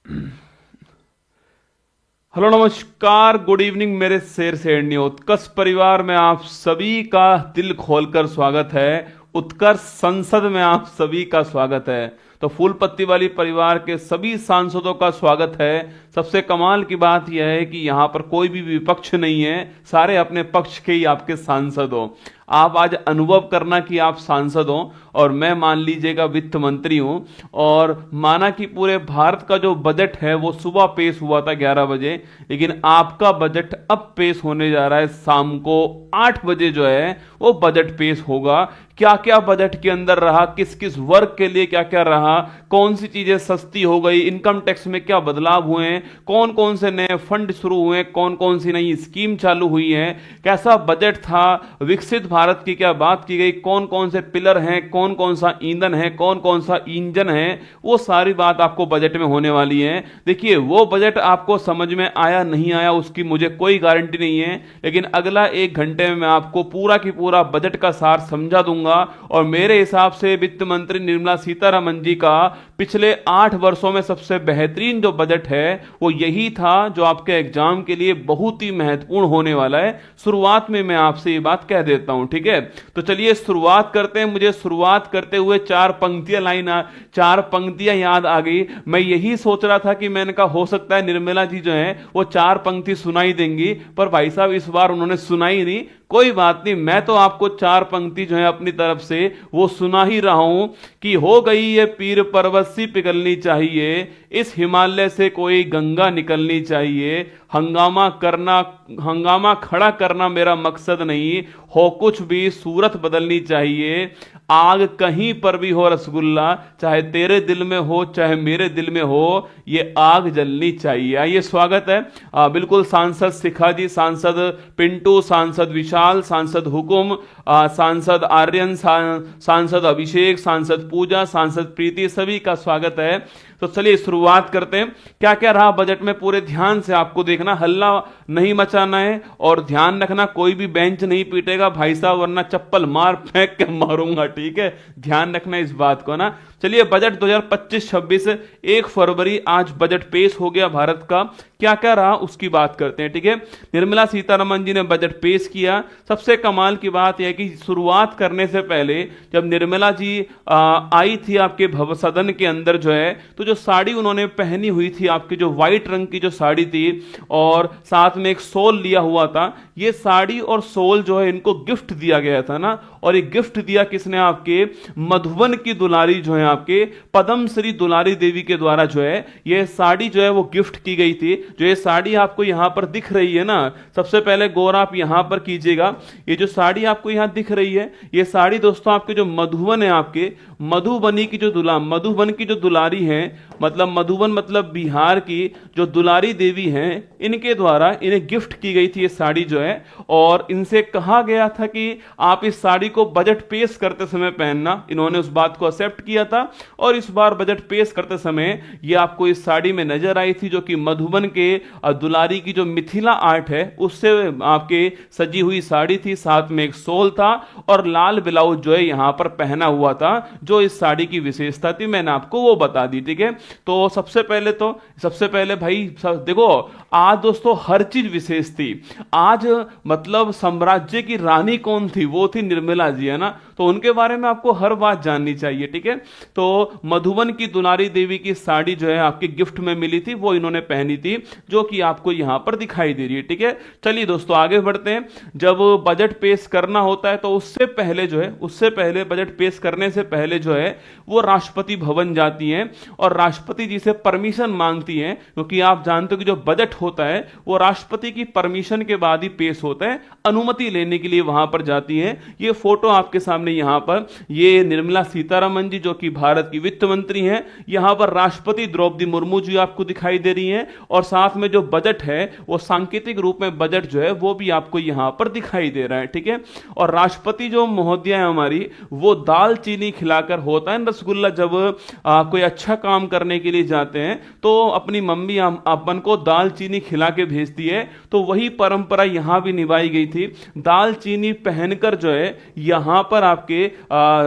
Hello नमस्कार good evening मेरे शेर शेरनी उत्कर्ष परिवार में आप सभी का दिल खोलकर स्वागत है। उत्कर्ष संसद में आप सभी का स्वागत है। तो फूल पत्ती वाली परिवार के सभी सांसदों का स्वागत है। सबसे कमाल की बात यह है कि यहाँ पर कोई भी विपक्ष नहीं है, सारे अपने पक्ष के ही आपके सांसद हो। आप आज अनुभव करना कि आप सांसद हो और मैं मान लीजिएगा वित्त मंत्री हूं। और माना कि पूरे भारत का जो बजट है वो सुबह पेश हुआ था 11 बजे, लेकिन आपका बजट अब पेश होने जा रहा है शाम को 8 बजे जो है वो बजट पेश होगा। क्या क्या बजट के अंदर रहा, किस किस वर्ग के लिए क्या क्या रहा, कौन सी चीजें सस्ती हो गई, इनकम टैक्स में क्या बदलाव हुए हैं, कौन कौन से नए फंड शुरू हुए, कौन कौन सी नई स्कीम चालू हुई है, कैसा बजट था, विकसित भारत की क्या बात की गई, कौन कौन से पिलर हैं, कौन कौन सा ईंधन है, कौन कौन सा इंजन है, वो सारी बात आपको बजट में होने वाली है। देखिए वो बजट आपको समझ में आया नहीं आया उसकी मुझे कोई गारंटी नहीं है, लेकिन अगला 1 घंटे में मैं आपको पूरा की पूरा बजट का सार समझा दूंगा। और मेरे हिसाब से वित्त मंत्री निर्मला सीतारमण जी का पिछले 8 वर्षों में सबसे बेहतरीन जो बजट है वो यही था, जो आपके एग्जाम के लिए बहुत ही महत्वपूर्ण होने वाला है। शुरुआत में मैं आपसे ये बात कह देता हूं, ठीक है। तो चलिए शुरुआत करते हैं। मुझे शुरुआत करते हुए 4 पंक्तियां याद आ गई। मैं यही सोच रहा था कि मैंने कहा हो सकता है निर्मला जी जो है वो 4 पंक्ति सुनाई देंगी, पर भाई साहब इस बार उन्होंने सुनाई नहीं। कोई बात नहीं, मैं तो आपको 4 पंक्ति जो है अपनी तरफ से वो सुना ही रहा हूं कि हो गई ये पीर पर्वत सी पिघलनी चाहिए, इस हिमालय से कोई गंगा निकलनी चाहिए, हंगामा खड़ा करना मेरा मकसद नहीं, हो कुछ भी सूरत बदलनी चाहिए, आग कहीं पर भी हो रसगुल्ला, चाहे तेरे दिल में हो चाहे मेरे दिल में हो, ये आग जलनी चाहिए। आइए स्वागत है बिल्कुल सांसद शिखा जी, सांसद पिंटू, सांसद विशाल, सांसद हुकुम, सांसद आर्यन, सांसद अभिषेक, सांसद पूजा, सांसद प्रीति, सभी का स्वागत है। तो चलिए शुरुआत करते हैं। क्या क्या रहा बजट में पूरे ध्यान से आपको देखना, हल्ला नहीं मचाना है और ध्यान रखना कोई भी बेंच नहीं पीटेगा भाई साहब, वरना चप्पल मार फेंक के मारूंगा, ठीक है। ध्यान रखना इस बात को ना। चलिए बजट 2025-26 1 फरवरी आज बजट पेश हो गया भारत का। क्या क्या रहा उसकी बात करते हैं, ठीक है। निर्मला सीतारमण जी ने बजट पेश किया। सबसे कमाल की बात यह कि शुरुआत करने से पहले जब निर्मला जी आई थी आपके भवन सदन के अंदर जो है, तो जो साड़ी उन्होंने पहनी हुई थी आपकी जो व्हाइट रंग की जो साड़ी थी और साथ में एक सोल लिया हुआ था, ये साड़ी और सोल जो है इनको गिफ्ट दिया गया था ना। और ये गिफ्ट दिया किसने? आपके मधुबन की दुलारी जो है आपके पद्म श्री दुलारी देवी के द्वारा जो है ये साड़ी जो है वो गिफ्ट की गई थी। जो ये साड़ी आपको यहां पर दिख रही है ना, सबसे पहले गौर आप यहां पर कीजिएगा। ये जो साड़ी आपको यहां दिख रही है, ये साड़ी दोस्तों आपके जो मधुबन है, आपके मधुबनी की जो मधुबन की जो दुलारी है, मतलब मधुबन मतलब बिहार की जो दुलारी देवी हैं, इनके द्वारा इन्हें गिफ्ट की गई थी ये साड़ी जो है। और इनसे कहा गया था कि आप इस साड़ी को बजट पेश करते समय पहनना। इन्होंने उस बात को एक्सेप्ट किया था और इस बार बजट पेश करते समय ये आपको इस साड़ी में नजर आई थी, जो कि मधुबन के दुलारी की जो मिथिला आर्ट है उससे आपके सजी हुई साड़ी थी। साथ में एक सोल था और लाल ब्लाउज जो है यहां पर पहना हुआ था, जो इस साड़ी की विशेषता थी, मैंने आपको वो बता दी, ठीक है। तो सबसे पहले भाई देखो, आज दोस्तों हर चीज विशेष थी। आज मतलब साम्राज्य की रानी कौन थी? वो थी निर्मला जी, है ना। तो उनके बारे में आपको हर बात जाननी चाहिए, ठीक है। तो मधुबन की दुलारी देवी की साड़ी जो है आपके गिफ्ट में मिली थी, वो इन्होंने पहनी थी, जो कि आपको यहां पर दिखाई दे रही है, ठीक है। चलिए दोस्तों आगे बढ़ते हैं। जब बजट पेश करना होता है तो उससे पहले बजट पेश करने से पहले जो है वो राष्ट्रपति भवन जाती हैं और राष्ट्रपति जी से परमिशन मांगती हैं, क्योंकि आप जानते हो कि जो बजट होता है वो राष्ट्रपति की परमिशन के बाद ही पेश होता है। अनुमति लेने के लिए वहां पर जाती है। ये फोटो आपके सामने यहां पर, ये निर्मला सीतारमण जी जो कि भारत की वित्त मंत्री हैं, यहां पर राष्ट्रपति द्रौपदी मुर्मू जी आपको दिखाई दे रही हैं और साथ में जो बजट है वो सांकेतिक रूप में बजट जो है वो भी आपको यहां पर दिखाई दे रहा है, ठीक है। और राष्ट्रपति जो महोदया है हमारी, वो दाल चीनी खिलाकर होता है रसगुल्ला, जब कोई अच्छा काम काम करने के लिए जाते हैं तो अपनी मम्मी अपन को दाल चीनी खिला के भेजती है, तो वही परंपरा यहां भी निभाई गई थी। दाल चीनी पहनकर जो है यहां पर आपके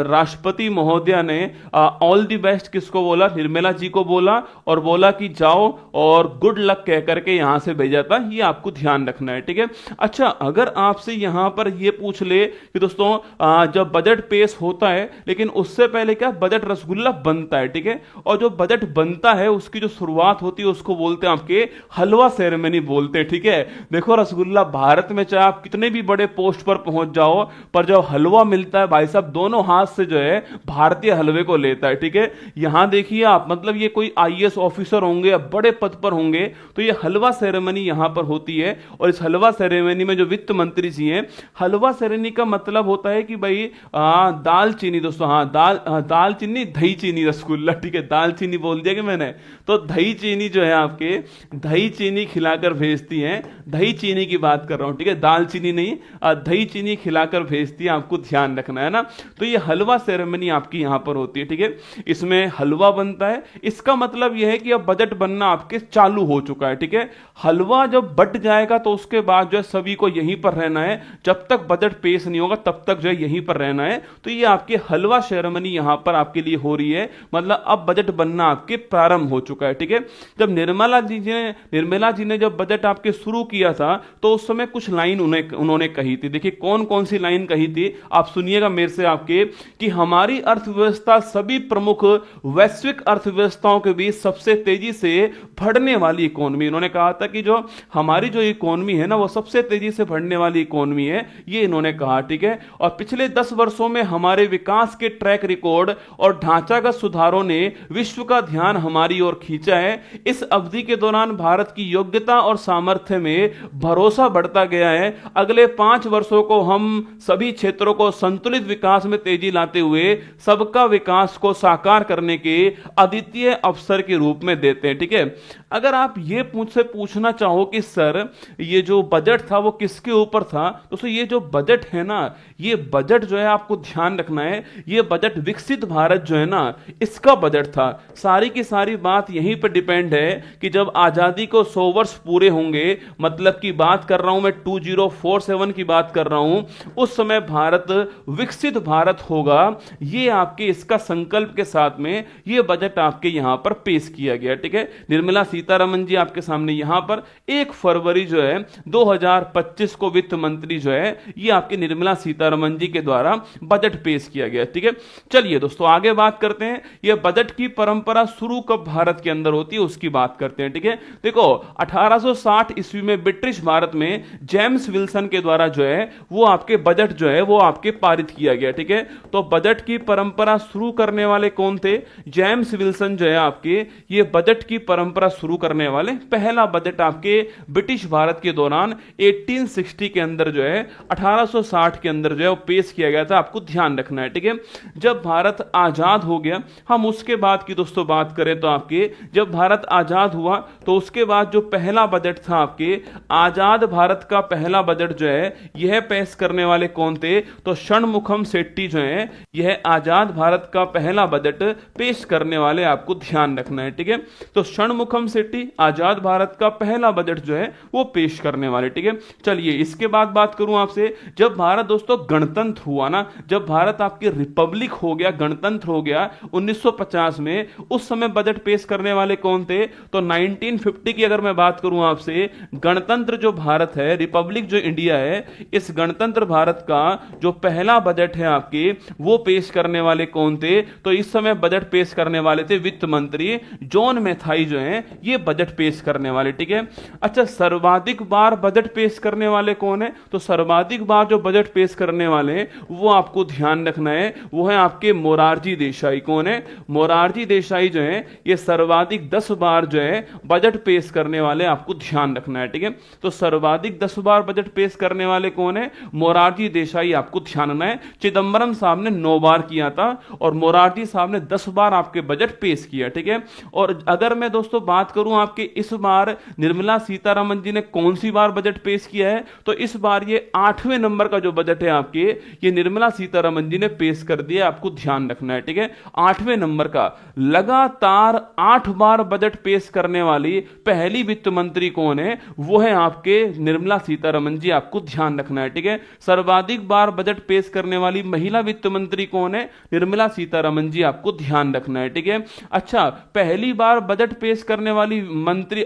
राष्ट्रपति महोदया ने ऑल द बेस्ट किसको बोला, निर्मला जी को बोला, और बोला कि जाओ और गुड लक कह करके यहां से भेजा था। ये आपको ध्यान रखना है, ठीक है। अच्छा, अगर आपसे यहां पर ये पूछ ले कि दोस्तों जब बजट पेश होता है, लेकिन उससे पहले क्या बजट रसगुल्ला बनता है, ठीक है, और जो बजट बनता है उसकी जो शुरुआत होती है उसको बोलते हैं आपके हलवा सेरेमनी बोलते हैं, ठीक है। देखो रसगुल्ला भारत में चाहे आप कितने भी बड़े पोस्ट पर पहुंच जाओ, पर जब हलवा मिलता है भाई साहब दोनों हाथ से जो है भारतीय हलवे को लेता है, ठीक है। यहां देखिए आप, मतलब ये कोई आईएएस ऑफिसर होंगे या बड़े पद पर होंगे तो ये हलवा सेरेमनी यहां पर होती है। और इस हलवा सेरेमनी में जो वित्त मंत्री जी हैं, हलवा सेरेमनी का मतलब होता है कि भाई दाल चीनी दोस्तों, दाल चीनी दही चीनी रसगुल्ला, ठीक है, दाल चीनी बोल दिया कि मैंने, तो दही चीनी जो है आपके दही चीनी खिलाकर भेजती हैं। दही चीनी की बात कर रहा हूं, ठीक है, दाल चीनी नहीं, दही चीनी खिलाकर भेजती है, आपको ध्यान रखना है ना। तो ये हलवा सेरेमनी आपकी यहां पर होती है, ठीक है। इसमें हलवा बनता है, इसका मतलब यह है कि अब बजट बनना आपके चालू हो चुका है, ठीक है। हलवा जब बट जाएगा तो उसके बाद जो है सभी को यहीं पर रहना है, जब तक बजट पेश नहीं होगा तब तक जो है यहीं पर रहना है। तो ये आपके हलवा सेरेमनी यहां पर आपके लिए हो रही है, मतलब अब बजट बनना आपके प्रारंभ हो चुका है, ठीक है। जब निर्मला जी ने जब बजट आपके शुरू किया था तो उस समय कुछ लाइन उन्होंने कही थी। देखिए कौन कौन सी लाइन कही थी, आप सुनिएगा मेरे से आपके, कि हमारी अर्थव्यवस्था सभी प्रमुख वैश्विक अर्थव्यवस्थाओं के बीच सबसे तेजी से बढ़ने वाली इकोनॉमी। उन्होंने कहा था कि जो हमारी जो इकोनॉमी है ना वो सबसे तेजी से बढ़ने वाली इकोनॉमी है, ये इन्होंने कहा, ठीक है। और पिछले 10 वर्षों में हमारे विकास के ट्रैक रिकॉर्ड और ढांचागत सुधारों ने विश्व का ध्यान हमारी ओर खींचा है। इस अवधि के दौरान भारत की योग्यता और सामर्थ्य में भरोसा बढ़ता गया है। अगले 5 वर्षों को हम सभी क्षेत्रों को संतुलित विकास में तेजी लाते हुए सबका विकास को साकार करने के अद्वितीय अवसर के रूप में देते हैं, ठीक है। अगर आप ये मुझसे पूछना चाहो कि सर ये जो बजट था वो किसके ऊपर था, तो ये जो बजट है ना, ये बजट जो है आपको ध्यान रखना है, ये बजट विकसित भारत जो है ना इसका बजट था। सारी की सारी बात यहीं पर डिपेंड है कि जब आजादी को 100 वर्ष पूरे होंगे, मतलब की बात कर रहा हूं मैं 2047 की बात कर रहा हूं, उस समय भारत विकसित भारत होगा। ये आपके इसका संकल्प के साथ में ये बजट आपके यहां पर पेश किया गया, ठीक है। निर्मला सीतारमन जी आपके सामने यहां पर 1 फरवरी जो है 2025 को वित्त मंत्री जो है ये आपके निर्मला सीतारमन जी के द्वारा बजट पेश किया गया, ठीक है। चलिए दोस्तों आगे बात करते हैं, ये बजट की परंपरा शुरू कब भारत के अंदर होती है उसकी बात करते हैं, ठीक है। देखो 1860 ईस्वी में ब्रिटिश भारत में जेम्स विल्सन के द्वारा जो है वो आपके बजट जो है वो आपके पारित किया गया, ठीक है। तो बजट की परंपरा शुरू करने वाले कौन थे, जेम्स विल्सन जो है आपके ये बजट की परंपरा शुरू करने वाले। पहला बजट आपके ब्रिटिश भारत के दौरान 1860 के अंदर जो है 1860 के अंदर जो है वो पेश किया गया था, आपको ध्यान रखना है, ठीक है। जब भारत आजाद हो गया, हम उसके बाद की दोस्तों बात करें तो आपके जब भारत आजाद हुआ तो उसके बाद जो पहला बजट था आपके आजाद भारत का पहला बजट जो है यह पेश करने वाले कौन थे, तो षणमुखम सेट्टी जो है यह आजाद भारत का पहला बजट पेश करने वाले, आपको ध्यान रखना है, ठीक है। तो षणमुखम सेट्टी आजाद भारत का पहला बजट जो है वो पेश करने वाले, ठीक है। चलिए इसके बाद बात करूं आपसे, जब भारत दोस्तों गणतंत्र हुआ ना, जब भारत आपकी रिपब्लिक हो गया, गणतंत्र हो गया 1950 में, उस समय बजट पेश करने वाले कौन थे, तो 1950 की अगर मैं बात करूं आपसे, गणतंत्र जो भारत है, रिपब्लिक जो इंडिया है, इस गणतंत्र भारत का जो पहला बजट है आपके वो पेश करने वाले कौन थे, तो इस समय बजट पेश करने वाले थे वित्त मंत्री जॉन मैथाई जो है ये बजट पेश करने वाले, ठीक है। अच्छा सर्वाधिक बार बजट पेश करने वाले कौन है, तो सर्वाधिक बार जो बजट पेश करने वाले हैं वो आपको ध्यान रखना है, वो है आपके मोरारजी देसाई। कौन है, मोरारजी देसाई जो है ये सर्वाधिक 10 बार जो है बजट पेश करने वाले, आपको ध्यान रखना है, ठीक है। तो सर्वाधिक 10 बार बजट पेश करने वाले कौन है, मोरारजी देसाई, आपको ध्यान रखना है। चिदंबरम साहब ने 9 बार किया था और मोरारजी साहब ने 10 बार आपके बजट पेश किया, ठीक है। और अगर मैं दोस्तों बात करूं आपके इस बार निर्मला सीतारमन जी ने कौन सी बार बजट पेश किया है, तो इस बार ये 8वें नंबर का जो बजट है आपके ये निर्मला सीतारमन जी ने पेश कर दिया, आपको ध्यान रखना है, ठीक है। 8वें नंबर का, लगातार 8 बार बजट पेश करने वाली पहली वित्त मंत्री कौन है? वो है आपके निर्मला सीतारमन जी, आपको ध्यान रखना है, ठीक है। सर्वाधिक बार बजट पेश करने वाली महिला वित्त मंत्री कौन है? निर्मला सीतारमन जी, आपको ध्यान रखना है, ठीक है। अच्छा, पहली बार बजट पेश करने वाली मंत्री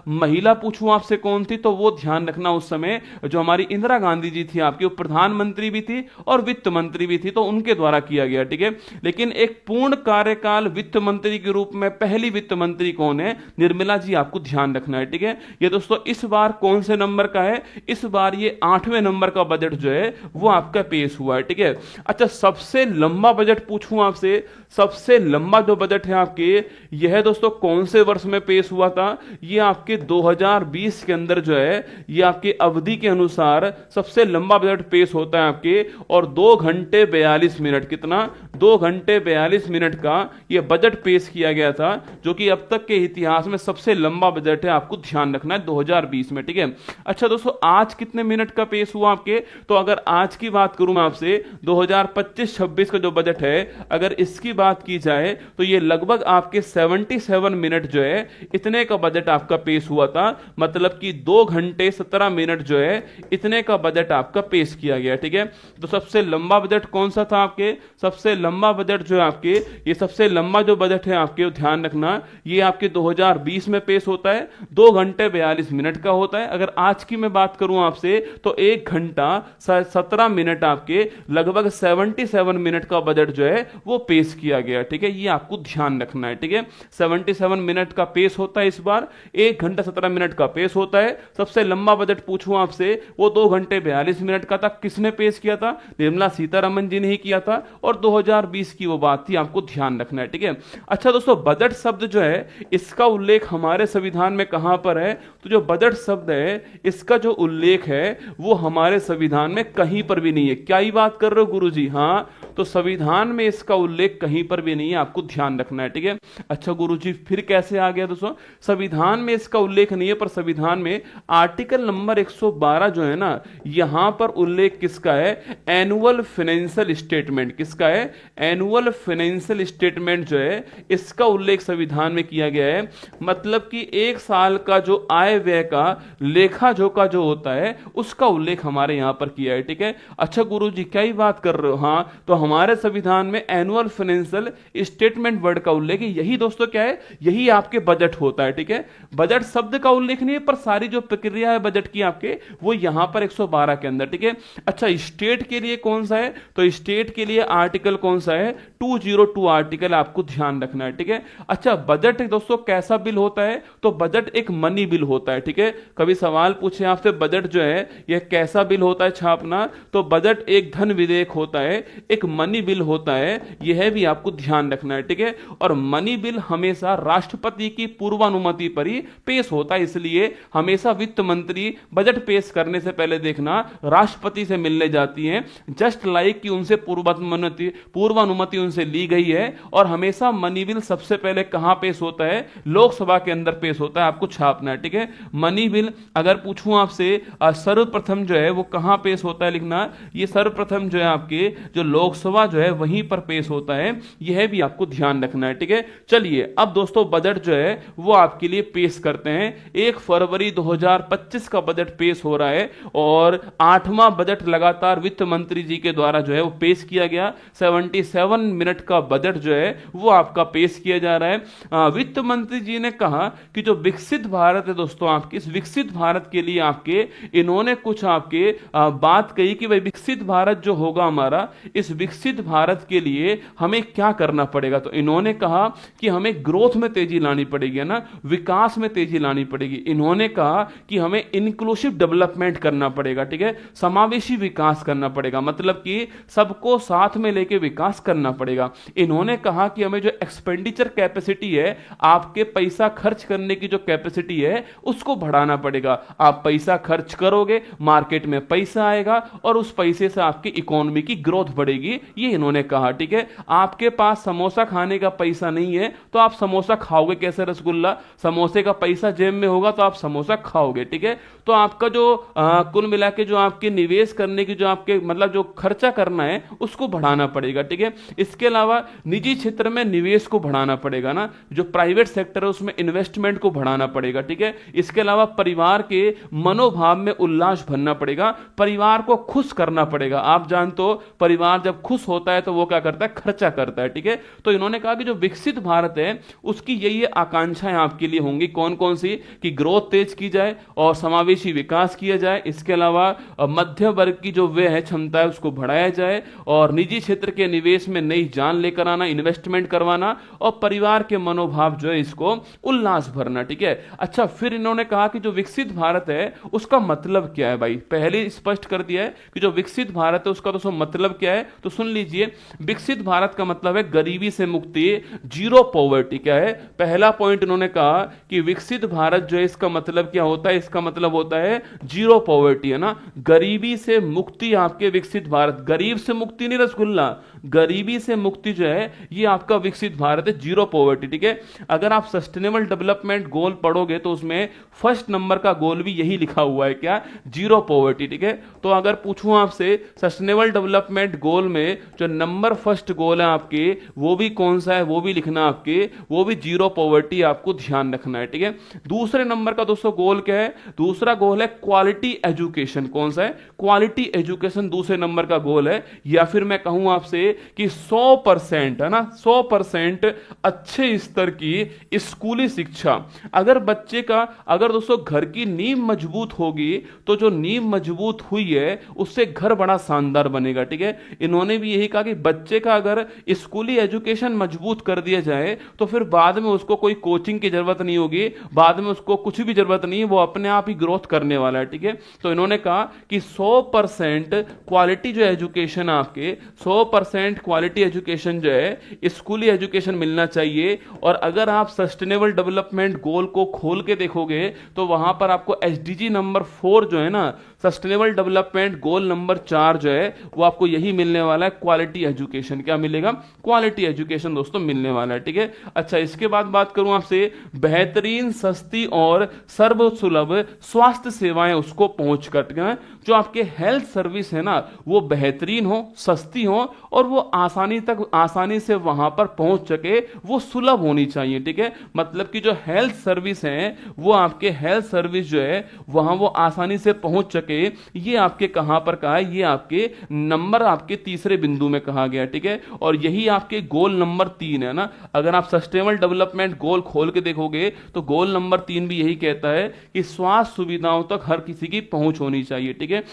महिला पूछूं आपसे कौन थी, तो वो ध्यान रखना उस समय जो हमारी इंदिरा गांधी जी थी आपकी, वो प्रधानमंत्री भी थी और वित्त मंत्री भी थी, तो उनके द्वारा किया गया, ठीक है। लेकिन एक पूर्ण कार्यकाल वित्त मंत्री के रूप में पहली वित्त मंत्री कौन है? निर्मला जी, आपको ध्यान रखना है, ठीक है। ये दोस्तों इस बार कौन से नंबर का है? इस बार ये 8वें नंबर का बजट जो है वो आपका पेश हुआ है, ठीक है। अच्छा, सबसे लंबा बजट पूछूं आपसे, सबसे लंबा जो बजट है आपके, यह दोस्तों कौन से वर्ष में पेश हुआ था? ये आपके 2020 के अंदर जो है, ये आपके अवधि के अनुसार सबसे लंबा बजट पेश होता है आपके, और 2 घंटे 42 मिनट, कितना? 2 घंटे 42 मिनट का यह बजट पेश किया गया था, जो कि अब तक के इतिहास में सबसे लंबा बजट है, आपको ध्यान रखना है 2020 में, ठीक है। अच्छा दोस्तों, आज कितने मिनट का पेश हुआ आपके? तो अगर आज की बात करूं मैं आपसे, 2025-26 का जो बजट है, अगर इसकी बात की जाए तो ये लगभग आपके 77 मिनट जो है, इतने का बजट आपका पेश हुआ था। मतलब कि 2 घंटे 17 मिनट जो है, इतने का बजट आपका पेश किया गया, ठीक है। तो सबसे लंबा बजट कौन सा था आपके? सबसे लंबा बजट जो है आपके, ये सबसे लंबा जो बजट है आपके, ध्यान रखना, ये आपके 2020 में पेश होता है, 2 घंटे 42 मिनट का होता है। अगर आज की मैं बात करूं आपसे, तो 1 घंटा 17 मिनट आपके, लगभग 77 मिनट का बजट जो है वो पेश किया गया, ठीक है। ये आपको ध्यान रखना है, ठीक है। 77 मिनट का पेश होता है इस बार, 1 घंटा 17 मिनट का पेश होता है। सबसे लंबा बजट पूछूं आपसे, वो 2 घंटे 42 मिनट का था। किसने पेश किया था? निर्मला सीतारमन जी ने ही किया था, और 2020 की वो बात थी, आपको ध्यान रखना है, ठीक है। अच्छा दोस्तों, बजट शब्द जो है, इसका उल्लेख हमारे संविधान में कहां पर है? तो जो बजट शब्द है, इसका जो उल्लेख है वो हमारे संविधान में कहीं पर भी नहीं है। क्या ही बात कर रहे हो गुरुजी? हाँ, तो संविधान में इसका उल्लेख कहीं पर भी नहीं है, आपको ध्यान रखना है, ठीक है। अच्छा गुरुजी, फिर कैसे आ गया दोस्तों? संविधान में इसका उल्लेख नहीं है, पर संविधान में आर्टिकल नंबर 112 जो है ना, यहां पर उल्लेख किसका है? Annual financial statement. किसका है? एनुअल फाइनेंशियल स्टेटमेंट जो है, इसका उल्लेख संविधान में किया गया है। मतलब कि 1 साल का जो आय व्यय का लेखा जोखा जो होता है, उसका उल्लेख हमारे यहां पर किया है, ठीक है। अच्छा गुरुजी, क्या ही बात कर रहे हो? हाँ, तो हमारे संविधान में एनुअल फाइनेंशियल स्टेटमेंट वर्ड का उल्लेख है। यही दोस्तों क्या है? यही आपके बजट होता है, ठीक है। बजट शब्द का उल्लेख नहीं है, पर सारी जो प्रक्रिया है बजट की आपके, वो यहां पर 112 के अंदर, ठीक है। अच्छा, स्टेट के लिए कौन सा है? तो स्टेट के लिए आर्टिकल कौन सा है? 202 आर्टिकल, आपको ध्यान रखना है, ठीक है। अच्छा, बजट दोस्तों कैसा बिल होता है? तो बजट एक मनी बिल होता है, ठीक है। कभी सवाल पूछे आपसे, बजट जो है यह कैसा बिल होता है छापना, तो बजट एक धन विधेयक होता है, एक मनी बिल होता है, यह भी आपको ध्यान रखना है, ठीक है। और मनी बिल हमेशा राष्ट्रपति की पूर्वानुमति पर ही पेश होता है, इसलिए हमेशा वित्त मंत्री बजट पेश करने से पहले देखना राष्ट्रपति से मिलने जाती हैं, जस्ट लाइक कि उनसे पूर्वानुमति उनसे ली गई है। और हमेशा मनी बिल सबसे पहले कहां पेश होता है? लोकसभा के अंदर पेश होता है, आपको छापना है, ठीक है। मनी बिल अगर पूछूं आपसे, सर्वप्रथम जो है वो कहां पेश होता है, लिखना, ये सर्वप्रथम जो है आपके जो लोकसभा जो है वहीं पर पेश होता है, यह भी आपको ध्यान रखना है, ठीक है। चलिए अब दोस्तों, बजट जो है वो आपके लिए पेश करते हैं। 1 फरवरी 2025 का बजट पेश हो रहा है, और 8वां बजट लगातार वित्त मंत्री जी के द्वारा जो है वो पेश किया गया। 77 मिनट का बजट जो है वो आपका पेश किया जा रहा है। वित्त मंत्री जी ने कहा कि जो विकसित भारत है दोस्तों, आपके इस विकसित भारत के लिए आपके इन्होंने कुछ आपके बात कही कि भाई विकसित भारत जो होगा हमारा, इस विकसित भारत के लिए हमें क्या करना पड़ेगा। तो इन्होंने कहा कि हमें ग्रोथ में तेजी लानी पड़ेगी, ना, विकास में तेजी लानी पड़ेगी। इन्होंने कहा कि हमें इंक्लूसिव डेवलपमेंट करना पड़ेगा, ठीक है, समावेशी विकास करना पड़ेगा, मतलब कि सबको साथ में लेके विकास करना पड़ेगा। इन्होंने कहा कि हमें जो एक्सपेंडिचर कैपेसिटी है, आपके पैसा खर्च करने की जो कैपेसिटी है, उसको बढ़ाना पड़ेगा। आप पैसा खर्च करोगे, मार्केट में पैसा आएगा, और उस पैसे से आपकी इकोनॉमी की ग्रोथ बढ़ेगी, ये इन्होंने कहा, ठीक है। आपके पास समोसा खाने का पैसा नहीं है, तो आप समोसा खाओगे कैसे? रसगुल्ला, समोसे का पैसा जेब में होगा तो आप समोसा खाओगे, ठीक है। तो आपका जो कुल मिला के जो आपके निवेश करने की जो आपके मतलब जो खर्चा करना है, उसको बढ़ाना पड़ेगा, ठीक है। इसके अलावा निजी क्षेत्र में निवेश को बढ़ाना पड़ेगा ना, जो प्राइवेट सेक्टर है उसमें इन्वेस्टमेंट को बढ़ाना पड़ेगा, ठीक है। इसके अलावा परिवार के मनोभाव में उल्लास भरना पड़ेगा, परिवार को खुश करना पड़ेगा। आप जानते हो परिवार जब खुश होता है तो वो क्या करता है, खर्चा करता है, ठीक है। तो इन्होंने कहा कि जो विकसित भारत है उसकी यही आकांक्षाएं आपके लिए होंगी। कौन कौन सी, कि ग्रोथ तेज की जाए और समावेशी विकास किया जाए, इसके अलावा मध्य वर्ग की जो वे है क्षमता है उसको बढ़ाया जाए, और निजी क्षेत्र के निवेश में नई जान लेकर आना, इन्वेस्टमेंट करवाना, और परिवार के मनोभाव जो है इसको उल्लास भरना, ठीक है। अच्छा, फिर इन्होंने कहा कि जो विकसित भारत है उसका मतलब क्या है भाई, पहले स्पष्ट कर दिया है कि जो विकसित भारत है उसका तो मतलब क्या है, तो सुन लीजिए। विकसित भारत का मतलब है गरीबी से मुक्ति, जीरो पॉवर्टी। क्या है पहला पॉइंट, इन्होंने कहा कि विकसित भारत जो है इसका मतलब क्या होता है, इसका मतलब होता है जीरो पॉवर्टी, है ना, गरीबी से मुक्ति आपके विकसित भारत। गरीब से मुक्ति नहीं रसगुल्ला, गरीबी से मुक्ति जो है ये आपका विकसित भारत है, जीरो पॉवर्टी, ठीक है। अगर आप सस्टेनेबल डेवलपमेंट गोल पढ़ोगे तो उसमें फर्स्ट नंबर का गोल भी यही लिखा हुआ है, क्या, जीरो पॉवर्टी, ठीक है। तो अगर पूछूं आपसे सस्टेनेबल डेवलपमेंट गोल में जो नंबर फर्स्ट गोल है आपके वो भी कौन सा है, वो भी लिखना आपके, वो भी जीरो पॉवर्टी आपको ध्यान रखना है, ठीक है। दूसरे नंबर का दोस्तों गोल क्या है, दूसरा गोल है क्वालिटी एजुकेशन। कौन सा है, क्वालिटी एजुकेशन दूसरे नंबर का गोल है। या फिर मैं कहूं आपसे कि 100%, है ना, 100% अच्छे स्तर की स्कूली शिक्षा। अगर बच्चे का, अगर दोस्तों घर की नींव मजबूत होगी तो जो नींव मजबूत हुई है उससे घर बड़ा शानदार बनेगा, ठीक है। इन्होंने भी यही कहा कि बच्चे का अगर स्कूली एजुकेशन मजबूत कर दिया जाए तो फिर बाद में उसको कोई कोचिंग की जरूरत नहीं होगी, बाद में उसको कुछ भी जरूरत नहीं है, वो अपने आप ही ग्रोथ करने वाला है, ठीक है। तो इन्होंने कहा कि 100% क्वालिटी जो एजुकेशन आपके, 100% क्वालिटी एजुकेशन जो है स्कूली एजुकेशन मिलना चाहिए। और अगर आप सस्टेनेबल डेवलपमेंट गोल को खोल के देखोगे तो वहां पर आपको एसडीजी नंबर 4 जो है ना, सस्टेनेबल डेवलपमेंट गोल नंबर 4 जो है वो आपको यही मिलने वाला है, क्वालिटी एजुकेशन। क्या मिलेगा, क्वालिटी एजुकेशन दोस्तों मिलने वाला है, ठीक है। अच्छा, इसके बाद बात करूं आपसे, बेहतरीन, सस्ती और सर्वसुलभ स्वास्थ्य सेवाएं उसको पहुंच कर, जो आपके हेल्थ सर्विस है ना वो बेहतरीन हो, सस्ती हो, और वो आसानी से वहां पर पहुंच सके, वो सुलभ होनी चाहिए, ठीक है। मतलब कि जो हेल्थ सर्विस है वो आपके हेल्थ सर्विस जो है वहां वो आसानी से पहुंच सके। ये आपके कहां पर कहा है, ये आपके नंबर आपके तीसरे बिंदु में कहा गया, ठीक है। और यही आपके गोल नंबर 3 है ना। अगर आप सस्टेनेबल डेवलपमेंट गोल खोल के देखोगे तो गोल नंबर 3 भी यही कहता है कि स्वास्थ्य सुविधाओं तक हर किसी की पहुंच होनी चाहिए, ठीक है।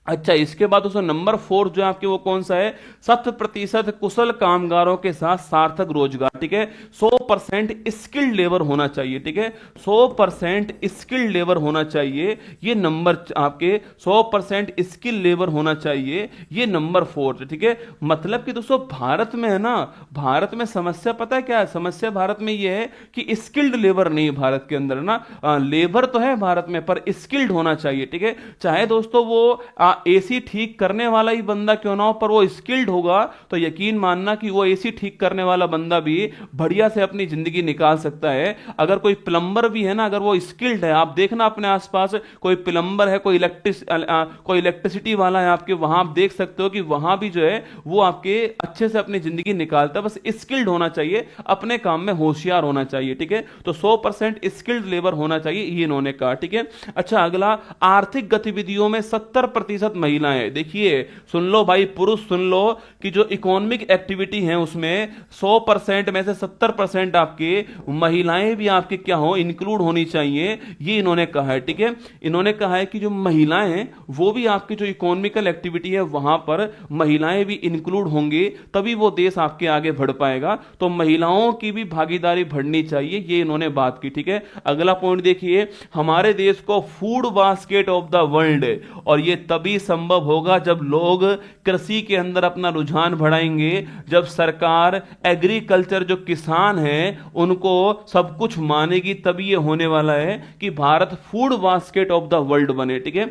अच्छा, इसके बाद दोस्तों नंबर 4 जो आपके वो कौन सा है, 100% कुशल कामगारों के साथ सार्थक रोजगार, ठीक है। 100% स्किल्ड लेबर होना चाहिए, ठीक है, 100% स्किल्ड लेबर होना चाहिए। ये नंबर आपके 100% स्किल लेबर होना चाहिए, ये नंबर 4, ठीक है। मतलब कि दोस्तों भारत में है ना, भारत में समस्या पता है क्या है, समस्या भारत में ये है कि स्किल्ड लेबर नहीं है भारत के अंदर ना। लेबर तो है भारत में पर स्किल्ड होना चाहिए, ठीक है। चाहे दोस्तों वो एसी ठीक करने वाला ही बंदा क्यों ना हो, पर वो स्किल्ड होगा तो यकीन मानना कि वो एसी ठीक करने वाला बंदा भी बढ़िया से अपनी जिंदगी निकाल सकता है। अगर कोई प्लम्बर भी है ना, अगर वो स्किल्ड है, आप देखना अपने आसपास कोई प्लम्बर है, कोई इलेक्ट्रिसिटी वाला है आपके, वहां आप देख सकते हो कि वहां भी जो है वो आपके अच्छे से अपनी जिंदगी निकालता है। बस स्किल्ड होना चाहिए, अपने काम में होशियार होना चाहिए, ठीक है। तो 100% स्किल्ड लेबर होना चाहिए, ये इन्होंने कहा, ठीक है। अच्छा, अगला, आर्थिक गतिविधियों में 70% महिलाएं। देखिए सुन लो भाई, पुरुष सुन लो कि जो इकोनॉमिक एक्टिविटी है उसमें 100% में से 70% आपके महिलाएं भी आपके क्या हो, इंक्लूड होनी चाहिए, ये इन्होंने कहा है, ठीक है। इन्होंने कहा है कि जो महिलाएं हैं वो भी आपकी जो इकोनॉमिकल एक्टिविटी है वहां पर महिलाएं भी इंक्लूड होंगे, तभी वो देश आपके आगे बढ़ पाएगा। तो महिलाओं की भी भागीदारी बढ़नी चाहिए, ये इन्होंने बात की, ठीक है। अगला पॉइंट देखिए, हमारे देश को food basket of the world, और ये तभी संभव होगा जब लोग कृषि के अंदर अपना रुझान बढ़ाएंगे, जब सरकार एग्रीकल्चर जो किसान हैं उनको सब कुछ मानेगी, तभी ये होने वाला है कि Bharat food basket of the world बने, ठीक है।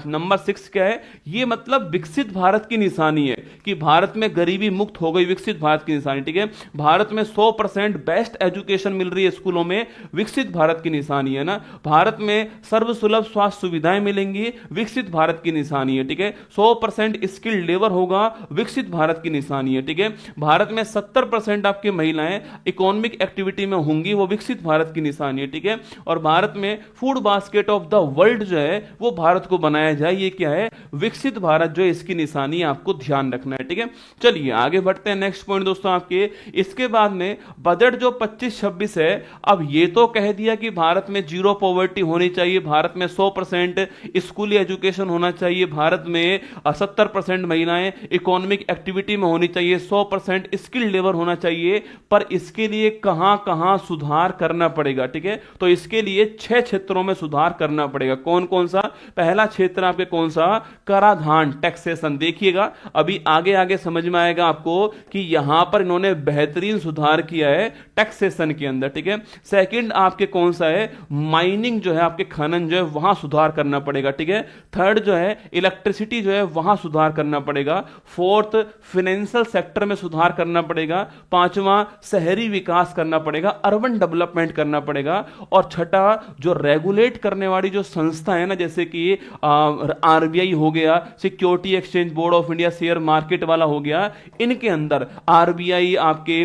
नंबर 6 क्या है, ये मतलब विकसित भारत की निशानी है कि भारत में गरीबी मुक्त हो गई, विकसित भारत की निशानी, ठीक है। भारत में 100% बेस्ट एजुकेशन मिल रही है स्कूलों में, विकसित भारत की निशानी है ना। भारत में सर्वसुलभ स्वास्थ्य सुविधाएं मिलेंगी, विकसित भारत की निशानी निशानी है, ठीक है। 100% स्किल्ड लेबर होगा, विकसित भारत की निशानी है, ठीक है। भारत में 70% आपकी महिलाएं इकोनॉमिक एक्टिविटी में होंगी, वो विकसित भारत की निशानी है, ठीक है। और भारत में food basket of the world जो है वो भारत को बनाया जाए, ये क्या है, विकसित भारत जो है इसकी निशानी आपको ध्यान रखना है, ठीक है। चलिए आगे बढ़ते हैं, नेक्स्ट पॉइंट दोस्तों आपके। इसके बाद में बजट जो 25-26 है, अब ये तो कह दिया कि भारत में जीरो पॉवर्टी होनी चाहिए, भारत में 100% स्कूली एजुकेशन होना चाहिए, भारत में 70% महिलाएं इकोनॉमिक एक्टिविटी में होनी चाहिए, 100% स्किल्ड लेबर होना चाहिए, पर इसके लिए कहां कहां सुधार करना पड़ेगा, ठीक है। तो इसके लिए 6 क्षेत्रों में सुधार करना पड़ेगा। कौन कौन सा? पहला क्षेत्र आपके कौन सा? कराधान, टैक्सेशन। देखिएगा अभी आगे आगे समझ में आएगा आपको कि यहां पर इन्होंने बेहतरीन सुधार किया है टैक्सेशन के अंदर, ठीक है। सेकंड आपके कौन सा है? माइनिंग जो है, आपके खनन जो है वहां सुधार करना पड़ेगा, ठीक है। थर्ड जो है इलेक्ट्रिसिटी जो है वहां सुधार करना पड़ेगा। फोर्थ फाइनेंशियल सेक्टर में सुधार करना पड़ेगा। पांचवा शहरी विकास करना पड़ेगा, अर्बन डेवलपमेंट करना पड़ेगा। और छठा जो रेगुलेट करने वाली जो संस्था है ना, जैसे कि आरबीआई हो गया, security exchange board of India share market वाला हो गया, इनके अंदर आरबीआई आपके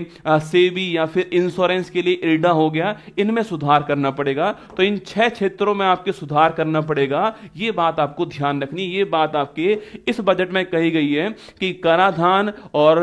सेबी या फिर इंश्योरेंस के लिए इरडा हो गया, इनमें सुधार करना पड़ेगा। तो इन 6 क्षेत्रों में आपके सुधार करना पड़ेगा, ये बात आपको ध्यान रखनी। ये बात आपके इस बजट में कही गई है कि कराधान और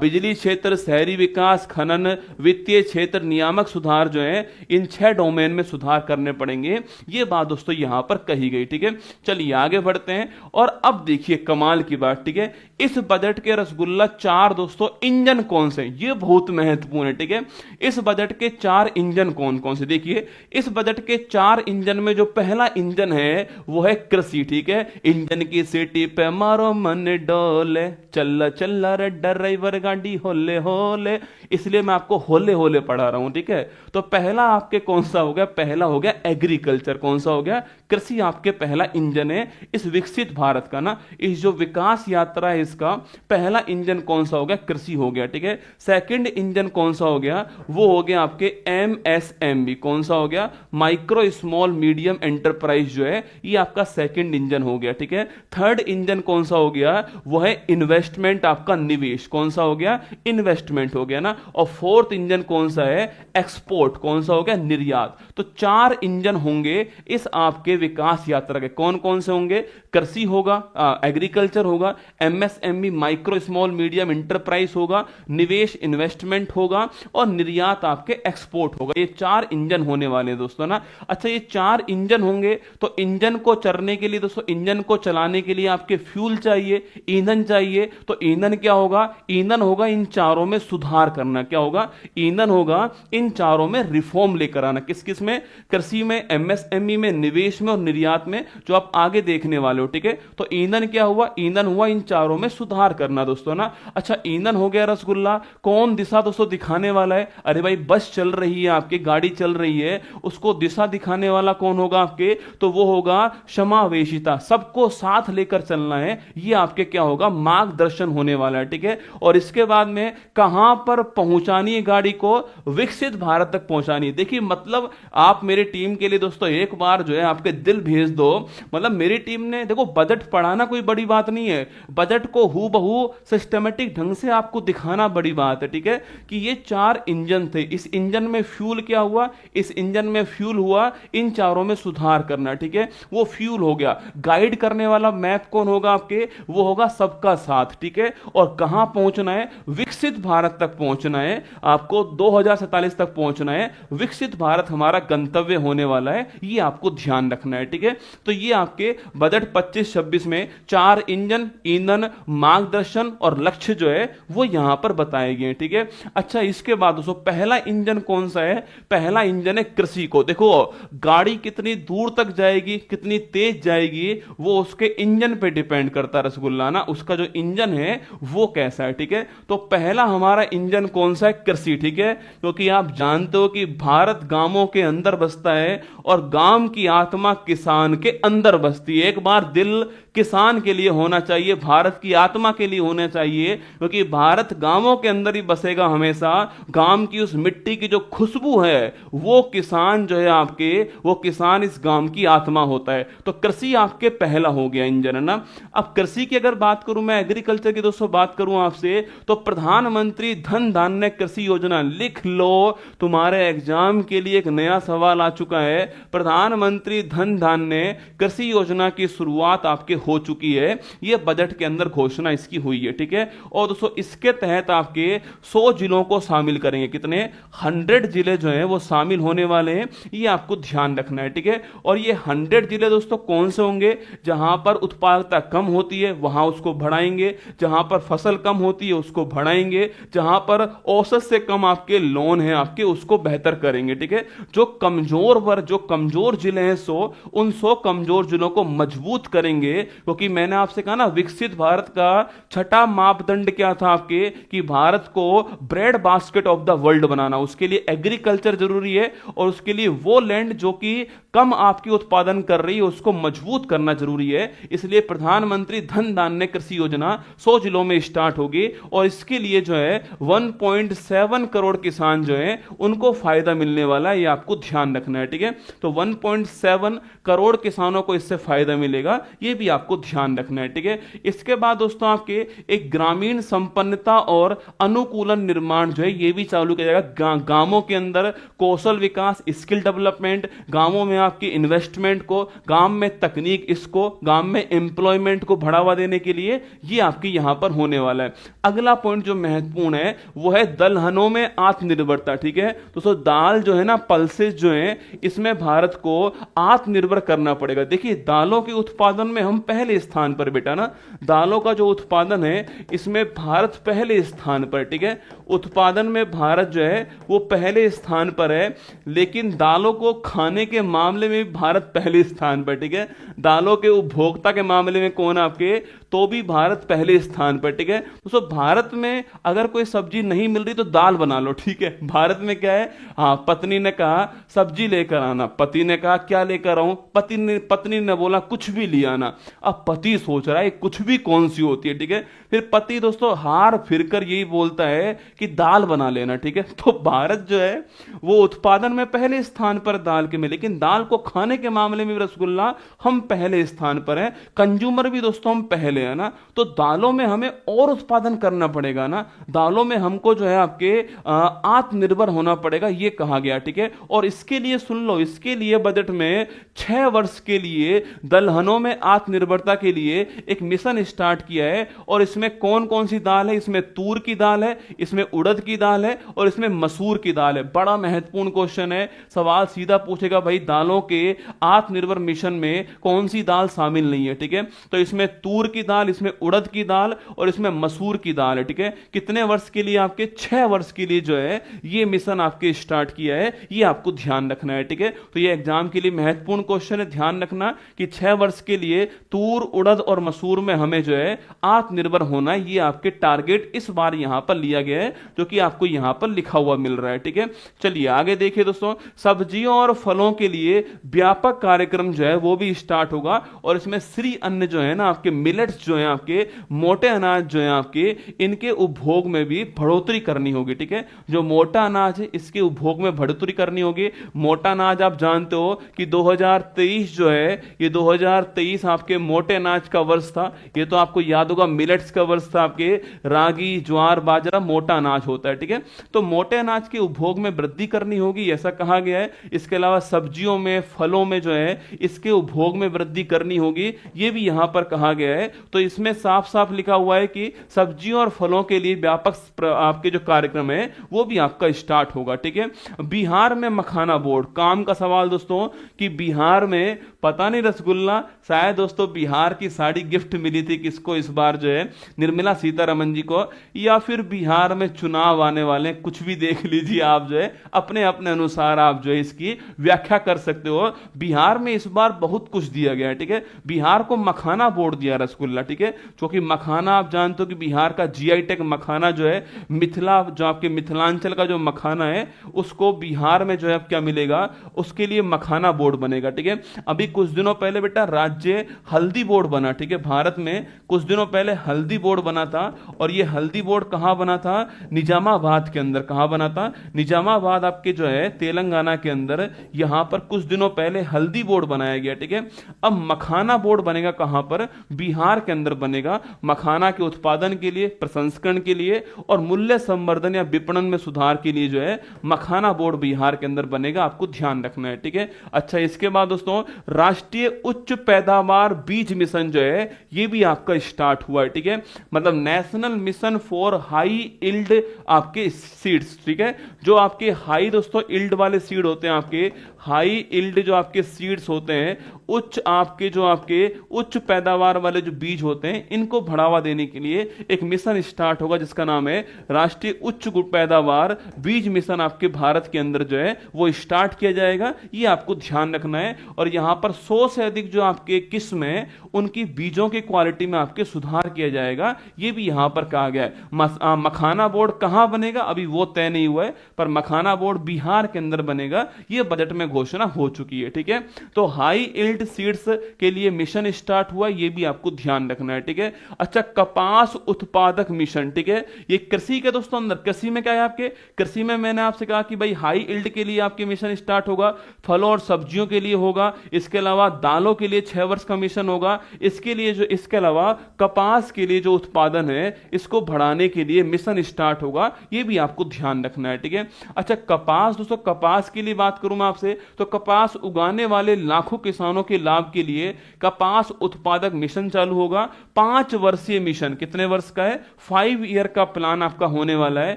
बिजली क्षेत्र, शहरी विकास, खनन, वित्तीय क्षेत्र, नियामक सुधार जो है, इन 6 डोमेन में सुधार करने पड़ेंगे। ये बात दोस्तों यहां पर कही गई, ठीक है। चलिए आगे बढ़ते हैं और अब देखिए कमाल की बात, ठीक है। इस बजट के रसगुल्ला 4 दोस्तों इंजन कौन से, ये बहुत महत्वपूर्ण है, ठीक है। इस बजट के 4 इंजन कौन कौन से? देखिए इस बजट के 4 इंजन में जो पहला इंजन है वो है कृषि, ठीक है। इंजन की सीटी पे मारो मन डोले, चल चल रे ड्राइवर गाड़ी होले होले, इसलिए मैं आपको होले होले पढ़ा रहा हूं, ठीक है। तो पहला आपके कौन सा हो गया? पहला हो गया एग्रीकल्चर। कौन सा हो गया? कृषि आपके पहला इंजन है इस विकसित भारत का ना, इस जो विकास यात्रा है इसका पहला इंजन कौन सा हो गया? कृषि हो गया, ठीक है। सेकंड इंजन कौन सा हो गया? वो हो गया आपके एमएसएमई। कौन सा हो गया? माइक्रो स्मॉल मीडियम एंटरप्राइज जो है, ये आपका सेकंड इंजन हो गया, ठीक है। थर्ड इंजन कौन सा हो गया? वो है इन्वेस्टमेंट, आपका निवेश। कौन सा हो गया? इन्वेस्टमेंट हो गया ना। और फोर्थ इंजन कौन सा है? एक्सपोर्ट। कौन सा हो गया? निर्यात। तो 4 इंजन होंगे इस आपके विकास यात्रा के। कौन कौन से होंगे? कृषि होगा, एग्रीकल्चर होगा, MSME micro small medium enterprise होगा, निवेश इन्वेस्टमेंट होगा, और निर्यात आपके एक्सपोर्ट होगा। ये 4 इंजन होने वाले हैं दोस्तों ना। अच्छा ये 4 इंजन होंगे तो इंजन को चलने के लिए दोस्तों, इंजन को चलाने के लिए आपके फ्यूल चाहिए, ईंधन चाहिए। तो ईंधन क्या होगा? ईंधन होगा इन चारों में सुधार करना। क्या होगा? ईंधन होगा इन चारों में रिफॉर्म लेकर आना। किस किस में? कृषि में, एमएसएमई में, निवेश में और निर्यात में, जो आप आगे देखने वाले हो, ठीक है। तो ईंधन क्या हुआ? ईंधन हुआ इन चारों में सुधार करना दोस्तों ना। अच्छा ईंधन हो गया रसगुल्ला, कौन दिशा दोस्तों दिखाने वाला है? अरे भाई बस चल रही है आपकी, गाड़ी चल रही है, उसको दिशा दिखाने वाला कौन होगा आपके? तो वो होगा समावेशिता, सबको साथ लेकर चलना है, ये आपके क्या होगा? मार्गदर्शन होने वाला है, ठीक है। और इसके बाद में कहां पर पहुंचानी है गाड़ी को? विकसित भारत तक पहुंचानी है। देखिए मतलब आप मेरी टीम के लिए दोस्तों एक बार जो है आपके दिल भेज दो, मतलब मेरी टीम ने देखो बजट पढ़ाना कोई बड़ी बात नहीं है, बजट को हूबहू सिस्टमेटिक ढंग से आपको दिखाना बड़ी बात है, ठीक है। कि ये 4 इंजन थे, इस इंजन में फ्यूल क्या हुआ? इस इंजन में फ्यूल हुआ इन चारों में सुधार करना, ठीक है। वो फ्यूल हो गया। गाइड करने वाला मैप कौन होगा आपके? वो होगा सबका साथ, ठीक है। और कहां पहुंचना है? विकसित भारत तक पहुंचना है, आपको 2047 तक पहुंचना है, विकसित भारत हमारा गंतव्य होने वाला है, ये आपको ध्यान रखना है, ठीक है। तो ये आपके बजट 25-26 में 4 इंजन, ईंधन, मार्गदर्शन और लक्ष्य जो है वो यहां पर बताए गए, ठीक है। अच्छा इसके बाद दोस्तों पहला इंजन कौन सा है? पहला इंजन है कृषि को। देखो गाड़ी कितनी दूर तक जाएगी, कितनी तेज जाएगी, वो उसके इंजन पे डिपेंड करता है रसगुल्ला ना, उसका जो इंजन है वो कैसा है, ठीक है। तो पहला हमारा इंजन कौन सा है? कृषि, ठीक है। क्योंकि आप जानते हो कि भारत गांवों के अंदर बसता है और गांव की आत्मा किसान के अंदर बसती है। एक बार दिल किसान के लिए होना चाहिए, भारत की आत्मा के लिए होना चाहिए, क्योंकि भारत गांवों के अंदर ही बसेगा हमेशा। गांव की उस मिट्टी की जो खुशबू है, वो किसान जो है आपके, वो किसान इस गांव की आत्मा होता है। तो कृषि आपके पहला हो गया इंजन, है ना। अब कृषि की अगर बात करूं, मैं एग्रीकल्चर की दोस्तों बात करूं आपसे, तो प्रधानमंत्री धन धान्य कृषि योजना, लिख लो, तुम्हारे एग्जाम के लिए एक नया सवाल आ चुका है। प्रधानमंत्री धन धान्य कृषि योजना की शुरुआत आपके हो चुकी है, यह बजट के अंदर घोषणा इसकी हुई है, ठीक है। और दोस्तों इसके तहत आपके 100 जिलों को शामिल करेंगे, कितने 100 जिले जो हैं वो शामिल होने वाले हैं, ये आपको ध्यान रखना है, ठीक है। और ये 100 जिले दोस्तों कौन से होंगे? जहां पर उत्पादकता कम होती है वहां उसको बढ़ाएंगे, जहां पर फसल कम होती है उसको बढ़ाएंगे, जहां पर औसत से कम आपके लोन है आपके उसको बेहतर करेंगे, ठीक है। जो कमजोर वर्ग, जो कमजोर जिले हैं उन 100 कमजोर जिलों को मजबूत करेंगे, क्योंकि मैंने आपसे कहा ना, विकसित भारत का छठा मापदंड क्या था आपके, कि भारत को bread basket of the world बनाना। उसके लिए एग्रीकल्चर जरूरी है, और उसके लिए वो लैंड जो कि कम आपकी उत्पादन कर रही है उसको मजबूत करना जरूरी है। इसलिए प्रधानमंत्री धन धान्य कृषि योजना 100 जिलों में स्टार्ट होगी, और इसके लिए जो है 1.7 करोड़ किसान जो है उनको फायदा मिलने वाला है, ये आपको ध्यान रखना है, ठीक है। तो 1.7 करोड़ किसानों को इससे फायदा मिलेगा, ये भी आपको ध्यान रखना है, ठीक है। इसके बाद दोस्तों आपके एक ग्रामीण संपन्नता और अनुकूलन निर्माण जो है ये भी चालू किया जाएगा। गांवों के अंदर कौशल विकास, स्किल डेवलपमेंट, गांवों में आपकी इन्वेस्टमेंट को, गांव में तकनीक, इसको गांव में एम्प्लॉयमेंट को बढ़ावा देने के लिए ये आपकी यहां पर होने वाला है। अगला पॉइंट जो महत्वपूर्ण है वो है दलहनों में आत्मनिर्भरता, ठीक है। दोस्तों दाल जो है ना, पल्सेस जो है, इसमें भारत को आत्मनिर्भर करना पड़ेगा। देखिए दालों के उत्पादन में हम पहले स्थान पर बेटा ना, दालों का जो उत्पादन है इसमें भारत पहले स्थान पर, ठीक है। उत्पादन में भारत जो है वो पहले स्थान पर है, लेकिन दालों को खाने के मामले में भारत पहले स्थान पर, ठीक है। दालों के उपभोक्ता के मामले में कौन आपके, तो भी भारत पहले स्थान पर, ठीक है। दोस्तों भारत में अगर कोई सब्जी नहीं मिल रही तो दाल बना लो, ठीक है। भारत में क्या है, हाँ, पत्नी ने कहा सब्जी लेकर आना, पति ने कहा क्या लेकर आऊं, पत्नी ने बोला कुछ भी ले आना। अब पति सोच रहा है कुछ भी कौन सी होती है, ठीक है। फिर पति दोस्तों हार फिरकर यही बोलता है कि दाल बना लेना, ठीक है। तो भारत जो है वो उत्पादन में पहले स्थान पर दाल के में, लेकिन दाल को खाने के मामले में रसगुल्ला हम पहले स्थान पर हैं। कंज्यूमर भी दोस्तों हम पहले है ना, तो दालों में हमें और उत्पादन करना पड़ेगा ना, दालों में हमको जो है आपके आत्मनिर्भर होना पड़ेगा, ये कहा गया, ठीक है। और इसके लिए सुन लो, इसके लिए बजट में 6 वर्ष के लिए दलहनों में आत्मनिर्भरता के लिए एक मिशन स्टार्ट किया है। और इसमें कौन कौन सी दाल है, इसमें तूर की दाल है, इसमें उड़द की दाल है, और इसमें मसूर की दाल है। बड़ा महत्वपूर्ण क्वेश्चन है, सवाल सीधा पूछेगा भाई दालों के आत्मनिर्भर मिशन में कौन सी दाल शामिल नहीं है, ठीक है। तो इसमें तूर की दाल, इसमें उड़द की दाल और इसमें मसूर की दाल है, ठीक है। कितने वर्ष के लिए आपके 6 वर्ष के लिए जो है ये मिशन आपके स्टार्ट किया है, ये आपको ध्यान रखना है, ठीक है। तो ये एग्जाम के लिए महत्वपूर्ण क्वेश्चन है, ध्यान रखना कि 6 वर्ष के लिए तूर, उड़द और मसूर में हमें जो है आत्मनिर्भर होना है, ये आपके टारगेट इस बार यहां पर लिया गया है, जो कि आपको यहां पर लिखा हुआ मिल रहा है, ठीक है। चलिए आगे देखिए दोस्तों, सब्जियों और फलों के लिए व्यापक कार्यक्रम जो है वो भी स्टार्ट होगा। और इसमें श्री अन्न जो है ना आपके, मिलेट्स जो है आपके, मोटे अनाज जो है आपके, इनके उपभोग में भी बढ़ोतरी करनी होगी, ठीक है। जो मोटा अनाज है इसके उपभोग में बढ़ोतरी करनी होगी। मोटा अनाज आप जानते हो कि 2023 जो है, ये 2023 आपके मोटे अनाज का वर्ष था। ये तो आपको याद होगा, मिलेट्स का वर्ष था आपके, रागी, ज्वार, बाजरा मोटा अनाज होता है, ठीक है। तो मोटे अनाज के उपभोग में वृद्धि करनी होगी, ऐसा कहा गया है। इसके अलावा सब्जियों में, फलों में जो है इसके उपभोग में वृद्धि करनी होगी, ये भी यहां पर कहा गया है। तो इसमें साफ साफ लिखा हुआ है कि सब्जियों और फलों के लिए व्यापक आपके जो कार्यक्रम है वो भी आपका स्टार्ट होगा, ठीक है। बिहार में मखाना बोर्ड, काम का सवाल दोस्तों, कि बिहार में पता नहीं रसगुल्ला, शायद दोस्तों बिहार की साड़ी गिफ्ट मिली थी किसको इस बार जो है, निर्मला सीतारमन जी को, या फिर बिहार में चुनाव आने वाले, कुछ भी देख लीजिए आप जो है, अपने अपने अनुसार आप जो है इसकी व्याख्या कर सकते हो। बिहार में इस बार बहुत कुछ दिया गया है, ठीक है। बिहार को मखाना बोर्ड दिया रसगुल्ला, ठीक है, क्योंकि मखाना आप जानते हो कि बिहार का जीआई टैग मखाना जो है, मिथिला जो आपके मिथिलांचल का जो मखाना है उसको बिहार में जो है क्या मिलेगा, उसके लिए मखाना बोर्ड बनेगा। ठीक है, अभी कुछ दिनों पहले बेटा राज्य हल्दी बोर्ड बना। ठीक है, भारत में कुछ दिनों पहले हल्दी बोर्ड बना था, और ये हल्दी बोर्ड कहां बना था, निजामाबाद के अंदर। कहां बना था, निजामाबाद आपके जो है तेलंगाना के अंदर, यहां पर कुछ दिनों पहले हल्दी बोर्ड बनाया गया। ठीक है, अब मखाना बोर्ड बनेगा कहां पर, बिहार के अंदर बनेगा, मखाना के उत्पादन के लिए, प्रसंस्करण के लिए और मूल्य संवर्धन या विपणन में सुधार के लिए जो है मखाना बोर्ड बिहार के अंदर बनेगा, आपको ध्यान रखना है। ठीक है, अच्छा इसके बाद दोस्तों राष्ट्रीय उच्च पैदावार बीज मिशन जो है ये भी आपका स्टार्ट हुआ है। ठीक है, मतलब national mission for high yield आपके सीड्स। ठीक है, जो आपके हाई दोस्तों इल्ड वाले सीड होते हैं, आपके हाई इल्ड जो आपके सीड्स होते हैं, उच्च आपके जो आपके उच्च पैदावार वाले जो बीज होते हैं, इनको बढ़ावा देने के लिए एक मिशन स्टार्ट होगा जिसका नाम है राष्ट्रीय उच्च पैदावार बीज मिशन। आपके भारत के अंदर जो है वो स्टार्ट किया जाएगा, ये आपको ध्यान रखना है। और यहां पर 100 से अधिक जो आपके किस्म है उनकी बीजों की क्वालिटी में आपके सुधार किया जाएगा, ये भी यहां पर कहा गया है। मखाना बोर्ड कहां बनेगा अभी वो तय नहीं हुआ है, पर मखाना बोर्ड बिहार के अंदर बनेगा, ये बजट में घोषणा हो चुकी है। ठीक है, तो हाई इल्ड सीड्स के लिए मिशन स्टार्ट हुआ, ये भी आपको ध्यान रखना है। ठीक है, अच्छा कपास उत्पादक मिशन। ठीक है, ये कृषि के दोस्तों अंदर, कृषि में क्या है आपके, कृषि में मैंने आपसे कहा कि भाई हाई इल्ड के लिए आपके मिशन स्टार्ट होगा, फलों और सब्जियों के लिए होगा, इसके अलावा दालों के लिए 6 वर्ष का मिशन होगा, इसके लिए जो, इसके अलावा कपास के लिए जो उत्पादन है इसको बढ़ाने के लिए मिशन स्टार्ट होगा, ये भी आपको ध्यान रखना है। ठीक है, अच्छा कपास दोस्तों, कपास के लिए बात करूं मैं आपसे, तो कपास उगाने वाले लाखों किसानों के लाभ के लिए कपास उत्पादक मिशन चालू होगा। 5 वर्षीय मिशन, कितने वर्ष का है, 5 ईयर का प्लान आपका होने वाला है।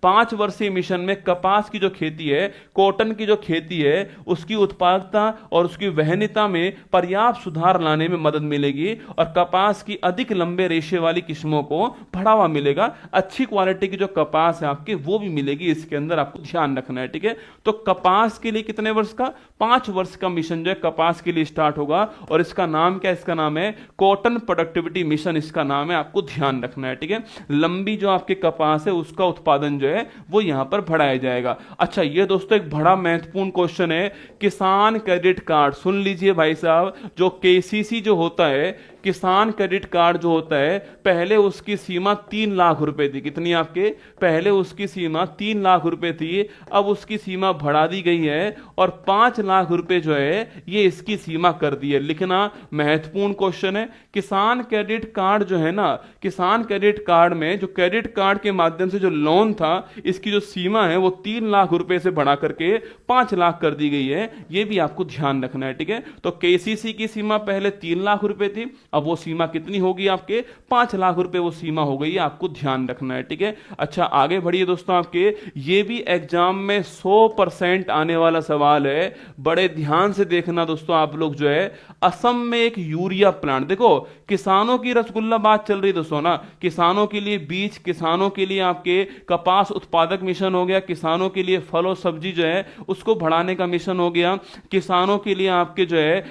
5 वर्षीय मिशन में कपास की जो खेती है, कॉटन की जो खेती है, उसकी उत्पादकता और उसकी वहनीयता में पर्याप्त सुधार लाने में मदद मिलेगी, और कपास की अधिक लंबे रेशे वाली किस्मों को बढ़ावा मिलेगा। अच्छी क्वालिटी की जो कपास है आपके वो भी मिलेगी, इसके अंदर आपको ध्यान रखना है। ठीक है, तो कपास के लिए कितने वर्ष का, 5 वर्ष का मिशन जो है कपास के लिए स्टार्ट होगा, और इसका नाम क्या है, इसका नाम है कॉटन प्रोडक्टिविटी मिशन, इसका नाम है, आपको ध्यान रखना है। ठीक है, लंबी जो आपके कपास है उसका उत्पादन जो है वो यहां पर बढ़ाया जाएगा। अच्छा ये दोस्तों एक बड़ा महत्वपूर्ण क्वेश्चन है, किसान क्रेडिट कार्ड, सुन लीजिए भाई साहब, जो केसीसी जो होता है, किसान क्रेडिट कार्ड जो होता है, पहले उसकी सीमा 3 लाख रुपए थी। कितनी आपके, पहले उसकी सीमा 3 लाख रुपए थी, अब उसकी सीमा बढ़ा दी गई है और 5 लाख रुपए जो है ये इसकी सीमा कर दी है। लिखना महत्वपूर्ण क्वेश्चन है। किसान क्रेडिट कार्ड जो है ना, किसान क्रेडिट कार्ड में जो क्रेडिट कार्ड के माध्यम से जो लोन था, इसकी जो सीमा है वो 3 लाख रुपए से बढ़ा करके 5 लाख कर दी गई है, ये भी आपको ध्यान रखना है। ठीक है, तो केसीसी की सीमा पहले 3 लाख रुपए थी, अब वो सीमा कितनी होगी आपके, 5 लाख रुपए वो सीमा हो गई है, आपको ध्यान रखना है। ठीक है, अच्छा आगे बढ़िए दोस्तों, आपके ये भी एग्जाम में 100% आने वाला सवाल है, बड़े ध्यान से देखना दोस्तों आप लोग जो है। असम में एक यूरिया प्लांट, देखो किसानों की रसगुल्ला बात चल रही दोस्तों ना, किसानों के लिए बीज, किसानों के लिए आपके कपास उत्पादक मिशन हो गया, किसानों के लिए फल और सब्जी जो है उसको बढ़ाने का मिशन हो गया, किसानों के लिए आपके जो है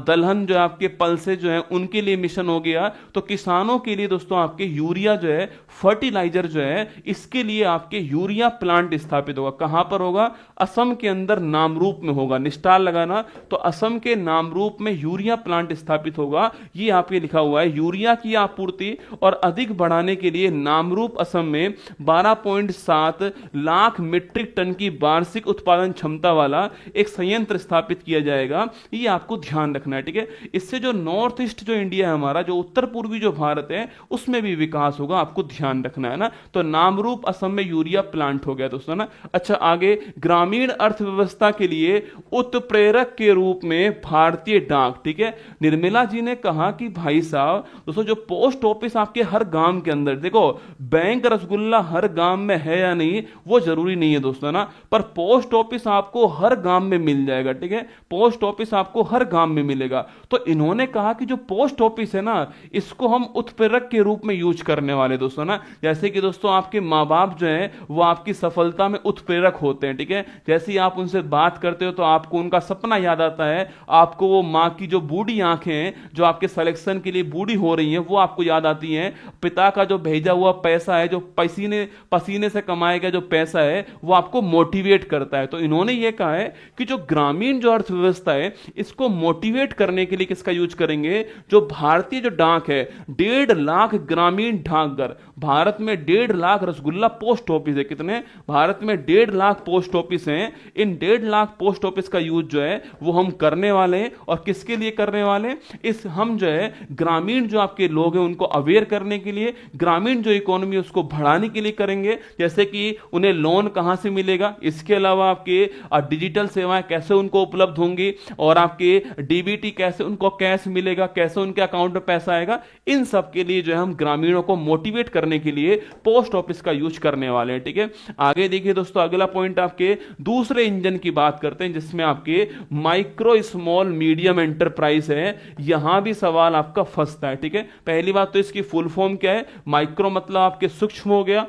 दलहन जो आपके पल्से जो है उनके लिए मिशन हो गया। तो किसानों के लिए दोस्तों आपके यूरिया जो है, फर्टिलाइजर जो है, इसके लिए आपके यूरिया प्लांट स्थापित होगा। कहां पर होगा, असम के अंदर नामरूप में होगा, निस्टाल लगाना, तो असम के नामरूप में यूरिया प्लांट स्थापित होगा, ये आपके लिखा हुआ है। यूरिया की आपूर्ति और अधिक बढ़ाने के लिए नामरूप असम में 12.7 लाख मीट्रिक टन की वार्षिक उत्पादन क्षमता वाला एक संयंत्र स्थापित किया जाएगा, ये आपको ध्यान रखना है। ठीक है, इससे जो नॉर्थ ईस्ट जो इंडिया है हमारा, जो उत्तर पूर्वी जो भारत है, उसमें भी विकास होगा, आपको ध्यान रखना है ना। तो नामरूप असम में यूरिया प्लांट हो गया दोस्तों ना। अच्छा आगे, ग्रामीण अर्थव्यवस्था के लिए उत्प्रेरक के रूप में भारतीय डाक। ठीक है, निर्मला जी ने कहा कि भाई साहब दोस्तों जो पोस्ट ऑफिस आपके हर गांव के अंदर, देखो बैंक रसगुल्ला हर गांव में है या नहीं वो जरूरी नहीं है दोस्तों ना, पर पोस्ट ऑफिस आपको हर गांव में मिल जाएगा। ठीक है, पोस्ट ऑफिस आपको हर गांव में मिलेगा। तो इन्होंने कहा कि जो पोस्ट ऑफिस है ना, इसको हम उत्प्रेरक के रूप में यूज करने वाले दोस्तों ना। जैसे कि दोस्तों आपके माँ बाप जो है वो आपकी सफलता में उत्प्रेरक होते हैं। ठीक है, जैसे ही आप उनसे बात करते हो तो आपको उनका सपना याद आता है, आपको वो वो माँ की जो बूढ़ी आंखें हैं जो आपके सिलेक्शन के लिए बूढ़ी हो रही हैं वो आपको याद आती हैं, पिता का जो भेजा हुआ पैसा है, जो पसीने पसीने से कमाया गया जो पैसा है वो आपको मोटिवेट करता है। तो इन्होंने ये कहा है कि जो ग्रामीण जो अर्थव्यवस्था है इसको मोटिवेट करने के लिए किसका यूज करेंगे, जो भारतीय जो डाक है 1.5 लाख ग्रामीण डाकघर, भारत में 1.5 लाख रसगुल्ला पोस्ट ऑफिस है, कितने, भारत में 1.5 लाख पोस्ट ऑफिस हैं, इन 1.5 लाख पोस्ट ऑफिस का यूज जो है वो हम करने वाले हैं। और किसके लिए करने वाले हैं, इस हम जो है ग्रामीण जो आपके लोग हैं उनको अवेयर करने के लिए, ग्रामीण जो इकोनॉमी उसको बढ़ाने के लिए करेंगे, जैसे कि उन्हें लोन कहां से मिलेगा, इसके अलावा आपके डिजिटल सेवाएं कैसे उनको उपलब्ध होंगी, और आपके डीबीटी कैसे उनको कैश मिलेगा, कैसे उनके अकाउंट में पैसा आएगा, इन सब के लिए जो है हम ग्रामीणों को मोटिवेट करने के लिए पोस्ट ऑफिस का यूज करने वाले हैं। ठीक है, आगे देखिए दोस्तों, अगला पॉइंट आपके दूसरे इंजन की बात करते हैं जिसमें आपके माइक्रो स्मॉल मीडियम एंटरप्राइज है। यहां भी सवाल आपका फंसता है। ठीक है, पहली बात तो इसकी फुल फॉर्म क्या है, माइक्रो मतलब आपके सूक्ष्म हो गया,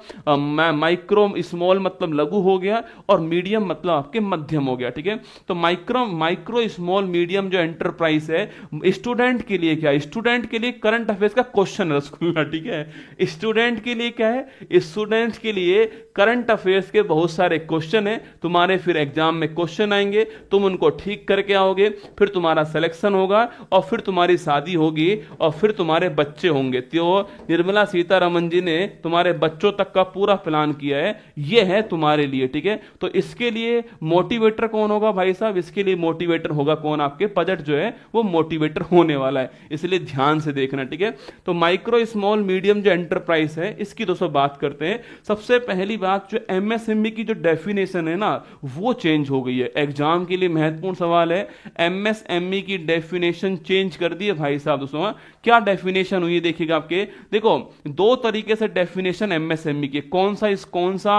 माइक्रो स्मॉल मतलब लघु हो गया, और मीडियम मतलब आपके मध्यम हो गया। ठीक है, तो माइक्रो स्मॉल मीडियम जो एंटरप्राइज है स्टूडेंट के लिए क्या है, स्टूडेंट के लिए करंट अफेयर्स का क्वेश्चन रसगुल्ला। ठीक है, स्टूडेंट के लिए क्या है, स्टूडेंट के लिए करंट अफेयर्स के बहुत सारे क्वेश्चन है, तुम्हारे फिर एग्जाम में क्वेश्चन आएंगे, तुम उनको ठीक करके आओगे, फिर तुम्हारा सिलेक्शन होगा, और फिर तुम्हारी शादी होगी, और फिर तुम्हारे बच्चे होंगे। तो निर्मला सीतारमन जी ने तुम्हारे बच्चों तक का पूरा प्लान किया है, यह है तुम्हारे लिए। ठीक है, तो इसके लिए मोटिवेटर कौन होगा भाई साहब, इसके लिए मोटिवेटर होगा कौन, आपके बजट जो है वो मोटिवेटर होने वाला है, इसलिए ध्यान से देखना। ठीक है, तो माइक्रो स्मॉल मीडियम जो एंटरप्राइज है इसकी दोस्तों बात करते हैं। सबसे पहली बात, जो एमएसएमई की जो डेफिनेशन है ना वो चेंज हो गई है, एग्जाम के लिए महत्वपूर्ण सवाल है। एमएसएमई की डेफिनेशन चेंज कर दी है भाई साहब। दोस्तों क्या डेफिनेशन हुई देखिएगा आपके, देखो दो तरीके से डेफिनेशन एमएसएमई की, कौन सा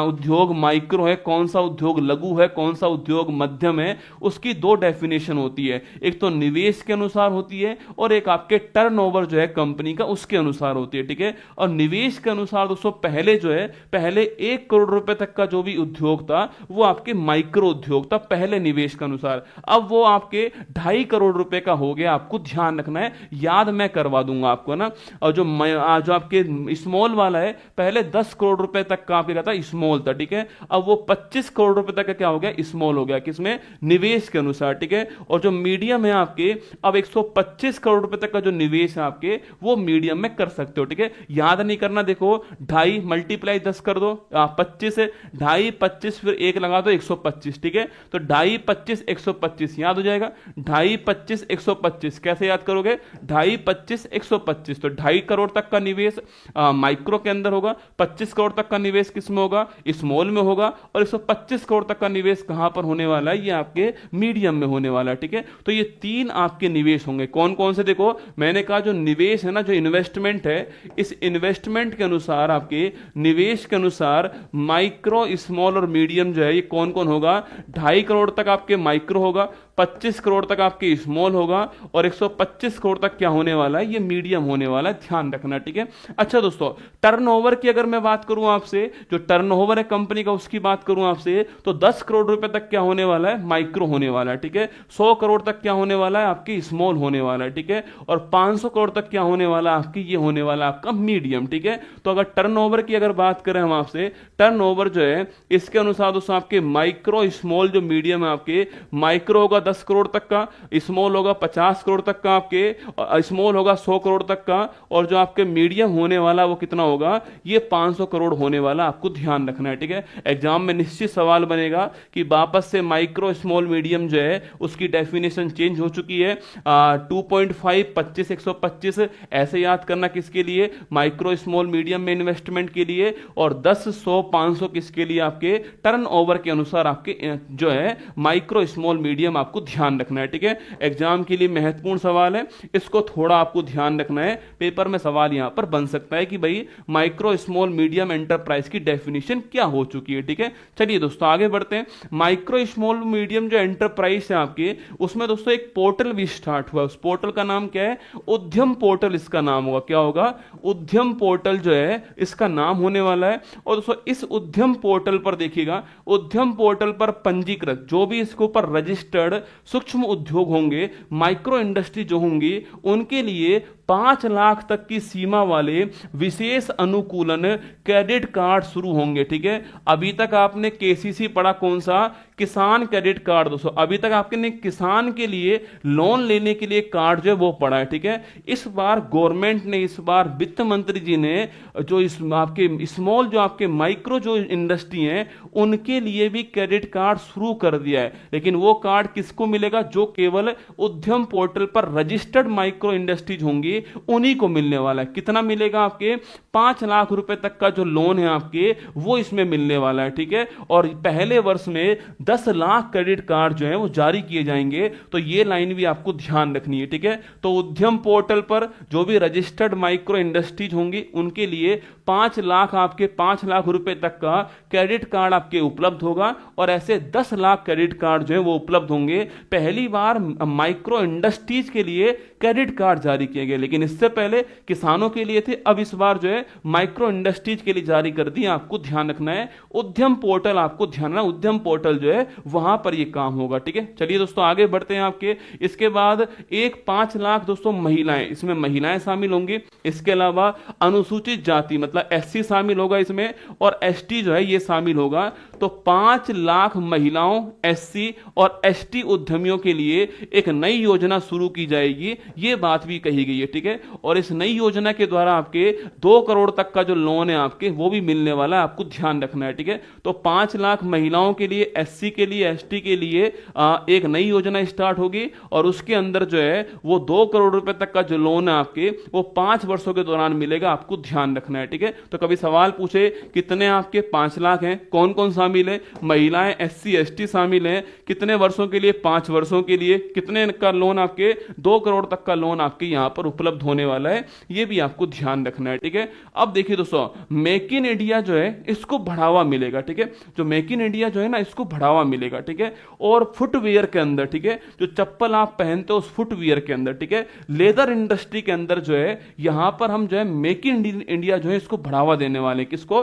उद्योग माइक्रो है, कौन सा उद्योग लघु है, कौन सा उद्योग मध्यम है, उसकी दो डेफिनेशन होती है। एक तो निवेश के अनुसार होती है, और एक आपके टर्नओवर जो है कंपनी का उसके अनुसार होती है। ठीक है, और निवेश के अनुसार दोस्तों पहले जो है, पहले 1 करोड़ रुपए तक का जो भी उद्योग था वो आपके माइक्रो उद्योग था पहले निवेश के अनुसार, अब वो आपके 2.5 करोड़ रुपए का हो गया। आपको ध्यान रखना है, याद मैं करवा दूंगा आपको ना। और जो आपके स्मॉल वाला है, पहले 10 करोड़ रुपए तक का आपके था स्मॉल था। ठीक है, अब वो 25 करोड़ रुपए तक का क्या हो गया, स्मॉल हो गया, किसमें, निवेश के अनुसार। ठीक है, और जो मीडियम है आपके, अब 125 करोड़ रुपए तक का जो निवेश है आपके वो मीडियम में कर सकते हो। ठीक है, याद नहीं करना, देखो 2.5 मल्टीप्लाई 10 कर दो, 25 है, 2.5 25 फिर 1 लगा दो 125। ठीक है, तो 2.5 25 125 याद हो जाएगा, 2.5 25 125 कैसे याद करोगे, 2.5 25 125, तो 2.5 करोड़ तक का निवेश माइक्रो के अंदर होगा, 25 करोड़ तक का निवेश किसमें होगा, स्मॉल में होगा, और 125 करोड़ तक का निवेश कहां पर होने वाला है, ये आपके मीडियम में होने वाला है। ठीक है, तो ये 3 आपके निवेश होंगे, कौन कौन से, देखो मैंने कहा जो निवेश है ना, जो इन्वेस्टमेंट है, इस इन्वेस्टमेंट के अनुसार आपके निवेश के अनुसार माइक्रो स्मॉल और मीडियम जो है ये कौन कौन होगा, 2.5 करोड़ तक आपके माइक्रो होगा, 25 करोड़ तक आपके स्मॉल होगा, और 125 करोड़ तक क्या होने वाला है, ये मीडियम होने वाला है, ध्यान रखना। ठीक है, अच्छा दोस्तों, टर्नओवर की अगर मैं बात करूं आपसे, जो टर्नओवर है कंपनी का उसकी बात करूं आपसे, तो 10 करोड़ रुपए तक क्या होने वाला है, माइक्रो होने वाला है। ठीक है, 100 करोड़ तक क्या होने वाला है, आपकी स्मॉल होने वाला है। ठीक है, और 500 करोड़ तक क्या होने वाला है, आपकी ये होने वाला है आपका मीडियम। ठीक है, तो अगर टर्नओवर की अगर बात करें हम आपसे, टर्नओवर जो है इसके अनुसार दोस्तों आपके माइक्रो स्मॉल जो मीडियम है, आपके माइक्रो होगा 10 करोड़ तक का, स्मॉल होगा 50 करोड़ तक का आपके, स्मॉल होगा 100 करोड़ तक का, और जो आपके मीडियम होने वाला वो कितना होगा, ये 500 करोड़ होने वाला, आपको ध्यान रखना है। ठीक है, एग्जाम में निश्चित सवाल बनेगा कि वापस से माइक्रो स्मॉल मीडियम जो है उसकी डेफिनेशन चेंज हो चुकी है, 2.5 25 125 ऐसे याद करना, किसके लिए, माइक्रो स्मॉल मीडियम में इन्वेस्टमेंट के लिए, और 10 100 500 किसके लिए, आपके टर्नओवर के अनुसार आपके जो है माइक्रो स्मॉल मीडियम आपको ध्यान रखना है। ठीक है, एग्जाम के लिए महत्वपूर्ण सवाल है, इसको थोड़ा आपको ध्यान रखना है, पेपर में सवाल यहां पर बन सकता है कि भाई माइक्रो स्मॉल मीडियम एंटरप्राइज की डेफिनेशन क्या हो चुकी है। ठीक है, चलिए दोस्तों आगे बढ़ते हैं। माइक्रो स्मॉल मीडियम जो एंटरप्राइज है आपके, उसमें दोस्तों एक पोर्टल भी स्टार्ट हुआ, उस पोर्टल का नाम क्या है, उद्यम पोर्टल इसका नाम होगा, क्या होगा, उद्यम पोर्टल जो है इसका नाम होने वाला है। और दोस्तों इस उद्यम पोर्टल पर देखिएगा, उद्यम पोर्टल पर पंजीकृत जो भी इसके ऊपर रजिस्टर्ड सूक्ष्म उद्योग होंगे, माइक्रो इंडस्ट्री जो होंगी, उनके लिए 5 लाख तक की सीमा वाले विशेष अनुकूलन क्रेडिट कार्ड शुरू होंगे। ठीक है, अभी तक आपने केसीसी पढ़ा, कौन सा? किसान क्रेडिट कार्ड। दोस्तों अभी तक आपने किसान के लिए लोन लेने के लिए कार्ड जो है वो पढ़ा है। ठीक है, इस बार गवर्नमेंट ने, इस बार वित्त मंत्री जी ने जो इस आपके स्मॉल, जो आपके माइक्रो जो इंडस्ट्री हैं, उनके लिए भी क्रेडिट कार्ड शुरू कर दिया है। लेकिन वो कार्ड किसको मिलेगा? जो केवल उद्यम पोर्टल पर रजिस्टर्ड माइक्रो इंडस्ट्रीज होंगी उन्हीं को मिलने वाला है। कितना मिलेगा? आपके 5 लाख रुपए तक का जो लोन है आपके, वो इसमें मिलने वाला है। ठीक है, और पहले वर्ष में 10 लाख क्रेडिट कार्ड जो है वो जारी किए जाएंगे। तो ये लाइन भी आपको ध्यान रखनी है। ठीक है, तो उद्यम पोर्टल पर जो भी रजिस्टर्ड माइक्रो इंडस्ट्रीज होंगी उनके लिए 5 लाख, आपके 5 लाख रुपए तक का क्रेडिट कार्ड आपके उपलब्ध होगा, और ऐसे 10 लाख क्रेडिट कार्ड जो है वो उपलब्ध होंगे। पहली बार माइक्रो इंडस्ट्रीज के लिए क्रेडिट कार्ड जारी किए गए, लेकिन इससे पहले किसानों के लिए थे, अब इस बार जो है माइक्रो इंडस्ट्रीज के लिए जारी कर दिए। आपको ध्यान रखना है, उद्यम पोर्टल, आपको ध्यान रखना, उद्यम पोर्टल जो है वहां पर ये काम होगा। ठीक है, चलिए दोस्तों आगे बढ़ते हैं आपके। इसके बाद एक 5 लाख दोस्तों महिलाएं, इसमें महिलाएं शामिल होंगी। इसके अलावा अनुसूचित जाति मतलब एससी शामिल होगा इसमें, और एसटी जो है ये शामिल होगा। तो 5 लाख महिलाओं, एससी और एसटी उद्यमियों के लिए एक नई योजना शुरू की जाएगी, ये बात भी कही गई है। ठीक है, और इस नई योजना के द्वारा आपके 2 करोड़ तक का जो लोन है आपके, वो भी मिलने वाला है, आपको ध्यान रखना है। ठीक है, तो 5 लाख महिलाओं के लिए, एससी के लिए, एसटी के लिए एक नई योजना स्टार्ट होगी, और उसके अंदर जो है वो 2 करोड़ रुपए तक का जो लोन है आपके, वो 5 वर्षों के दौरान मिलेगा, आपको ध्यान रखना है। ठीक है, तो कभी सवाल पूछे कितने आपके 5 लाख हैं, कौन कौन शामिल है? महिलाएं, एससी, एसटी शामिल हैं। कितने वर्षों के लिए? 5 वर्षों के लिए। कितने का लोन आपके? 2 करोड़ तक का लोन आपके यहां पर उपलब्ध होने वाला है, ये भी आपको ध्यान रखना है। ठीक है, अब देखिए दोस्तों, मेक इन इंडिया जो है इसको बढ़ावा मिलेगा। ठीक है, जो मेक इन इंडिया जो है ना, इसको बढ़ावा मिलेगा। ठीक है, और फुटवेयर के अंदर, ठीक है, जो चप्पल आप पहनते हो उस फुटवेयर के अंदर, ठीक है, लेदर इंडस्ट्री के अंदर जो है, यहां पर हम जो है मेक इन इंडिया जो है इसको बढ़ावा देने वाले, किसको?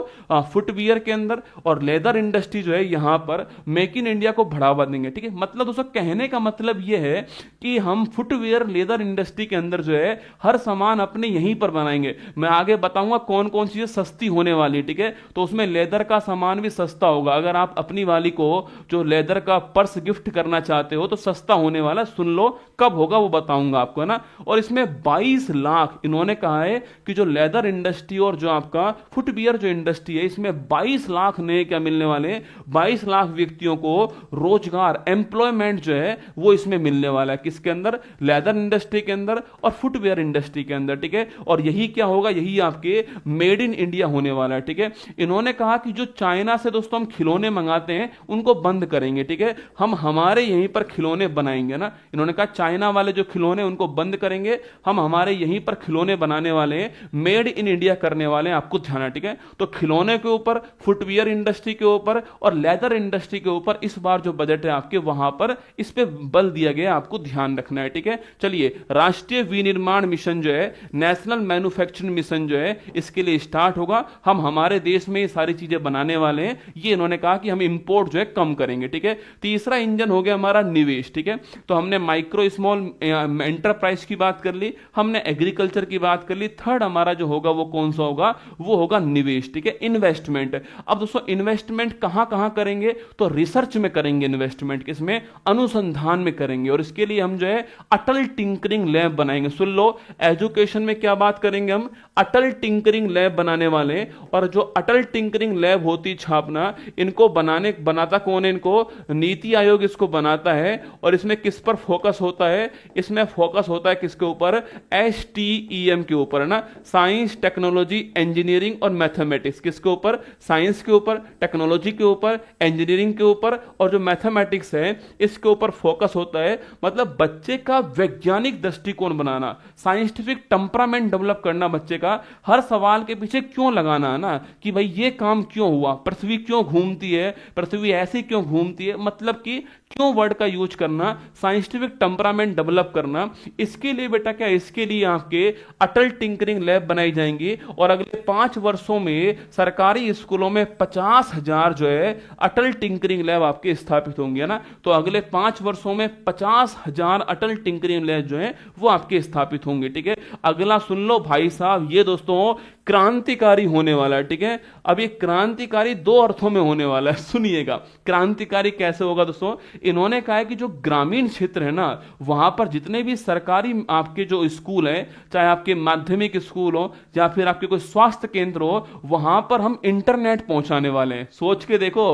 फुटवियर के अंदर, और लेदर इंडस्ट्री जो है यहां पर मेक इन इंडिया को बढ़ावा देंगे। ठीक है, मतलब दोस्तों कहने का मतलब यह है कि हम फुटवियर, लेदर इंडस्ट्री के अंदर जो है हर सामान अपने यहीं पर बनाएंगे। मैं आगे बताऊंगा कौन कौन सी चीजें सस्ती होने वाली। ठीक है, तो उसमें लेदर का सामान भी सस्ता होगा। अगर आप अपनी वाली को जो लेदर का पर्स गिफ्ट करना चाहते हो तो सस्ता होने वाला, सुन लो कब होगा वो बताऊंगा आपको, है ना। और इसमें 22 लाख इन्होंने कहा है कि जो लेदर इंडस्ट्री और जो आपका फुटवियर जो इंडस्ट्री है, इसमें 22 लाख नए क्या मिलने वाले, 22 लाख व्यक्तियों को रोजगार, एम्प्लॉयमेंट जो है वो इसमें मिलने वाला है। किसके अंदर? लेदर इंडस्ट्री के अंदर और फुटवियर इंडस्ट्री के अंदर। ठीक है, और यही क्या होगा, यही आपके मेड इन इंडिया होने वाला है। ठीक है, इन्होंने कहा कि जो चाइना से दोस्तों हम खिलौने मंगाते हैं उनको बंद करेंगे। ठीक है, हम हमारे यहीं पर खिलौने बनाएंगे ना। इन्होंने कहा चाइना वाले जो खिलौने उनको बंद करेंगे, हम हमारे यहीं पर खिलौने बनाने वाले हैं, मेड इन इंडिया करने वाले हैं, आपको ध्यान है। ठीक है, तो खिलौने के ऊपर, फुटवियर इंडस्ट्री के ऊपर और लेदर इंडस्ट्री के ऊपर इस बार जो बजट है आपके, वहां पर इस पे बल दिया गया, आपको ध्यान रखना है। ठीक है, चलिए, राष्ट्रीय विनिर्माण मिशन जो है, नेशनल मैन्युफैक्चरिंग मिशन जो है, इसके लिए स्टार्ट होगा। हम हमारे देश में ये सारी चीजें बनाने वाले हैं, ये इन्होंने कहा कि हम इंपोर्ट जो है कम करेंगे। ठीक है, तीसरा इंजन हो गया हमारा निवेश। ठीक है, तो हमने माइक्रो स्मॉल एंटरप्राइज की बात कर ली, हमने एग्रीकल्चर की बात कर ली। थर्ड हमारा जो होगा वो कौन सा होगा, वो होगा निवेश। ठीक है, इन्वेस्टमेंट। अब दोस्तों इन्वेस्टमेंट कहां कहां करेंगे, तो रिसर्च में करेंगे इन्वेस्टमेंट, किसमें? अनुसंधान में करेंगे। और इसके लिए हम जो है अटल टिंकरिंग लैब बनाएंगे। सुन लो, एजुकेशन में क्या बात करेंगे हम, अटल टिंकरिंग लैब बनाने वाले। और जो अटल टिंकरिंग लैब होती छापना, इनको बनाता कौन है? इनको नीति आयोग इसको बनाता है। और इसमें किस पर फोकस होता है? इसमें फोकस होता है किसके ऊपर? STEM के ऊपर, है ना, साइंस, टेक्नोलॉजी, इंजीनियरिंग और मैथमेटिक्स। किसके ऊपर? साइंस के ऊपर, टेक्नोलॉजी के ऊपर, इंजीनियरिंग के ऊपर, और जो मैथमेटिक्स है इसके ऊपर फोकस होता है। मतलब बच्चे का वैज्ञानिक दृष्टिकोण बनाना, साइंटिफिक टेम्परामेंट डेवलप करना बच्चे का, हर सवाल के पीछे क्यों लगाना है ना, कि भाई ये काम क्यों हुआ, पृथ्वी क्यों घूमती है, पृथ्वी ऐसी क्यों घूमती है, मतलब कि क्यों वर्ड का यूज करना, साइंटिफिक टेम्परामेंट डेवलप करना। इसके लिए बेटा क्या, इसके लिए आपके अटल टिंकरिंग लैब बनाई जाएंगी और अगले 5 वर्षों में सरकारी स्कूलों में 50,000 जो है अटल टिंकरिंग लैब आपके स्थापित होंगे ना। तो अगले 5 वर्षों में 50,000 अटल टिंकरिंग लैब जो है वो आपके स्थापित होंगे। ठीक है, अगला सुन लो भाई साहब, ये दोस्तों क्रांतिकारी होने वाला है। ठीक है, अब ये क्रांतिकारी 2 अर्थों में होने वाला है, सुनिएगा। क्रांतिकारी कैसे होगा दोस्तों, इन्होंने कहा है कि जो ग्रामीण क्षेत्र है ना, वहां पर जितने भी सरकारी आपके जो स्कूल है, चाहे आपके माध्यमिक स्कूल हो या फिर आपके कोई स्वास्थ्य केंद्र हो, वहां पर हम इंटरनेट पहुंचाने वाले हैं। सोच के देखो,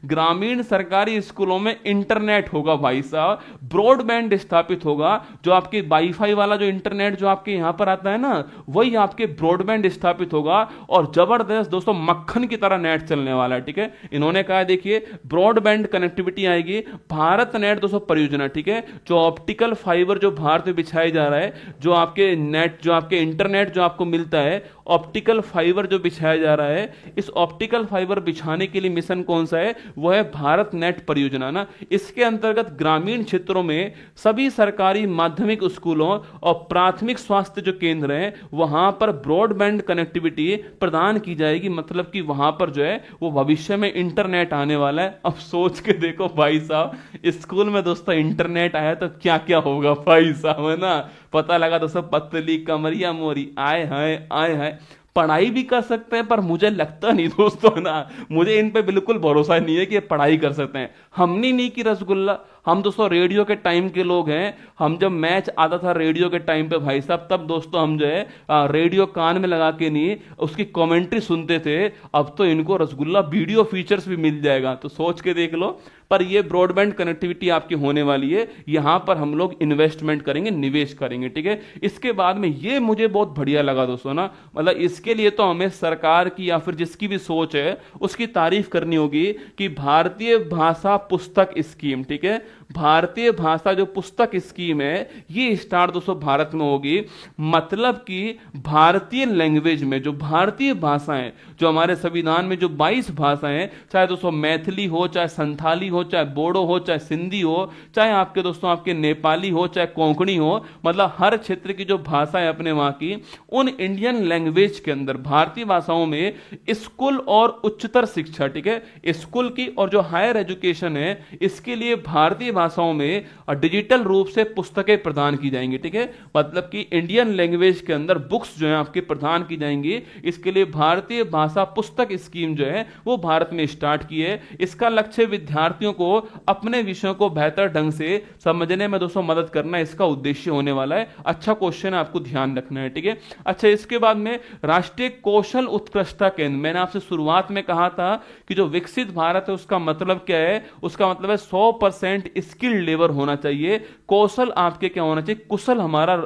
ग्रामीण सरकारी स्कूलों में इंटरनेट होगा भाई साहब, ब्रॉडबैंड स्थापित होगा। जो आपके वाईफाई वाला जो इंटरनेट जो आपके यहां पर आता है ना, वही आपके ब्रॉडबैंड स्थापित होगा और जबरदस्त दोस्तों मक्खन की तरह नेट चलने वाला है। ठीक है, इन्होंने कहा देखिए ब्रॉडबैंड कनेक्टिविटी आएगी, भारत नेट दोस्तों परियोजना। ठीक है, जो ऑप्टिकल फाइबर जो भारत में बिछाया जा रहा है, जो आपके नेट जो आपके इंटरनेट जो आपको मिलता है, ऑप्टिकल फाइबर जो बिछाया जा रहा है, इस ऑप्टिकल फाइबर बिछाने के लिए मिशन कौन सा है, वो है भारत नेट परियोजना ना। इसके अंतर्गत ग्रामीण क्षेत्रों में सभी सरकारी माध्यमिक स्कूलों और प्राथमिक स्वास्थ्य जो केंद्र हैं, वहां पर ब्रॉडबैंड कनेक्टिविटी प्रदान की जाएगी। मतलब कि वहां पर जो है वो भविष्य में इंटरनेट आने वाला है। अब सोच के देखो भाई साहब, स्कूल में दोस्तों इंटरनेट आया तो क्या क्या होगा भाई साहब, है ना। पता लगा दोस्तों पतली कमरिया मोरी, आए है पढ़ाई भी कर सकते हैं, पर मुझे लगता नहीं दोस्तों ना, मुझे इन पे बिल्कुल भरोसा नहीं है कि ये पढ़ाई कर सकते हैं। हमने नहीं की रसगुल्ला, हम दोस्तों रेडियो के टाइम के लोग हैं। हम जब मैच आता था रेडियो के टाइम पे भाई साहब, तब दोस्तों हम जो है रेडियो कान में लगा के नहीं उसकी कमेंट्री सुनते थे। अब तो इनको रसगुल्ला वीडियो फीचर्स भी मिल जाएगा, तो सोच के देख लो। पर ये ब्रॉडबैंड कनेक्टिविटी आपकी होने वाली है, यहां पर हम लोग इन्वेस्टमेंट करेंगे, निवेश करेंगे। ठीक है, इसके बाद में ये मुझे बहुत बढ़िया लगा दोस्तों ना, मतलब इसके लिए तो हमें सरकार की या फिर जिसकी भी सोच है उसकी तारीफ करनी होगी कि भारतीय भाषा पुस्तक स्कीम। ठीक है, भारतीय भाषा जो पुस्तक स्कीम है ये स्टार्ट दोस्तों भारत में होगी। मतलब कि भारतीय लैंग्वेज में जो भारतीय भाषाएं, जो हमारे संविधान में जो 22 भाषाएं, चाहे दोस्तों मैथिली हो, चाहे संथाली हो, चाहे बोडो हो, चाहे सिंधी हो, चाहे आपके दोस्तों आपके नेपाली हो, चाहे कोंकणी हो, मतलब हर क्षेत्र की जो भाषा है अपने वहां की, उन इंडियन लैंग्वेज के अंदर भारतीय भाषाओं में स्कूल और उच्चतर शिक्षा, ठीक है, स्कूल की और जो हायर एजुकेशन है, इसके लिए भारतीय भाषाओं में डिजिटल रूप से पुस्तकें प्रदान की जाएंगी। ठीक है, मतलब कि इंडियन लैंग्वेज के अंदर बुक्स जो है आपके प्रदान की जाएंगी। इसके लिए भारतीय भाषा पुस्तक स्कीम जो है वो भारत में स्टार्ट की है। इसका लक्ष्य विद्यार्थियों को अपने विषयों को बेहतर ढंग से समझने में दोस्तों मदद करना इसका उद्देश्य होने वाला है। अच्छा क्वेश्चन है, आपको ध्यान रखना है। ठीक है, अच्छा इसके बाद में राष्ट्रीय कौशल उत्कृष्टता केंद्र, मैंने आपसे शुरुआत में कहा था कि जो विकसित भारत है उसका मतलब क्या है, उसका मतलब है 100% स्किल्ड लेबर होना चाहिए। कौशल आपके क्या होना चाहिए, कुशल हमारा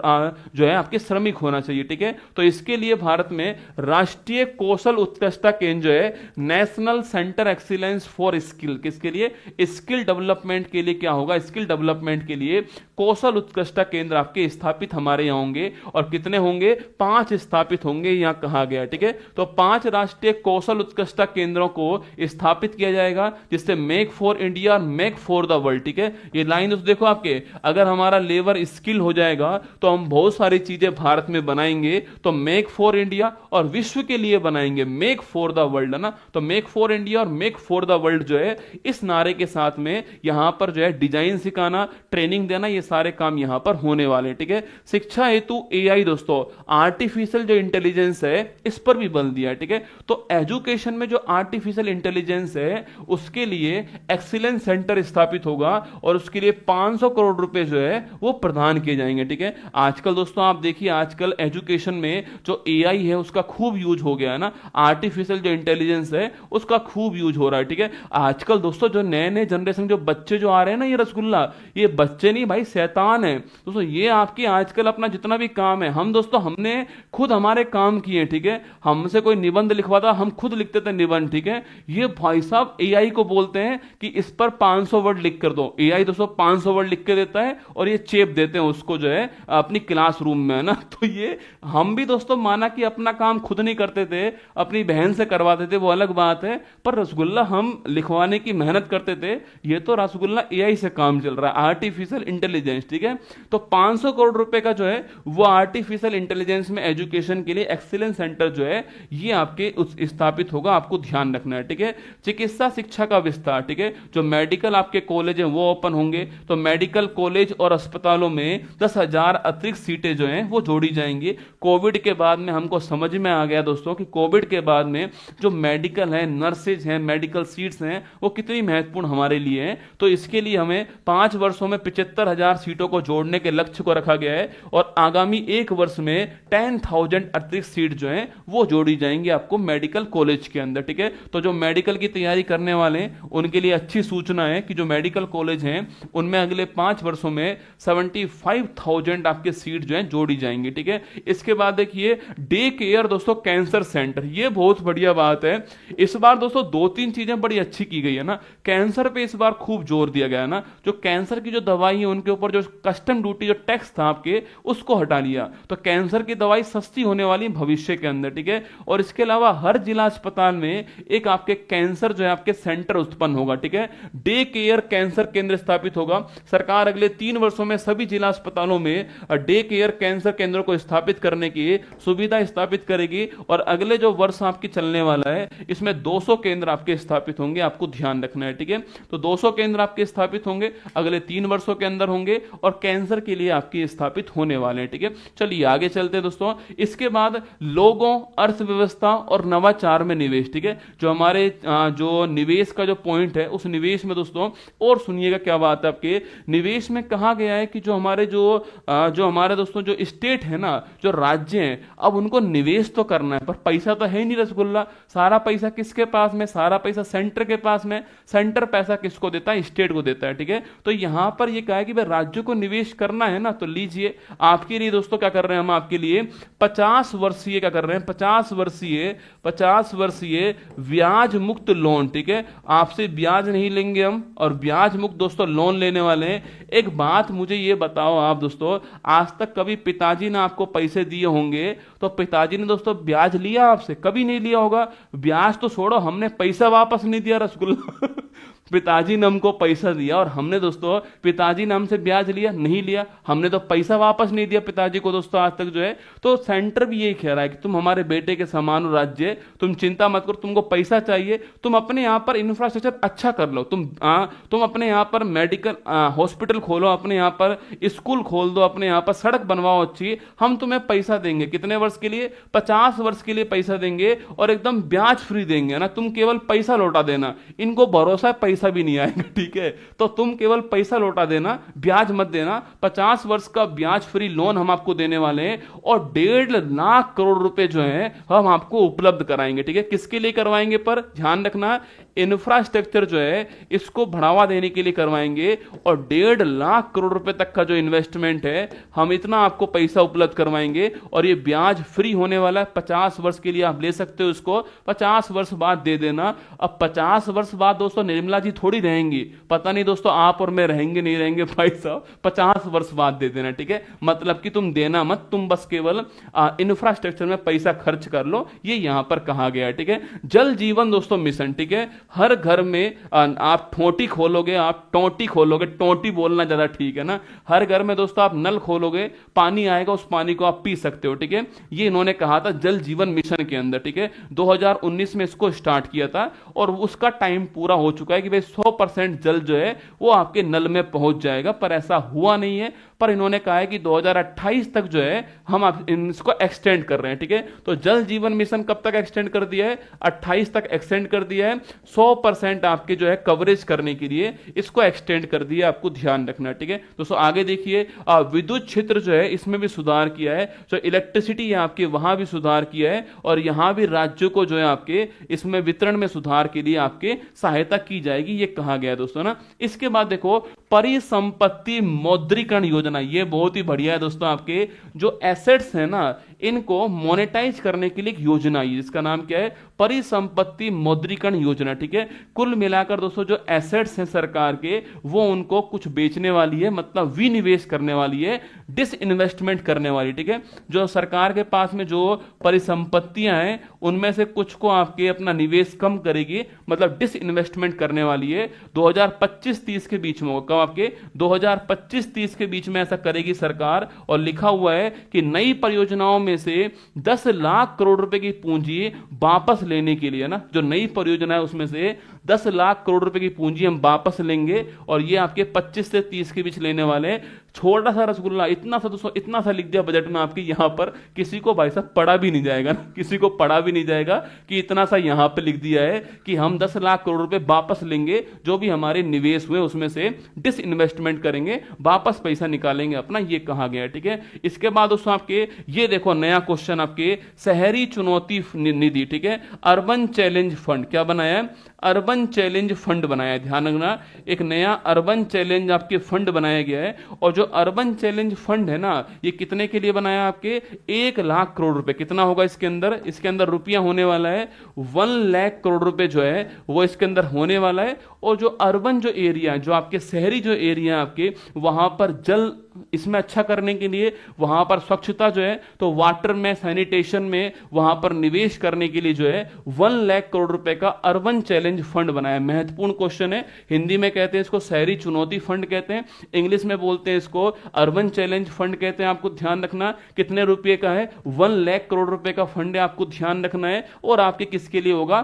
जो है आपके श्रमिक होना चाहिए। ठीक है, तो इसके लिए भारत में राष्ट्रीय कौशल उत्कृष्टता केंद्र जो है national centre excellence for skill, किसके लिए, स्किल डेवलपमेंट के लिए क्या होगा, स्किल डेवलपमेंट के लिए कौशल उत्कृष्टता केंद्र आपके स्थापित हमारे यहां होंगे। और कितने होंगे, 5 स्थापित होंगे, यहां कहा गया। ठीक है, तो 5 राष्ट्रीय कौशल उत्कृष्टता केंद्रों को स्थापित किया जाएगा, जिससे मेक फॉर इंडिया और मेक फॉर द वर्ल्ड। ठीक है, ये लाइन दोस्तों देखो आपके, अगर हमारा लेबर स्किल हो जाएगा तो हम बहुत सारी चीजें भारत में बनाएंगे। तो मेक फॉर इंडिया और विश्व के लिए बनाएंगे, मेक फॉर द वर्ल्ड, है ना। तो मेक फॉर इंडिया और मेक फॉर द वर्ल्ड जो है, इस नारे के साथ में यहां पर जो है डिजाइन सिखाना, ट्रेनिंग देना, ये सारे काम यहां पर होने वाले। ठीक है, शिक्षा हेतु एआई दोस्तों, आर्टिफिशियल जो इंटेलिजेंस है इस पर भी बल दिया है। ठीक है, तो एजुकेशन में जो आर्टिफिशियल इंटेलिजेंस है उसके लिए एक्सीलेंस सेंटर स्थापित होगा और उसके लिए 500 करोड़ रुपए जो है वो प्रदान किए जाएंगे। ठीक है, आजकल दोस्तों आप देखिए, आजकल एजुकेशन में जो एआई है उसका खूब यूज हो गया है ना, आर्टिफिशियल जो इंटेलिजेंस है उसका खूब यूज हो रहा है। ठीक है, आजकल दोस्तों जो नए नए जनरेशन जो बच्चे जो आ रहे हैं ना, ये रसगुल्ला, ये बच्चे नहीं भाई, शैतान है दोस्तों। ये आपकी आजकल अपना जितना भी काम है, हम दोस्तों हमने खुद हमारे काम किए। ठीक है, हमसे कोई निबंध लिखवाता, हम खुद लिखते थे निबंध। ठीक है, ये भाई साहब एआई को बोलते हैं कि इस पर 500 वर्ड लिख कर दो, एआई दोस्तों 500 वर्ड लिख के देता है और ये चेप देते हैं उसको जो है अपनी क्लासरूम में, है ना। तो ये हम भी दोस्तों माना कि अपना काम खुद नहीं करते थे, अपनी बहन से करवाते थे, वो अलग बात है, पर रसगुल्ला हम लिखवाने की मेहनत करते थे। ये तो रसगुल्ला एआई से काम चल रहा है, आर्टिफिशियल इंटेलिजेंस, ठीक है। तो 500 करोड़ रुपए का जो है वो आर्टिफिशियल इंटेलिजेंस में एजुकेशन के लिए एक्सीलेंस सेंटर जो है ये आपके स्थापित होगा, आपको ध्यान रखना है, ठीक है। चिकित्सा शिक्षा का विस्तार, ठीक है, जो मेडिकल आपके कॉलेज हैं वो ओपन होंगे, तो मेडिकल कॉलेज और अस्पतालों में 10,000 अतिरिक्त सीटें जो हैं वो जोड़ी जाएंगी। कोविड के बाद में हमको समझ में आ गया दोस्तों कि कोविड के बाद में जो मेडिकल है, नर्सेज हैं, मेडिकल सीट्स हैं, वो कितनी महत्वपूर्ण हमारे लिए हैं। तो इसके लिए हमें 5 वर्षों में 75,000 सीटों को जोड़ने के लक्ष्य को रखा गया है और आगामी 1 वर्ष में 10,000 अतिरिक्त सीट जो हैं वो जोड़ी जाएंगी आपको मेडिकल कॉलेज के अंदर, ठीक है। तो जो मेडिकल की तैयारी करने वाले हैं उनके लिए अच्छी सूचना है कि जो मेडिकल कॉलेज हैं उनमें अगले 5 वर्षों में 75,000 आपके सीट जो हैं जोड़ी जाएंगी, ठीक है। इसके बाद देखिए डे केयर दोस्तों, कैंसर सेंटर, ये बहुत बढ़िया बात है। इस बार दोस्तों 2-3 चीजें बड़ी अच्छी की गई है ना। कैंसर पे इस बार खूब जोर दिया गया है ना। जो कैंसर की जो दवाई है उनके ऊपर जो कस्टम ड्यूटी जो टैक्स था आपके उसको हटा लिया, तो कैंसर की दवाई सस्ती होने वाली भविष्य के अंदर, ठीक है। और इसके अलावा हर जिला अस्पताल में एक आपके कैंसर जो है आपके सेंटर उत्पन्न होगा, ठीक है। डे केयर कैंसर केंद्र स्थापित होगा। सरकार अगले 3 वर्षों में सभी जिला अस्पतालों में डे केयर कैंसर केंद्रों को स्थापित करने की सुविधा स्थापित करेगी और अगले जो वर्ष आपकी चलने वाला है इसमें 200 केंद्र आपके स्थापित होंगे, आपको ध्यान रखना है, ठीक है। तो 200 केंद्र आपके स्थापित होंगे अगले 3 वर्षों के अंदर होंगे और कैंसर के लिए आपके स्थापित होने वाले हैं, ठीक है। चलिए आगे चलते हैं दोस्तों। इसके बाद लोगों, अर्थव्यवस्था और नवाचार में निवेश, ठीक है। जो हमारे जो निवेश का जो पॉइंट है उस निवेश में दोस्तों और सुनिएगा क्या बात है। आपके निवेश में कहा गया है कि जो हमारे दोस्तों जो स्टेट है ना, जो राज्य हैं, अब उनको निवेश तो करना है पर पैसा तो है ही नहीं रसगुल्ला। सारा पैसा किसके पास में? सारा पैसा सेंटर के पास में। सेंटर पैसा किसको देता है? स्टेट को देता है, ठीक है। तो यहां पर यह कहा है कि भाई राज्यों को निवेश करना है ना, तो लीजिए आपके लिए दोस्तों क्या कर रहे हैं हम आपके लिए 50 वर्षीय क्या कर रहे हैं 50 वर्षीय ब्याज मुक्त लोन, ठीक है। आपसे ब्याज नहीं लेंगे हम और ब्याज मुक्त दोस्तों लोन लेने वाले हैं। एक बात मुझे ये बताओ आप दोस्तों, आज तक कभी पिताजी ने आपको पैसे दिए होंगे तो पिताजी ने दोस्तों ब्याज लिया आपसे? कभी नहीं लिया होगा। ब्याज तो छोड़ो, हमने पैसा वापस नहीं दिया रसगुल्ला पिताजी ने हमको पैसा दिया और हमने दोस्तों पिताजी ने हमसे ब्याज लिया? नहीं लिया। हमने तो पैसा वापस नहीं दिया पिताजी को दोस्तों आज तक जो है। तो सेंटर भी यही कह रहा है कि तुम हमारे बेटे के समान हो राज्य, तुम चिंता मत करो, तुमको पैसा चाहिए, तुम अपने यहां पर इंफ्रास्ट्रक्चर अच्छा कर लो, तुम अपने यहां पर मेडिकल हॉस्पिटल खोलो, अपने यहां पर स्कूल खोल दो, अपने यहां पर सड़क बनवाओ अच्छी, हम तुम्हें पैसा देंगे। कितने वर्ष के लिए? 50 वर्ष के लिए पैसा देंगे और एकदम ब्याज फ्री देंगे ना। तुम केवल पैसा लौटा देना। इनको भरोसा है पैसा भी नहीं आएगा, ठीक है। तो तुम केवल पैसा लौटा देना, ब्याज मत देना। 50 वर्ष का ब्याज फ्री लोन हम आपको देने वाले हैं और 1.5 लाख करोड़ रुपए जो है हम आपको उपलब्ध कराएंगे, ठीक है। किसके लिए करवाएंगे? पर ध्यान रखना, इंफ्रास्ट्रक्चर जो है इसको बढ़ावा देने के लिए करवाएंगे और 1.5 लाख करोड़ रुपए तक का जो इन्वेस्टमेंट है हम इतना आपको पैसा उपलब्ध करवाएंगे और ये ब्याज फ्री होने वाला है। 50 वर्ष के लिए आप ले सकते हो इसको, 50 वर्ष बाद दे देना। अब 50 वर्ष बाद दोस्तों निर्मला जी थोड़ी रहेंगी, पता नहीं दोस्तों आप और मैं रहेंगे नहीं रहेंगे भाई साहब, 50 वर्ष बाद दे देना, ठीक है। मतलब कि तुम देना मत, तुम बस केवल इंफ्रास्ट्रक्चर में पैसा खर्च कर लो, ये यहां पर कहा गया है, ठीक है। जल जीवन दोस्तों मिशन, ठीक है। हर घर में आप ठोटी खोलोगे, आप टोटी खोलोगे, टोटी बोलना ज्यादा ठीक है ना। हर घर में दोस्तों आप नल खोलोगे, पानी आएगा, उस पानी को आप पी सकते हो, ठीक है। ये इन्होंने कहा था जल जीवन मिशन के अंदर, ठीक है। 2019 में इसको स्टार्ट किया था और उसका टाइम पूरा हो चुका है कि भाई 100% जल जो है वो आपके नल में पहुंच जाएगा, पर ऐसा हुआ नहीं है। पर इन्होंने कहा है कि 2028 तक जो है हम इसको एक्सटेंड कर रहे हैं, ठीक है। तो जल जीवन मिशन कब तक एक्सटेंड कर दिया है? 28 तक एक्सटेंड कर दिया है। 100% आपके जो है कवरेज करने के लिए इसको एक्सटेंड कर दिया, आपको ध्यान रखना, ठीक है दोस्तों। आगे देखिए विद्युत क्षेत्र जो है इसमें भी सुधार किया है, जो इलेक्ट्रिसिटी है आपके वहां भी सुधार किया है और यहां भी राज्यों को जो है आपके इसमें वितरण में सुधार के लिए आपके सहायता की जाएगी, ये कहा गया है दोस्तों ना। इसके बाद देखो परिसंपत्ति मौद्रीकरण योजना, ये बहुत ही बढ़िया है दोस्तों। आपके जो एसेट्स है ना, इनको मोनेटाइज करने के लिए एक योजना है, जिसका नाम क्या है, परिसंपत्ति मौद्रीकरण योजना। ठीक है, कुल मिलाकर दोस्तों जो एसेट्स हैं सरकार के, वो उनको कुछ बेचने वाली है, मतलब विनिवेश करने वाली है, डिसइन्वेस्टमेंट करने वाली। ठीक है, जो सरकार के पास में जो परिसंपत्तियां हैं उनमें से कुछ को आपके अपना निवेश कम करेगी, मतलब डिसइन्वेस्टमेंट करने वाली है। 2025-30 के बीच में होगा, आपके 2025-30 के बीच में ऐसा करेगी सरकार। और लिखा हुआ है कि नई परियोजनाओं में से 10 लाख करोड़ रुपए की पूंजी वापस लेने के लिए ना, जो नई परियोजना है उसमें से 10 लाख करोड़ रुपए की पूंजी हम वापस लेंगे, और ये आपके 25 से 30 के बीच लेने वाले। छोटा सा रसगुल्ला, इतना सा दोस्तों, इतना सा लिख दिया बजट में आपके, यहां पर किसी को भाई साहब पढ़ा भी नहीं जाएगा ना, किसी को पढ़ा भी नहीं जाएगा कि इतना सा यहां पे लिख दिया है कि हम 10 लाख करोड़ रुपए वापस लेंगे, जो भी हमारे निवेश हुए उसमें से डिसइन्वेस्टमेंट करेंगे, वापस पैसा निकालेंगे अपना, ये कहा गया है। ठीक है, इसके बाद दोस्तों आपके ये देखो नया क्वेश्चन, आपके शहरी चुनौती निधि। ठीक है, अर्बन चैलेंज फंड क्या बनाया है, अर्बन चैलेंज फंड बनाया है। ध्यान रखना, एक नया अर्बन चैलेंज आपके फंड बनाया गया है। और जो अर्बन चैलेंज फंड है ना, ये कितने के लिए बनाया, आपके 1 लाख करोड़ रुपए। कितना होगा इसके अंदर, इसके अंदर रुपया होने वाला है 1 लाख करोड़ रुपए जो है वो इसके अंदर होने वाला है। और जो अर्बन जो एरिया, जो आपके शहरी जो एरिया आपके, वहां पर जल इसमें अच्छा करने के लिए, वहां पर स्वच्छता जो है, तो वाटर में, सैनिटेशन में, वहां पर निवेश करने के लिए जो है 1 लाख करोड़ रुपए का अर्बन चैलेंज फंड बनाया। महत्वपूर्ण क्वेश्चन है, हिंदी में कहते हैं इसको शहरी चुनौती फंड कहते हैं, इंग्लिश में बोलते हैं इसको अर्बन चैलेंज फंड कहते हैं। आपको ध्यान रखना कितने रुपए का है, 1 लाख करोड़ रुपए का फंड है, आपको ध्यान रखना है। और आपके किसके लिए होगा,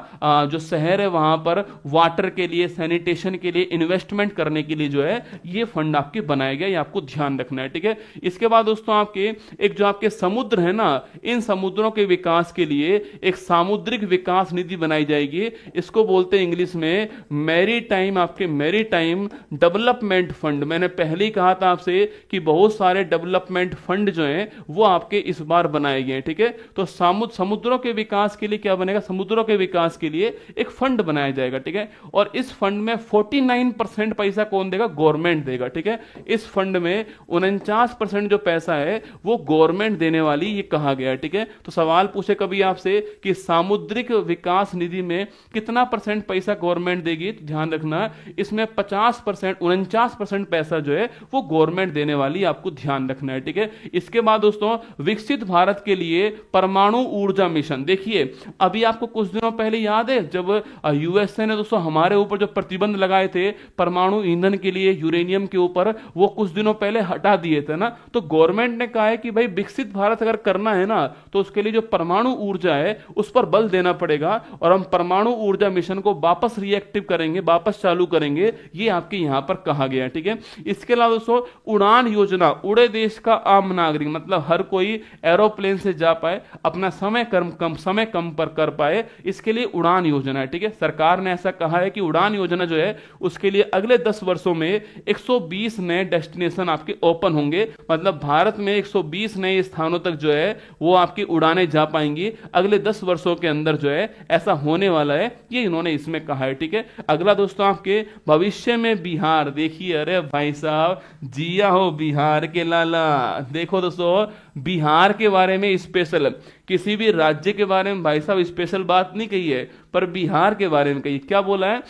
जो शहर है वहां पर वाटर के लिए, सैनिटेशन के लिए इन्वेस्टमेंट करने के लिए जो है ये फंड आपके बनाया गया, ये आपको ध्यान रखना है। ठीक है, इसके बाद दोस्तों आपके एक जो आपके समुद्र है ना, इन समुद्रों के विकास के लिए एक सामुद्रिक विकास निधि बनाई जाएगी। इसको बोलते हैं इंग्लिश में मैरीटाइम, आपके मैरीटाइम डेवलपमेंट फंड। मैंने पहले ही कहा था आपसे कि बहुत सारे डेवलपमेंट फंड जो हैं वो आपके इस बार बनाए गए। ठीक है, तो समुद्रों के विकास के लिए क्या बनेगा, समुद्रों के विकास के लिए एक फंड बनाया जाएगा। ठीक है, और इस फंड में 49% पैसा कौन देगा, गवर्नमेंट देगा। ठीक है, इस फंड में 49% जो पैसा है वो गवर्नमेंट देने वाली, ये कहा गया है। ठीक है, तो सवाल पूछे कभी आपसे कि सामुद्रिक विकास निधि में कितना % पैसा गवर्नमेंट देगी, तो ध्यान रखना इसमें 50%, 49% पैसा जो है वो गवर्नमेंट देने वाली, आपको ध्यान रखना है। ठीक है, इसके बाद दोस्तों विकसित भारत के लिए परमाणु ऊर्जा मिशन। देखिए अभी आपको कुछ दिनों पहले याद है जब यूएसए ने दोस्तों हमारे ऊपर जो प्रतिबंध लगाए थे परमाणु ईंधन के लिए, यूरेनियम के ऊपर, वो कुछ दिनों पहले हटा दिए थे ना। तो गवर्नमेंट ने कहा है कि भाई विकसित भारत अगर करना है ना, तो उसके लिए जो परमाणु ऊर्जा है उस पर बल देना पड़ेगा, और हम परमाणु ऊर्जा मिशन को वापस रिएक्टिव करेंगे, वापस चालू करेंगे, ये आपके यहां पर कहा गया है। ठीक है, इसके अलावा दोस्तों उड़ान योजना, उड़े देश का आम नागरिक, मतलब हर कोई एरोप्लेन से जा पाए, अपना समय कम पर कर पाए, इसके लिए उड़ान योजना है। ठीक है, सरकार ने ऐसा कहा है कि उड़ान योजना जो है उसके लिए अगले 10 वर्षों में 120 नए डेस्टिनेशन आपके ओपन होंगे, मतलब भारत में 120 नए स्थानों तक जो है वो आपकी उड़ानें जा पाएंगी अगले 10 वर्षों के अंदर, जो है ऐसा होने वाला है, ये इन्होंने इसमें कहा है। ठीक है, अगला दोस्तों आपके भविष्य में बिहार। देखिए अरे भाई साहब, जिया हो बिहार के लाला। देखो दोस्तों बिहार के बारे में स्पेशल, किसी भी राज्य के बारे में भाई साहब स्पेशल बात नहीं कही है, पर बिहार के बारे में कही। क्या बोला है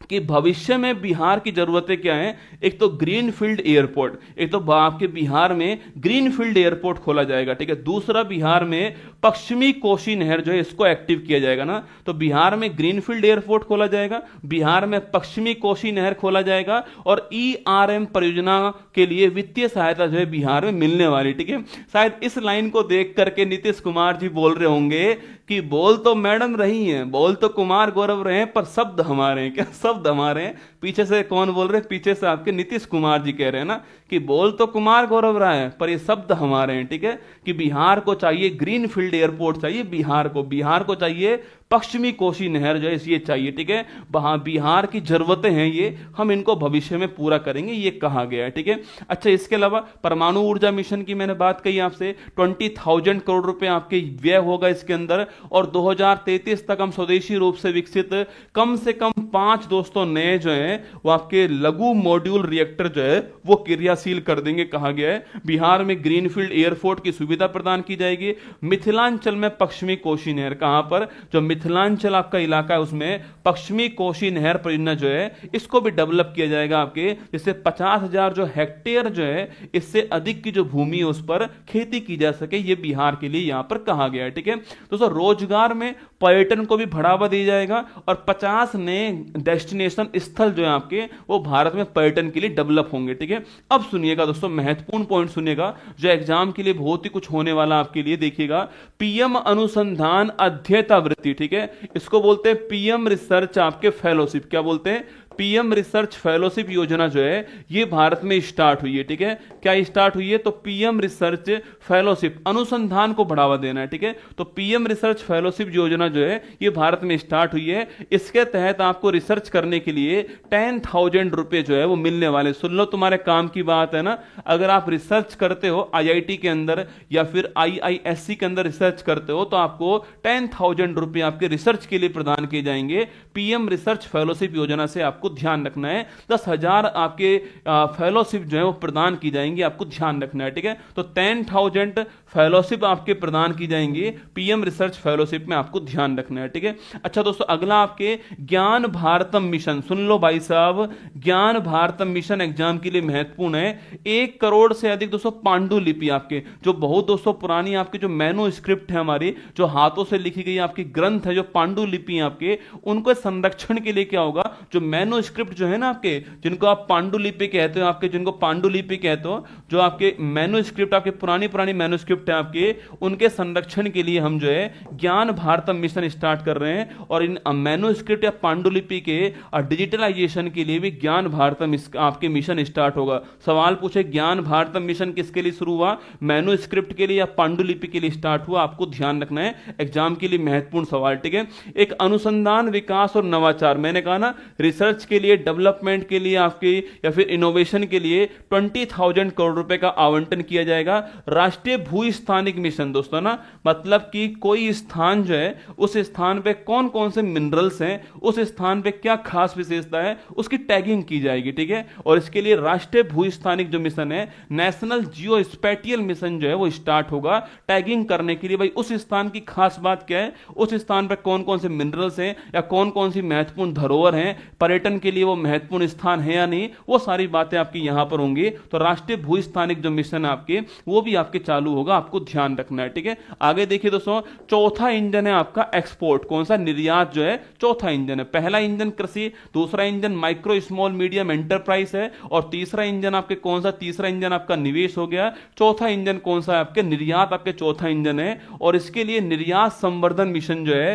कि भविष्य में बिहार की जरूरतें क्या हैं, एक तो ग्रीनफील्ड एयरपोर्ट, एक तो आपके बिहार में ग्रीनफील्ड एयरपोर्ट खोला जाएगा। ठीक है, दूसरा बिहार में पश्चिमी कोसी नहर जो है इसको एक्टिव किया जाएगा ना, तो बिहार में ग्रीनफील्ड एयरपोर्ट खोला जाएगा, बिहार में पश्चिमी कोसी नहर खोला जाएगा, और ERM परियोजना के लिए वित्तीय सहायता जो है बिहार में मिलने वाली। ठीक है, शायद इस लाइन को देख करके नीतीश कुमार जी बोल रहे होंगे कि बोल तो मैडम रही हैं, बोल तो कुमार गौरव रहे हैं, पर शब्द हमारे हैं। क्या शब्द हमारे हैं? पीछे से कौन बोल रहे हैं? पीछे से आपके नीतीश कुमार जी कह रहे हैं ना कि बोल तो कुमार गौरव राय है पर ये शब्द हमारे हैं, ठीक है, कि बिहार को चाहिए ग्रीनफील्ड एयरपोर्ट चाहिए, बिहार को चाहिए पश्चिमी कोसी नहर जो है ये चाहिए, ठीक है, वहां बिहार की जरूरतें हैं, ये हम इनको भविष्य में पूरा करेंगे, ये कहा गया है, ठीक है। अच्छा, इसके अलावा परमाणु ऊर्जा मिशन की मैंने बात कही आपसे, 20,000 करोड़ रुपए आपके व्यय होगा इसके अंदर, और 2033 तक हम स्वदेशी रूप से विकसित कम से कम 5 दोस्तों नए जो है वो आपके लघु मॉड्यूल रिएक्टर जो है वो क्रियाशील कर देंगे, कहा गया है। बिहार में ग्रीनफील्ड एयरपोर्ट की सुविधा प्रदान की जाएगी। मिथिलांचल में पश्चिमी कोसी नहर, कहां पर, जो मिथिलांचल आपका इलाका है उसमें पश्चिमी कोसी नहर परियोजना जो है इसको भी डेवलप किया जाएगा आपके, जिससे 50,000 जो हेक्टेयर जो है इससे अधिक की जो भूमि है उस पर खेती की जा सके, ये बिहार के लिए यहां पर कहा गया है, ठीक है। दोस्तों, रोजगार में पर्यटन को भी बढ़ावा दिया जाएगा और 50 नए डेस्टिनेशन स्थल जो है आपके वो भारत में पर्यटन के लिए डेवलप होंगे, ठीक है। अब सुनिएगा दोस्तों, महत्वपूर्ण पॉइंट सुनिएगा जो एग्जाम के लिए बहुत ही कुछ होने वाला आपके लिए, देखिएगा, पीएम अनुसंधान अध्येता वृत्ति, ठीक है, इसको बोलते हैं पीएम रिसर्च आपके फेलोशिप, क्या बोलते हैं, पीएम रिसर्च फेलोशिप योजना जो है ये भारत में स्टार्ट हुई है, ठीक है। क्या स्टार्ट हुई है, तो पीएम रिसर्च फेलोशिप, अनुसंधान को बढ़ावा देना है, ठीक है, तो पीएम रिसर्च फेलोशिप योजना जो है ये भारत में स्टार्ट हुई है। इसके तहत आपको रिसर्च करने के लिए 10,000 रुपए जो है वो मिलने वाले। सुन लो, तुम्हारे काम की बात है ना, अगर आप रिसर्च करते हो आईआईटी के अंदर या फिर आईआईएससी के अंदर रिसर्च करते हो तो आपको 10,000 रुपए आपके रिसर्च के लिए प्रदान किए जाएंगे। पीएम रिसर्च फेलोशिप योजना से आपको ध्यान रखना है, 10,000 आपके फेलोशिप जो है वो प्रदान की जाएंगी, आपको ध्यान रखना है, ठीक है। तो 10,000 फेलोशिप आपके प्रदान की जाएंगी पीएम रिसर्च फेलोशिप में, आपको ध्यान रखना है, ठीक है। अच्छा दोस्तों, अगला आपके ज्ञान भारतम मिशन, सुन लो भाई साहब, ज्ञान भारतम मिशन एग्जाम के लिए महत्वपूर्ण है। 1 करोड़ से अधिक दोस्तों पांडुलिपि आपके, जो बहुत दोस्तों पुरानी आपके जो मैनो स्क्रिप्ट है हमारी, जो हाथों से लिखी गई आपकी ग्रंथ है, जो पांडुलिपि आपके, उनको संरक्षण के लिए क्या होगा, जो मैनो स्क्रिप्ट जो है ना आपके, जिनको आप पांडुलिपि कहते हो, आपके जिनको पांडुलिपि कहते हो, जो आपके मैनो स्क्रिप्ट आपके पुरानी मैनो स्क्रिप्ट है आपके, उनके संरक्षण के लिए हम जो है ज्ञान भारतम मिशन स्टार्ट कर रहे हैं। और इन मैनो स्क्रिप्ट या पांडुलिपि के डिजिटलाइजेशन के लिए भी ज्ञान भारतम आपके मिशन स्टार्ट होगा। सवाल पूछे, ज्ञान भारतम मिशन किसके लिए शुरू हुआ, मैनो स्क्रिप्ट के लिए या पांडुलिपि के लिए स्टार्ट हुआ, आपको ध्यान रखना है, एग्जाम के लिए महत्वपूर्ण सवाल, ठीक है। एक अनुसंधान विकास और नवाचार, मैंने कहा ना, रिसर्च के लिए, डेवलपमेंट के लिए आपके या फिर इनोवेशन के लिए 20,000 करोड़ रुपए का आवंटन किया जाएगा। राष्ट्रीय भू स्थानिक मिशन दोस्तों ना, मतलब कि कोई स्थान जो है उस स्थान पे कौन कौन से मिनरल्स हैं, उस स्थान पे क्या खास विशेषता है, उसकी टैगिंग की जाएगी, ठीक है। और इसके लिए राष्ट्रीय भू स्थानिक जो मिशन है, नेशनल जियो स्पेटियल मिशन जो है वो स्टार्ट होगा टैगिंग करने के लिए, भाई उस स्थान की खास बात क्या है, उस स्थान पे कौन कौन से मिनरल्स हैं या कौन कौन सी महत्वपूर्ण धरोहर हैं, पर्यटन के लिए वो महत्वपूर्ण स्थान है या नहीं, वो सारी बातें आपकी यहां पर होंगी। तो राष्ट्रीय भू स्थानिक जो मिशन है आपके, वो भी आपके चालू होगा, आपको ध्यान रखना है, ठीक है। आगे देखिए दोस्तों, चौथा इंजन है आपका एक्सपोर्ट, कौन सा, निर्यात जो है चौथा इंजन है। पहला इंजन कृषि, दूसरा engine micro small medium enterprise है, और तीसरा इंजन आपके कौन सा, तीसरा इंजन आपका निवेश हो गया। चौथा इंजन कौन सा है आपके, निर्यात आपके चौथा इंजन है। और इसके लिए निर्यात संवर्धन मिशन जो है,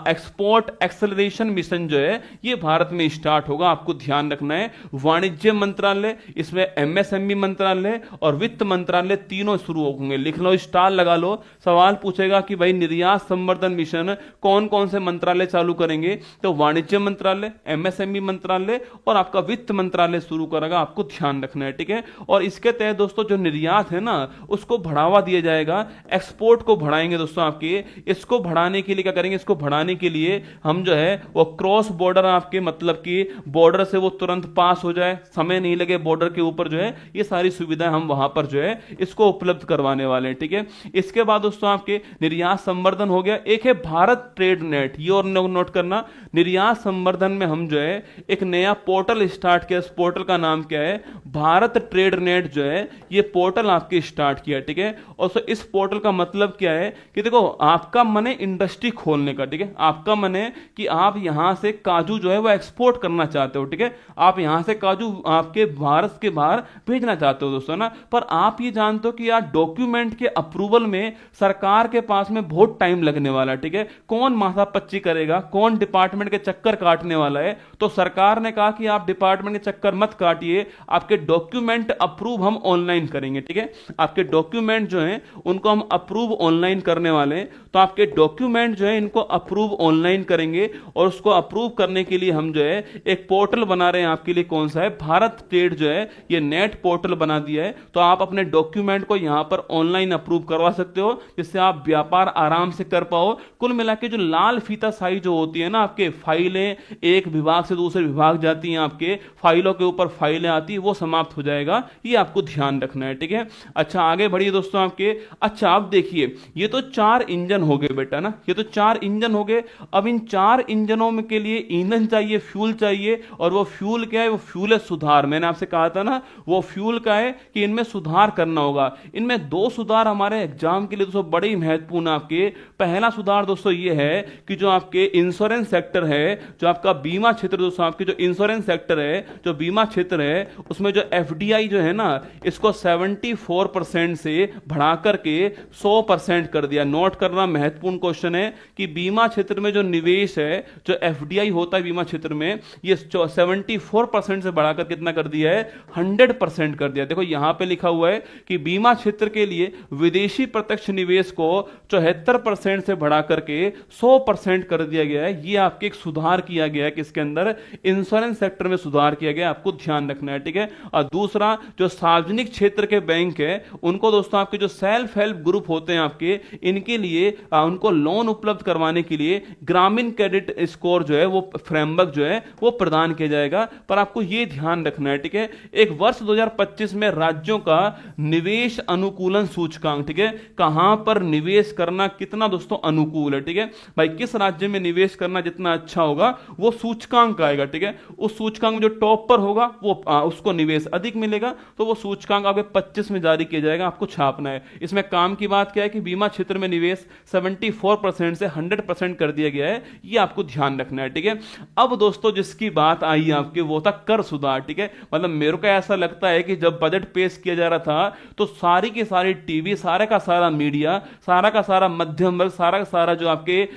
एक्सपोर्ट एक्सेलरेशन मिशन जो है, ये भारत में स्टार्ट होगा, आपको ध्यान रखना है। वाणिज्य मंत्रालय, इसमें एमएसएमई मंत्रालय और वित्त मंत्रालय तीनों शुरू होंगे, लिख लो, स्टार लगा लो। सवाल पूछेगा कि भाई निर्यात संवर्धन मिशन कौन कौन से मंत्रालय चालू करेंगे, तो वाणिज्य मंत्रालय, एमएसएमई मंत्रालय और आपका वित्त मंत्रालय शुरू करेगा, आपको ध्यान रखना है, ठीक है। और इसके तहत दोस्तों जो निर्यात है ना उसको बढ़ावा दिया जाएगा, एक्सपोर्ट को बढ़ाएंगे दोस्तों आपके। इसको बढ़ाने के लिए क्या करेंगे, इसको बढ़ाने के लिए हम जो है वो क्रॉस बॉर्डर आपके, मतलब कि बॉर्डर से वो तुरंत पास हो जाए, समय नहीं लगे बॉर्डर के ऊपर जो है, ये सारी सुविधाएं हम वहां पर जो है इसको उपलब्ध करवाने वाले हैं, ठीक है। इसके बाद दोस्तों आपके निर्यात संवर्धन हो गया। एक है भारत ट्रेड नेट, ये और नोट करना, निर्यात संवर्धन में हम जो है एक नया पोर्टल स्टार्ट किया। इस पोर्टल का नाम क्या है, भारत ट्रेड नेट जो है, ये पोर्टल आपके स्टार्ट किया, ठीक है। और इस पोर्टल का मतलब क्या है कि देखो, आपका मन है इंडस्ट्री खोलने का, ठीक है, आपका मन है कि आप यहां से काजू जो है वो एक्सपोर्ट करना चाहते हो, ठीक है, आप यहां से काजू आपके भारत के बाहर भेजना चाहते हो दोस्तों ना, पर आप ये जानते हो कि यार डॉक्यूमेंट के अप्रूवल में सरकार के पास में बहुत टाइम लगने वाला है, ठीक है, कौन माथापच्ची करेगा, कौन डिपार्टमेंट के चक्कर काटने वाला है। तो सरकार ने कहा कि आप डिपार्टमेंट के चक्कर मत काटिए, आपके डॉक्यूमेंट अप्रूव हम ऑनलाइन करेंगे, ठीक है, आपके डॉक्यूमेंट जो हैं उनको हम अप्रूव ऑनलाइन करने वाले हैं। तो आपके डॉक्यूमेंट जो है इनको अप्रूव ऑनलाइन करेंगे, और उसको अप्रूव करने के लिए हम जो है एक पोर्टल बना रहे हैं आपके लिए, कौन सा है, भारत ट्रेड जो है ये नेट पोर्टल बना दिया है। तो आप अपने डॉक्यूमेंट को यहां पर ऑनलाइन अप्रूव करवा सकते हो, जिससे आप व्यापार आराम से कर पाओ। कुल मिला के जो लाल फीता स्याही जो होती है ना, आपके फाइलें एक विभाग से दूसरे विभाग जाती हैं, आपके फाइलों के ऊपर फाइलें आती है, वो समाप्त हो जाएगा, ये आपको ध्यान रखना है, ठीक है। अच्छा आगे बढ़िए दोस्तों आपके। अच्छा आप देखिए, ये तो 4 इंजन हो गए बेटा ना, ये तो 4 इंजन हो गए। अब इन 4 इंजनों में के लिए ईंधन चाहिए, फ्यूल चाहिए, और वो फ्यूल क्या है, वो फ्यूल है सुधार। मैंने आपसे कहा था ना वो फ्यूल का है कि इनमें सुधार करना होगा। इनमें 2 सुधार हमारे एग्जाम के लिए दोस्तों बड़े ही महत्वपूर्ण आपके। पहला सुधार दोस्तों ये है कि जो आपके इंश्योरेंस सेक्टर है, जो आपका बीमा क्षेत्र दोस्तों, आपके जो इंश्योरेंस सेक्टर है, जो बीमा क्षेत्र है, उसमें जो एफडीआई जो है ना, इसको 74% से बढ़ा करके 100% कर दिया। नोट करना महत्वपूर्ण क्वेश्चन है कि बीमा क्षेत्र में जो निवेश है, जो एफडीआई होता है बीमा क्षेत्र में, ये 74% से बढ़ाकर कितना कर दिया है, 100% कर दिया। देखो यहां पे लिखा हुआ है कि बीमा क्षेत्र के लिए विदेशी प्रत्यक्ष निवेश को 74% से बढ़ा करके 100% कर दिया गया है। ये आपके एक सुधार किया गया है, किसके अंदर, इंश्योरेंस सेक्टर में सुधार किया गया, आपको ध्यान रखना है, ठीक है। और दूसरा जो सार्वजनिक क्षेत्र के बैंक है, उनको दोस्तों आपके जो सेल्फ हेल्प ग्रुप होते हैं आपके, इनके लिए उनको लोन उपलब्ध करवाने के लिए ग्रामीण क्रेडिट स्कोर जो है, वो फ्रेमवर्क जो है वो प्रदान किया जाएगा। पर आपको यह ध्यान रखना है, ठीक है, एक वर्ष 2025 में राज्यों का निवेश अनुकूलन सूचकांक, ठीक है, कहां पर निवेश करना कितना दोस्तों अनुकूल है, ठीक है भाई, किस राज्य में निवेश करना जितना अच्छा होगा वो सूचकांक आएगा, ठीक है। उस सूचकांक में जो टॉप पर होगा वो उसको निवेश अधिक मिलेगा, तो वो सूचकांक आपके 25 में जारी किया जाएगा, आपको छापना है। इसमें काम की बात क्या है कि बीमा क्षेत्र में निवेश 74% से 100% कर दिया गया है, ये आपको ध्यान रखना है, ठीक है। अब दोस्तों जिसकी बात आई आपके वो था कर सुधार, ठीक है। मतलब मेरे को ऐसा लगता है कि जब बजट पेश किया जा रहा था तो सारी की सारी टीवी, सारे का सारा मीडिया, सारा का सारा मध्यम वर्ग, सारा का सारा जो आपके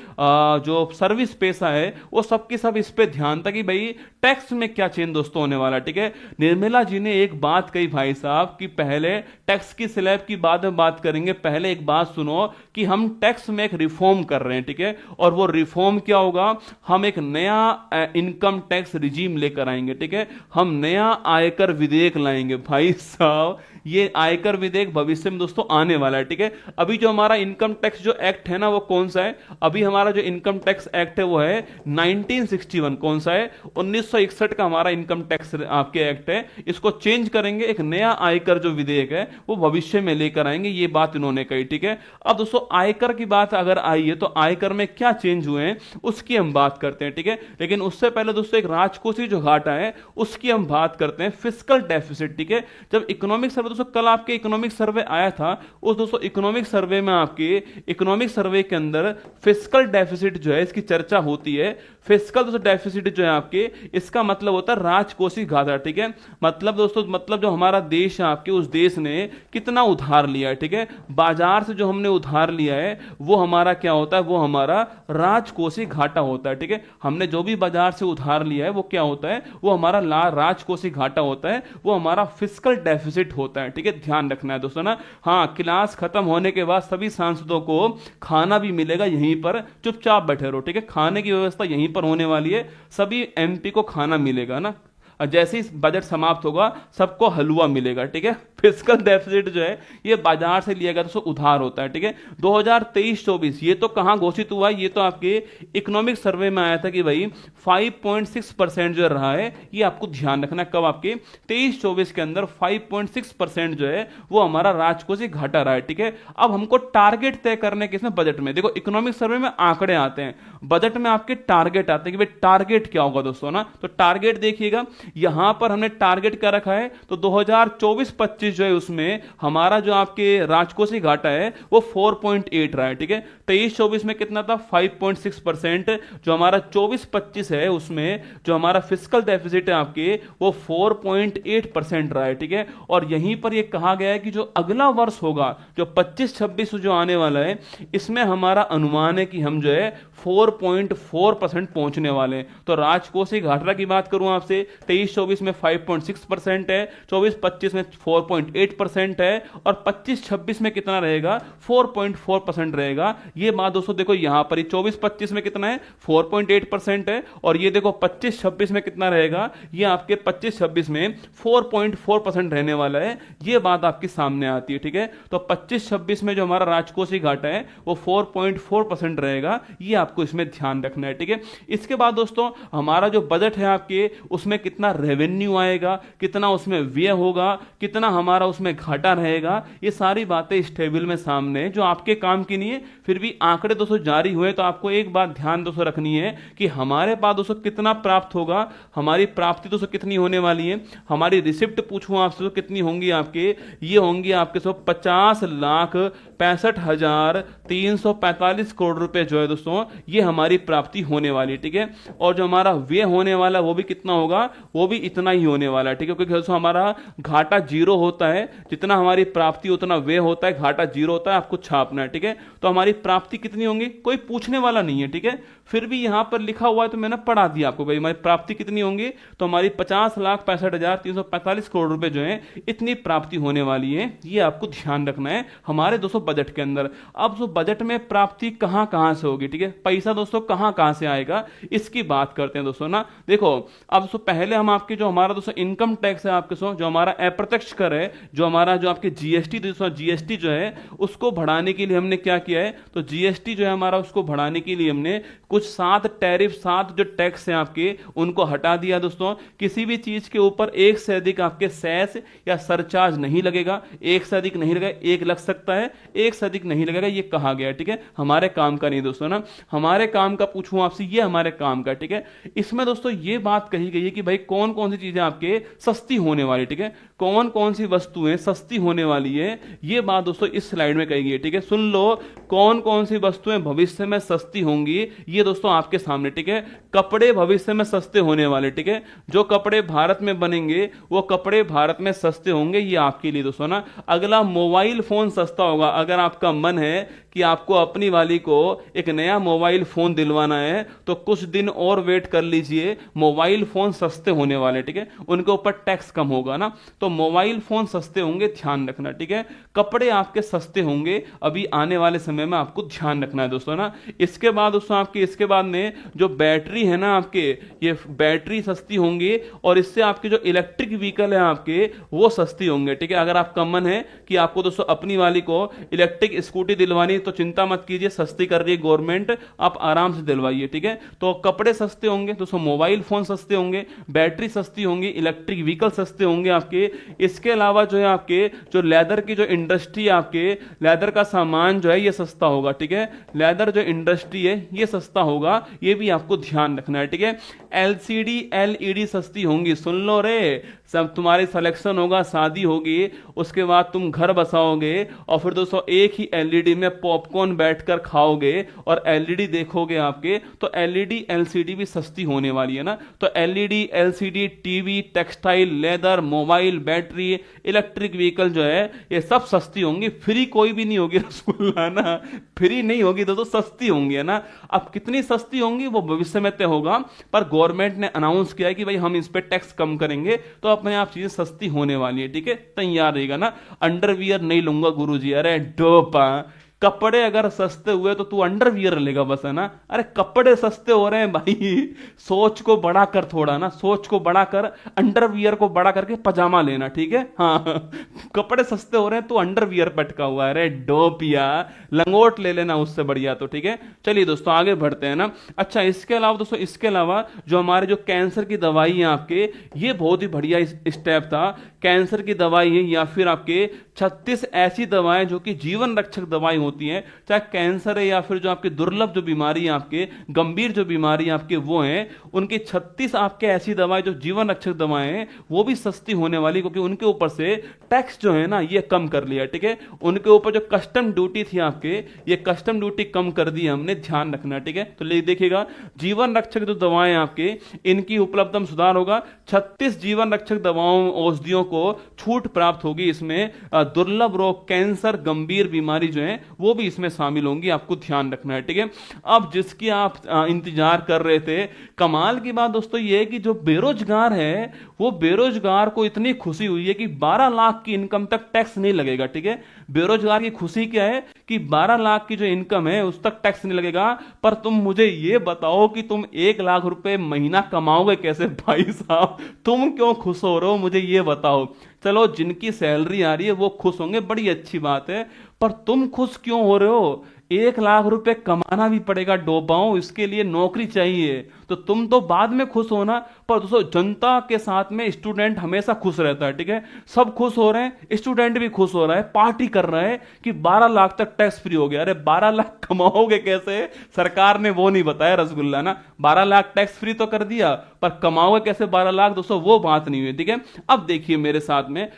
जो सर्विस पेशा है, वो सबकी सब इस पे ध्यान था कि भाई टैक्स में क्या चेंज दोस्तों होने वाला, ठीक है। निर्मला जी ने एक बात कही भाई साहब कि पहले टैक्स की स्लैब की बाद में बात करेंगे, पहले एक बात सुनो कि हम टैक्स में एक रिफॉर्म कर रहे हैं, ठीक है। और वो रिफॉर्म क्या होगा, हम एक नया इनकम टैक्स रिजीम लेकर आएंगे, ठीक है, हम नया आयकर विधेयक लाएंगे भाई साहब। ये आयकर विधेयक भविष्य में दोस्तों आने वाला है, ठीक है। अभी जो हमारा इनकम टैक्स जो एक्ट है ना, वो कौन सा है, अभी हमारा जो इनकम टैक्स एक्ट है वो है 1961, कौन सा है, 1961 का हमारा इनकम टैक्स आपके एक्ट है। इसको चेंज करेंगे, एक नया आयकर जो विधेयक है वो भविष्य में लेकर आएंगे, ये बात इन्होंने कही, ठीक है। अब दोस्तों आयकर की बात अगर आई है तो आयकर में क्या चेंज हुए हैं उसकी हम बात करते हैं, ठीक है। लेकिन उससे पहले दोस्तों एक राजकोषीय जो घाटा है उसकी हम बात करते हैं, फिस्कल डेफिसिट, ठीक है। जब इकोनॉमिक सर्वे दोस्तों, कल आपके इकोनॉमिक सर्वे आया था, उस दोस्तों इकोनॉमिक सर्वे में आपके इकोनॉमिक सर्वे के अंदर फिस्कल डेफिसिट जो है इसकी चर्चा होती है। फिस्कल दोस्तों डेफिसिट जो है आपके, इसका मतलब होता है राजकोषीय घाटा, ठीक है। मतलब दोस्तों, मतलब जो हमारा देश है आपके, उस देश ने कितना उधार लिया है, ठीक है, बाजार से जो हमने उधार लिया है वो हमारा क्या होता है, वो हमारा राजकोषीय घाटा होता है, ठीक है। हमने जो भी बाजार से उधार लिया है वो क्या होता है, वो हमारा राजकोषीय घाटा होता है, वो हमारा फिस्कल डेफिसिट होता है, ठीक है। ध्यान रखना है दोस्तों ना। हाँ, क्लास खत्म होने के बाद सभी सांसदों को खाना भी मिलेगा यहीं पर, चुपचाप बैठे रहो, ठीक है। खाने की व्यवस्था यहीं पर होने वाली है, सभी एमपी को खाना मिलेगा ना। जैसे ही बजट समाप्त होगा सबको हलवा मिलेगा, ठीक है। फिस्कल डेफिसिट जो है ये बाजार से लिया गया तो उधार होता है, ठीक है। 2023-24 ये तो कहां घोषित हुआ, ये तो आपके इकोनॉमिक सर्वे में आया था कि भाई 5.6% जो रहा है, ये आपको ध्यान रखना। कब, आपके 23-24 के अंदर 5.6% जो है वो हमारा राजकोषीय घाटा रहा है, ठीक है। अब हमको टारगेट तय करने के इसमें बजट में, देखो इकोनॉमिक सर्वे में आंकड़े आते हैं, बजट में आपके टारगेट आते हैं कि भाई टारगेट क्या होगा दोस्तों ना। तो टारगेट देखिएगा, यहां पर हमने टारगेट क्या रखा है, तो 2024-25 जो है उसमें हमारा जो आपके राजकोषीय घाटा है वो 4.8 रहा है, ठीक है। 23-24 में कितना था, 5.6%। जो हमारा 24-25 है उसमें जो हमारा फिस्कल डेफिसिट है आपके वो 4.8% रहा है, ठीक है। और यहीं पर ये कहा गया है कि जो अगला वर्ष होगा, जो 25-26 जो आने वाला है, इसमें हमारा अनुमान है कि हम जो है 4.4% पहुंचने वाले हैं। तो राजकोषीय घाटा की बात करूं आपसे, 23-24 में 5.6% है, 24-25 में 4.8% है, और 25-26 में कितना रहेगा, 4.4% रहेगा। ये बात दोस्तों देखो यहां पर ही 24-25 में कितना है, 4.8% है, और ये देखो 25-26 में कितना रहेगा, ये आपके 25-26 में 4.4% रहने वाला है। ये बात आपके सामने आती है, ठीक है। तो 25-26 में जो हमारा राजकोषीय घाटा है वो 4.4% रहेगा, ये आपको इसमें ध्यान रखना है, ठीक है। इसके बाद दोस्तों हमारा जो बजट है आपके, उसमें कितना रेवेन्यू आएगा, कितना उसमें व्यय होगा, कितना हमारा उसमें घाटा रहेगा, ये सारी बातें इस टेबल में सामने जो आपके काम की नहीं है, फिर भी आंकड़े दोस्तों जारी हुए तो आपको एक बात ध्यान दोस्तों रखनी है कि हमारे पास दोस्तों कितना प्राप्त होगा, हमारी प्राप्ति दोस्तों कितनी होने वाली है। हमारी रिसिप्ट पूछूं आपसे तो कितनी होंगी आपके, ये होंगी आपके 50,65,345 करोड़ रुपए जो है दोस्तों, ये हमारी प्राप्ति होने वाली, ठीक है। और जो हमारा व्यय होने वाला वो भी कितना होगा, वो भी इतना ही होने वाला है, ठीक है। क्योंकि दोस्तों हमारा घाटा जीरो होता है, जितना हमारी प्राप्ति उतना व्यय होता है, घाटा जीरो होता है, आपको छापना है, ठीक है। तो हमारी प्राप्ति कितनी होंगी, कोई पूछने वाला नहीं है, ठीक है। फिर भी यहां पर लिखा हुआ है तो मैंने पढ़ा दिया आपको, भाई हमारी प्राप्ति कितनी होंगी, तो हमारी 50,65,345 करोड़ रुपए जो है इतनी प्राप्ति होने वाली है। ये आपको ध्यान रखना है हमारे दोस्तों बजट के अंदर। अब जो बजट में प्राप्ति कहां कहां से होगी, ठीक है, पैसा दोस्तों कहां कहां से आएगा, इसकी बात करते हैं दोस्तों ना। देखो अब दोस्तों पहले हम आपके जो हमारा दोस्तों इनकम टैक्स है आपके जो हमारा अप्रत्यक्ष कर है, जो हमारा जो आपके जीएसटी दोस्तों, जीएसटी जो है उसको बढ़ाने के लिए हमने क्या किया है, तो जीएसटी जो है हमारा उसको बढ़ाने के लिए हमने कुछ 7 टैरिफ, 7 जो टैक्स हैं आपके उनको हटा दिया दोस्तों। किसी भी चीज के ऊपर एक से अधिक आपके सेस या सरचार्ज नहीं लगेगा, एक से अधिक नहीं लगेगा, एक लग सकता है, एक से अधिक नहीं लगेगा, ये कहा गया, ठीक है। हमारे काम का नहीं दोस्तों ना, हमारे काम का पूछूं आपसे, ये हमारे काम का, ठीक है। इसमें दोस्तों ये बात कही गई है कि भाई कौन कौन सी चीजें आपके सस्ती होने वाली, ठीक है, कौन कौन सी वस्तुएं सस्ती होने वाली है, ये बात दोस्तों इस स्लाइड में कही गई है, ठीक है। सुन लो कौन कौन सी वस्तुएं भविष्य में सस्ती होंगी, ये दोस्तों आपके सामने, ठीक है। कपड़े भविष्य में सस्ते होने वाले, ठीक है, जो कपड़े भारत में बनेंगे वो कपड़े भारत में सस्ते होंगे, ये आपके लिए दोस्तों ना। अगला मोबाइल फोन सस्ता होगा, अगर आपका मन है कि आपको अपनी वाली को एक नया मोबाइल फोन दिलवाना है तो कुछ दिन और वेट कर लीजिए, मोबाइल फोन सस्ते होने वाले, ठीक है, उनके ऊपर टैक्स कम होगा ना, तो मोबाइल फोन सस्ते होंगे, ध्यान रखना, ठीक है। कपड़े आपके सस्ते होंगे अभी आने वाले समय में, आपको ध्यान रखना है दोस्तों ना। इसके बाद दोस्तों आपके इसके बाद में जो बैटरी है ना आपके, ये बैटरी सस्ती होंगी, और इससे आपके जो इलेक्ट्रिक व्हीकल है आपके वो सस्ती होंगे, ठीक है। अगर आपका मन है कि आपको दोस्तों अपनी वाली को इलेक्ट्रिक स्कूटी दिलवानी, तो चिंता मत कीजिए, सस्ती कर रही है गवर्नमेंट, आप आराम से दिलवाइए, ठीक है। तो कपड़े सस्ते होंगे दोस्तों, मोबाइल फोन सस्ते होंगे, बैटरी सस्ती होंगी, इलेक्ट्रिक व्हीकल सस्ते होंगे आपके। इसके अलावा जो है आपके जो लेदर की जो इंडस्ट्री, आपके लेदर का सामान जो है ये सस्ता होगा, ठीक है, लेदर जो इंडस्ट्री है ये सस्ता होगा, ये भी आपको ध्यान रखना है, ठीक है। एलसीडी एलईडी सस्ती होंगी, सुन लो रे, सब तुम्हारी सिलेक्शन होगा, शादी होगी, उसके बाद तुम घर बसाओगे, और फिर दोस्तों एक ही एलईडी में पॉपकॉर्न बैठकर खाओगे और एलईडी देखोगे आपके, तो एलईडी एलसीडी भी सस्ती होने वाली है ना। तो LED LCD, TV, textile, leather, mobile, battery, electric vehicle जो है ये सब सस्ती होंगी। फ्री कोई भी नहीं होगी रसगुल्ला ना, फ्री नहीं होगी दोस्तों, सस्ती होंगी, है ना। अब कितनी सस्ती होंगी वो भविष्य में तय होगा, पर गवर्नमेंट ने अनाउंस किया है कि भाई हम इस पे टैक्स कम करेंगे, तो अपने आप चीजें सस्ती होने वाली है, ठीक है, तैयार रहेगा ना। अंडरवियर नहीं लूंगा गुरुजी, अरे डोपा, कपड़े अगर सस्ते हुए तो तू अंडरवियर लेगा बस, है ना। अरे कपड़े सस्ते हो रहे हैं भाई, सोच को बड़ा कर थोड़ा ना, सोच को बड़ा कर, अंडरवियर को बड़ा करके पजामा लेना, ठीक है। हाँ कपड़े सस्ते हो रहे हैं तो अंडरवियर पटका हुआ है, अरे डोपिया, लंगोट ले लेना उससे बढ़िया, तो ठीक है। चलिए दोस्तों आगे बढ़ते हैं ना। अच्छा इसके अलावा दोस्तों, इसके अलावा जो हमारे जो कैंसर की दवाई है आपके, ये बहुत ही बढ़िया स्टेप था। कैंसर की दवाई है, या फिर आपके 36 ऐसी दवाएं जो कि जीवन रक्षक दवाई होती हैं, चाहे कैंसर है या फिर जो आपके दुर्लभ जो बीमारी है, आपके गंभीर जो बीमारी आपके वो हैं, उनकी 36 आपके ऐसी दवाएं जो जीवन रक्षक दवाएं हैं वो भी सस्ती होने वाली, क्योंकि उनके ऊपर से टैक्स जो है ना ये कम कर लिया, ठीक है। उनके ऊपर जो कस्टम ड्यूटी थी आपके, ये कस्टम ड्यूटी कम कर दी हमने, ध्यान रखना, ठीक है। तो देखिएगा जीवन रक्षक जो दवाएं आपके इनकी उपलब्धता में सुधार होगा। 36 जीवन रक्षक दवाओं औषधियों को छूट प्राप्त होगी। इसमें दुर्लभ रोग, कैंसर, गंभीर बीमारी जो है वो भी इसमें शामिल होंगी, आपको ध्यान रखना है, ठीक है। अब जिसकी आप इंतजार कर रहे थे, कमाल की बात दोस्तों ये है कि जो बेरोजगार है वो बेरोजगार को इतनी खुशी हुई है कि 12 लाख की इनकम तक टैक्स नहीं लगेगा, ठीक है। बेरोजगार की खुशी क्या है कि 12 लाख की जो इनकम है उस तक टैक्स नहीं लगेगा। पर तुम मुझे ये बताओ कि तुम 1 लाख रुपए महीना कमाओगे कैसे भाई साहब? तुम क्यों खुश हो रहे हो, मुझे ये बताओ। चलो जिनकी सैलरी आ रही है वो खुश होंगे, बड़ी अच्छी बात है, पर तुम खुश क्यों हो रहे हो? 1 लाख रुपए कमाना भी पड़ेगा डोबाओ, इसके लिए नौकरी चाहिए, तो तुम तो बाद में खुश होना। पर दोस्तों जनता के साथ में स्टूडेंट हमेशा खुश रहता है, ठीक है। सब खुश हो रहे हैं, स्टूडेंट भी खुश हो रहा है, पार्टी कर रहा है कि 12 लाख तक टैक्स फ्री हो गया। अरे 12 लाख कमाओगे कैसे? सरकार ने वो नहीं बताया रसगुल्ला ना, 12 लाख टैक्स फ्री तो कर दिया, पर कमाओगे कैसे 12 लाख दोस्तों, वो बात नहीं हुई, ठीक है। अब देखिए मेरे साथ में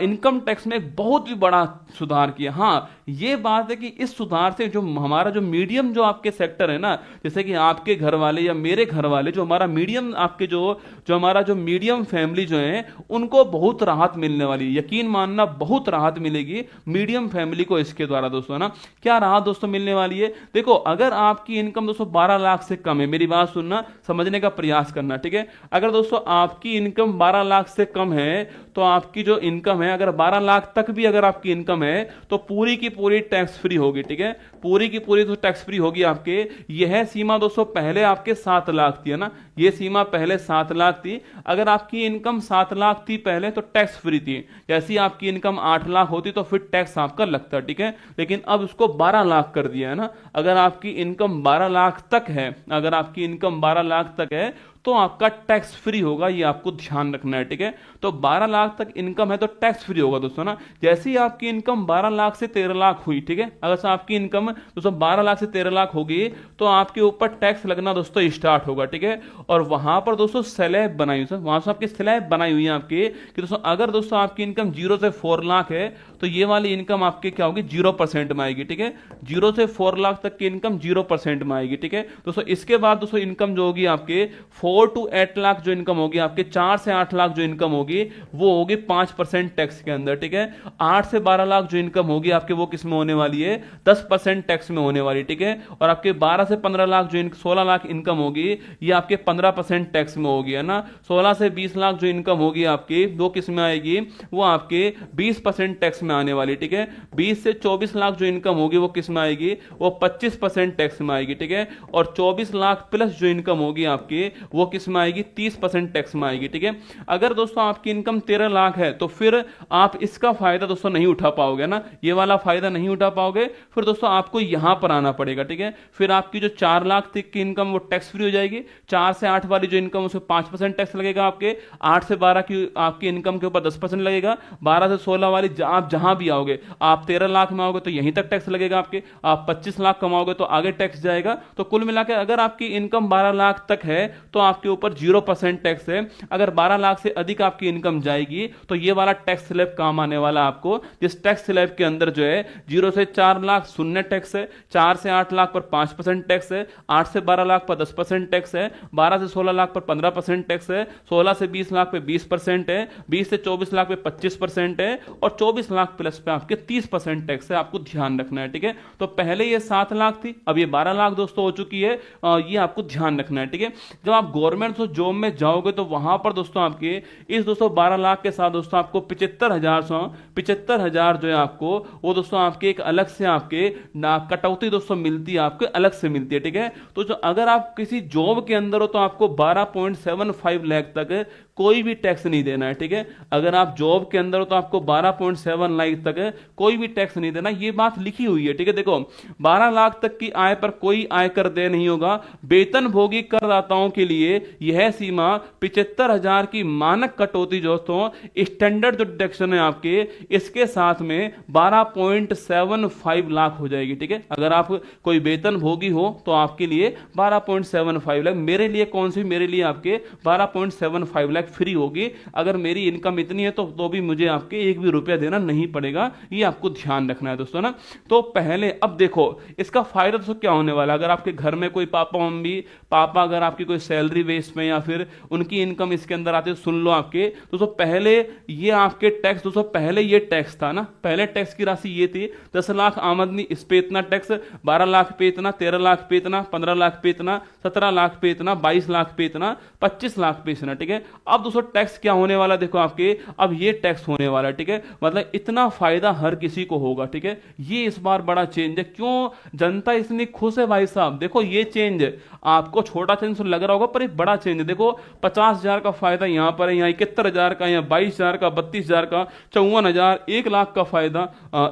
इनकम टैक्स में एक बहुत ही बड़ा सुधार किया। हाँ ये बात है कि इस सुधार से जो हमारा जो मीडियम जो आपके सेक्टर है ना, जैसे कि आपके घर वाले या मेरे घर वाले, जो हमारा मीडियम आपके जो हमारा जो मीडियम फैमिली जो है उनको बहुत राहत मिलने वाली है। यकीन मानना बहुत राहत मिलेगी मीडियम फैमिली को इसके द्वारा दोस्तों ना। क्या राहत दोस्तों मिलने वाली है? देखो अगर आपकी इनकम दोस्तों 12 लाख से कम है, मेरी बात सुनना, समझने का प्रयास करना, ठीक है। अगर दोस्तों आपकी इनकम 12 लाख से कम है तो आपकी जो इनकम है, अगर 12 लाख तक भी अगर आपकी इनकम है तो पूरी की पूरी टैक्स फ्री होगी, ठीक है। पूरी की पूरी तो टैक्स फ्री होगी आपके। यह सीमा दोस्तों पहले आपके 7 लाख थी, है ना, यह सीमा पहले 7 लाख थी। अगर आपकी इनकम 7 लाख थी पहले तो टैक्स फ्री थी। जैसी आपकी इनकम 8 लाख होती तो फिर टैक्स आपका लगता, ठीक है। लेकिन अब उसको 12 लाख कर दिया है ना। अगर आपकी इनकम 12 लाख तक है, अगर आपकी इनकम 12 लाख तक है तो आपका टैक्स फ्री होगा, ये आपको ध्यान रखना है, ठीक है। तो 12 लाख तक इनकम है तो टैक्स फ्री होगा दोस्तों ना। जैसे ही आपकी इनकम 12 लाख से 13 लाख हुई, ठीक है, अगर से आपकी इनकम दोस्तों 12 लाख से 13 लाख होगी तो आपके ऊपर टैक्स लगना दोस्तों स्टार्ट होगा, ठीक है। और वहां पर दोस्तों स्लैब बनाई हुई, वहां से आपकी स्लैब बनाई हुई है आपकी कि दोस्तों अगर दोस्तों आपकी इनकम 0 से 4 लाख है तो ये वाली इनकम आपके क्या होगी, 0% में आएगी, ठीक है। 0 से 4 लाख तक की इनकम 0% में आएगी, ठीक है दोस्तों। इसके बाद दोस्तों इनकम जो होगी आपके 4 to 8 लाख जो इनकम होगी आपके, 4 से 8 लाख जो इनकम होगी वो होगी 5% टैक्स के अंदर, ठीक है। 8 से 12 लाख जो इनकम होगी आपके वो किस में होने वाली है, 10% टैक्स में होने वाली, ठीक है। और आपके 12 से 15 लाख जो 16 लाख इनकम होगी ये आपके 15% टैक्स में होगी, है ना। 16 से 20 लाख जो इनकम होगी आपकी वो किस में आएगी, वो आपके 20% टैक्स में आने वाली, ठीक है। 20 से 24 लाख जो इनकम होगी वो किस में आएगी, वो 25% टैक्स में आएगी, ठीक है। और 24 लाख प्लस जो इनकम होगी आपकी वो किस में आएगी, 30% टैक्स में आएगी, ठीक है। अगर दोस्तों आपकी इनकम 13 लाख है तो फिर आप इसका फायदा दोस्तों नहीं उठा पाओगे ना, ये वाला फायदा नहीं उठा पाओगे। फिर दोस्तों आपको यहां पर आना पड़ेगा, ठीक है। फिर आपकी जो 4 लाख तक की इनकम वो टैक्स फ्री हो जाएगी। 4 से 8 वाली जो इनकम उसमें 5% टैक्स लगेगा आपके। 8 से 12 की आपकी इनकम के ऊपर 10% लगेगा। 12 से 16 वाली आप जहां भी आओगे, आप 13 लाख में आओगे तो यहीं तक टैक्स लगेगा आपके। आप 25 लाख कमाओगे तो आगे टैक्स जाएगा। तो कुल मिलाकर अगर आपकी इनकम 12 लाख तक है तो आपके ऊपर 0% टैक्स है। अगर 12 लाख से अधिक आपकी इनकम जाएगी तो ये वाला टैक्स स्लैब काम आने वाला आपको, जिस टैक्स स्लैब के अंदर जो है 0 से 4 लाख शून्य टैक्स है, 4 से 8 लाख पर 5% टैक्स है, 8 से 12 लाख पर 10% टैक्स है, 12 से 16 लाख पर 15% टैक्स है, 16 से 20 लाख पे 20% है, 20 से 24 लाख पे 25% है और 24 लाख प्लस पे आपके 30% टैक्स है। आपको ध्यान रखना है, ठीक है। तो पहले ये 7 लाख थी, अब ये 12 लाख दोस्तों हो चुकी है, ये आपको ध्यान रखना है, ठीक है। जब आप गवर्नमेंट जॉब में जाओगे तो वहां पर दोस्तों आपके इस दोस्तों 12 लाख के साथ दोस्तों आपको 75,000 जो है आपको वो दोस्तों आपके एक अलग से आपके कटौती दोस्तों मिलती है, आपके अलग से मिलती है, ठीक है। तो जो अगर आप किसी जॉब के अंदर हो तो आपको 12.75 लाख तक कोई भी टैक्स नहीं देना है, ठीक है। अगर आप जॉब के अंदर हो तो आपको 12.7 लाख तक है कोई भी टैक्स नहीं देना, ये बात लिखी हुई है, ठीक है। देखो 12 लाख तक की आय पर कोई आयकर दे नहीं होगा। वेतनभोगी करदाताओं के लिए यह सीमा 75,000 की मानक कटौती दोस्तों, स्टैंडर्ड जो डिडक्शन है आपके, इसके साथ में 12.75 लाख हो जाएगी, ठीक है। अगर आप कोई वेतनभोगी हो तो आपके लिए 12.75 लाख, मेरे लिए कौन सी, मेरे लिए आपके 12.75 लाख फ्री होगी। अगर मेरी इनकम इतनी है तो भी मुझे आपके एक भी रुपया देना नहीं पड़ेगा, ये आपको ध्यान रखना है दोस्तों ना। तो पहले अब देखो इसका फायदा दोस्तों क्या होने वाला है। अगर आपके घर में कोई पापा मम्मी, पापा अगर आपकी कोई सैलरी बेस में या फिर उनकी इनकम इसके अंदर आती है, सुन लो आपके दोस्तों, पहले ये आपके टैक्स दोस्तों, पहले ये टैक्स था ना, पहले टैक्स की राशि ये थी 10 लाख आमदनी इस पे इतना टैक्स, 12 लाख पे इतना, 13 लाख पे इतना, 15 लाख पे इतना, 17 लाख पे इतना, 22 लाख पे इतना, 25 लाख पे इतना, ठीक है। अब दोस्तों टैक्स क्या होने वाला देखो आपके, अब ये टैक्स होने वाला है, ठीक है। मतलब इतना फायदा हर किसी को होगा, ठीक है। ये इस बार बड़ा चेंज है, क्यों जनता इतनी खुश है भाई साहब। देखो ये चेंज आपको छोटा चेंज लग रहा होगा पर एक बड़ा चेंज है। देखो 50,000 का फायदा यहां पर है, यहाँ 71,000 का, यहाँ 22,000 का, 32,000 का, 54,000, 1 लाख का फायदा,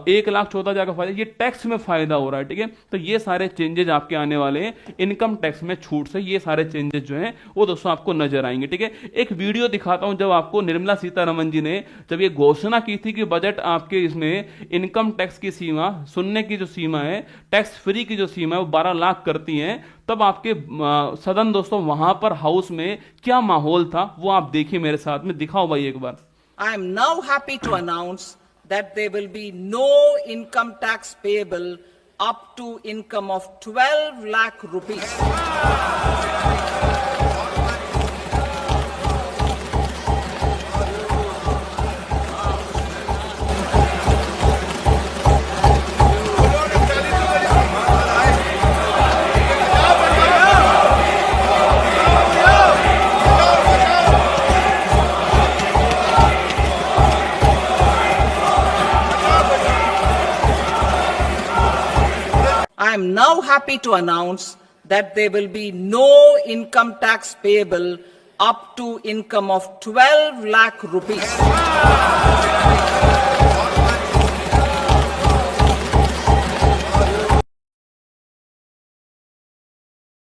1,14,000 का फायदा, ये टैक्स में फायदा हो रहा है, ठीक है। तो ये सारे चेंजेस आपके आने वाले हैं इनकम टैक्स में छूट से, ये सारे चेंजेस जो हैं वो दोस्तों आपको नजर आएंगे, ठीक है। एक वीडियो दिखाता हूं जब आपको निर्मला सीतारमण जी ने जब ये घोषणा की थी कि बजट आपके इसमें इनकम टैक्स की सीमा, सुनने की जो सीमा है, टैक्स फ्री की जो सीमा है वो 12 लाख करती है, तब आपके सदन दोस्तों वहां पर हाउस में क्या माहौल था वो आप देखिए मेरे साथ में, दिखाओ भाई एक बार। I am now happy to announce that there will be no income tax payable up to income of 12 lakh rupees. I am now happy to announce that there will be no income tax payable up to income of 12 lakh rupees.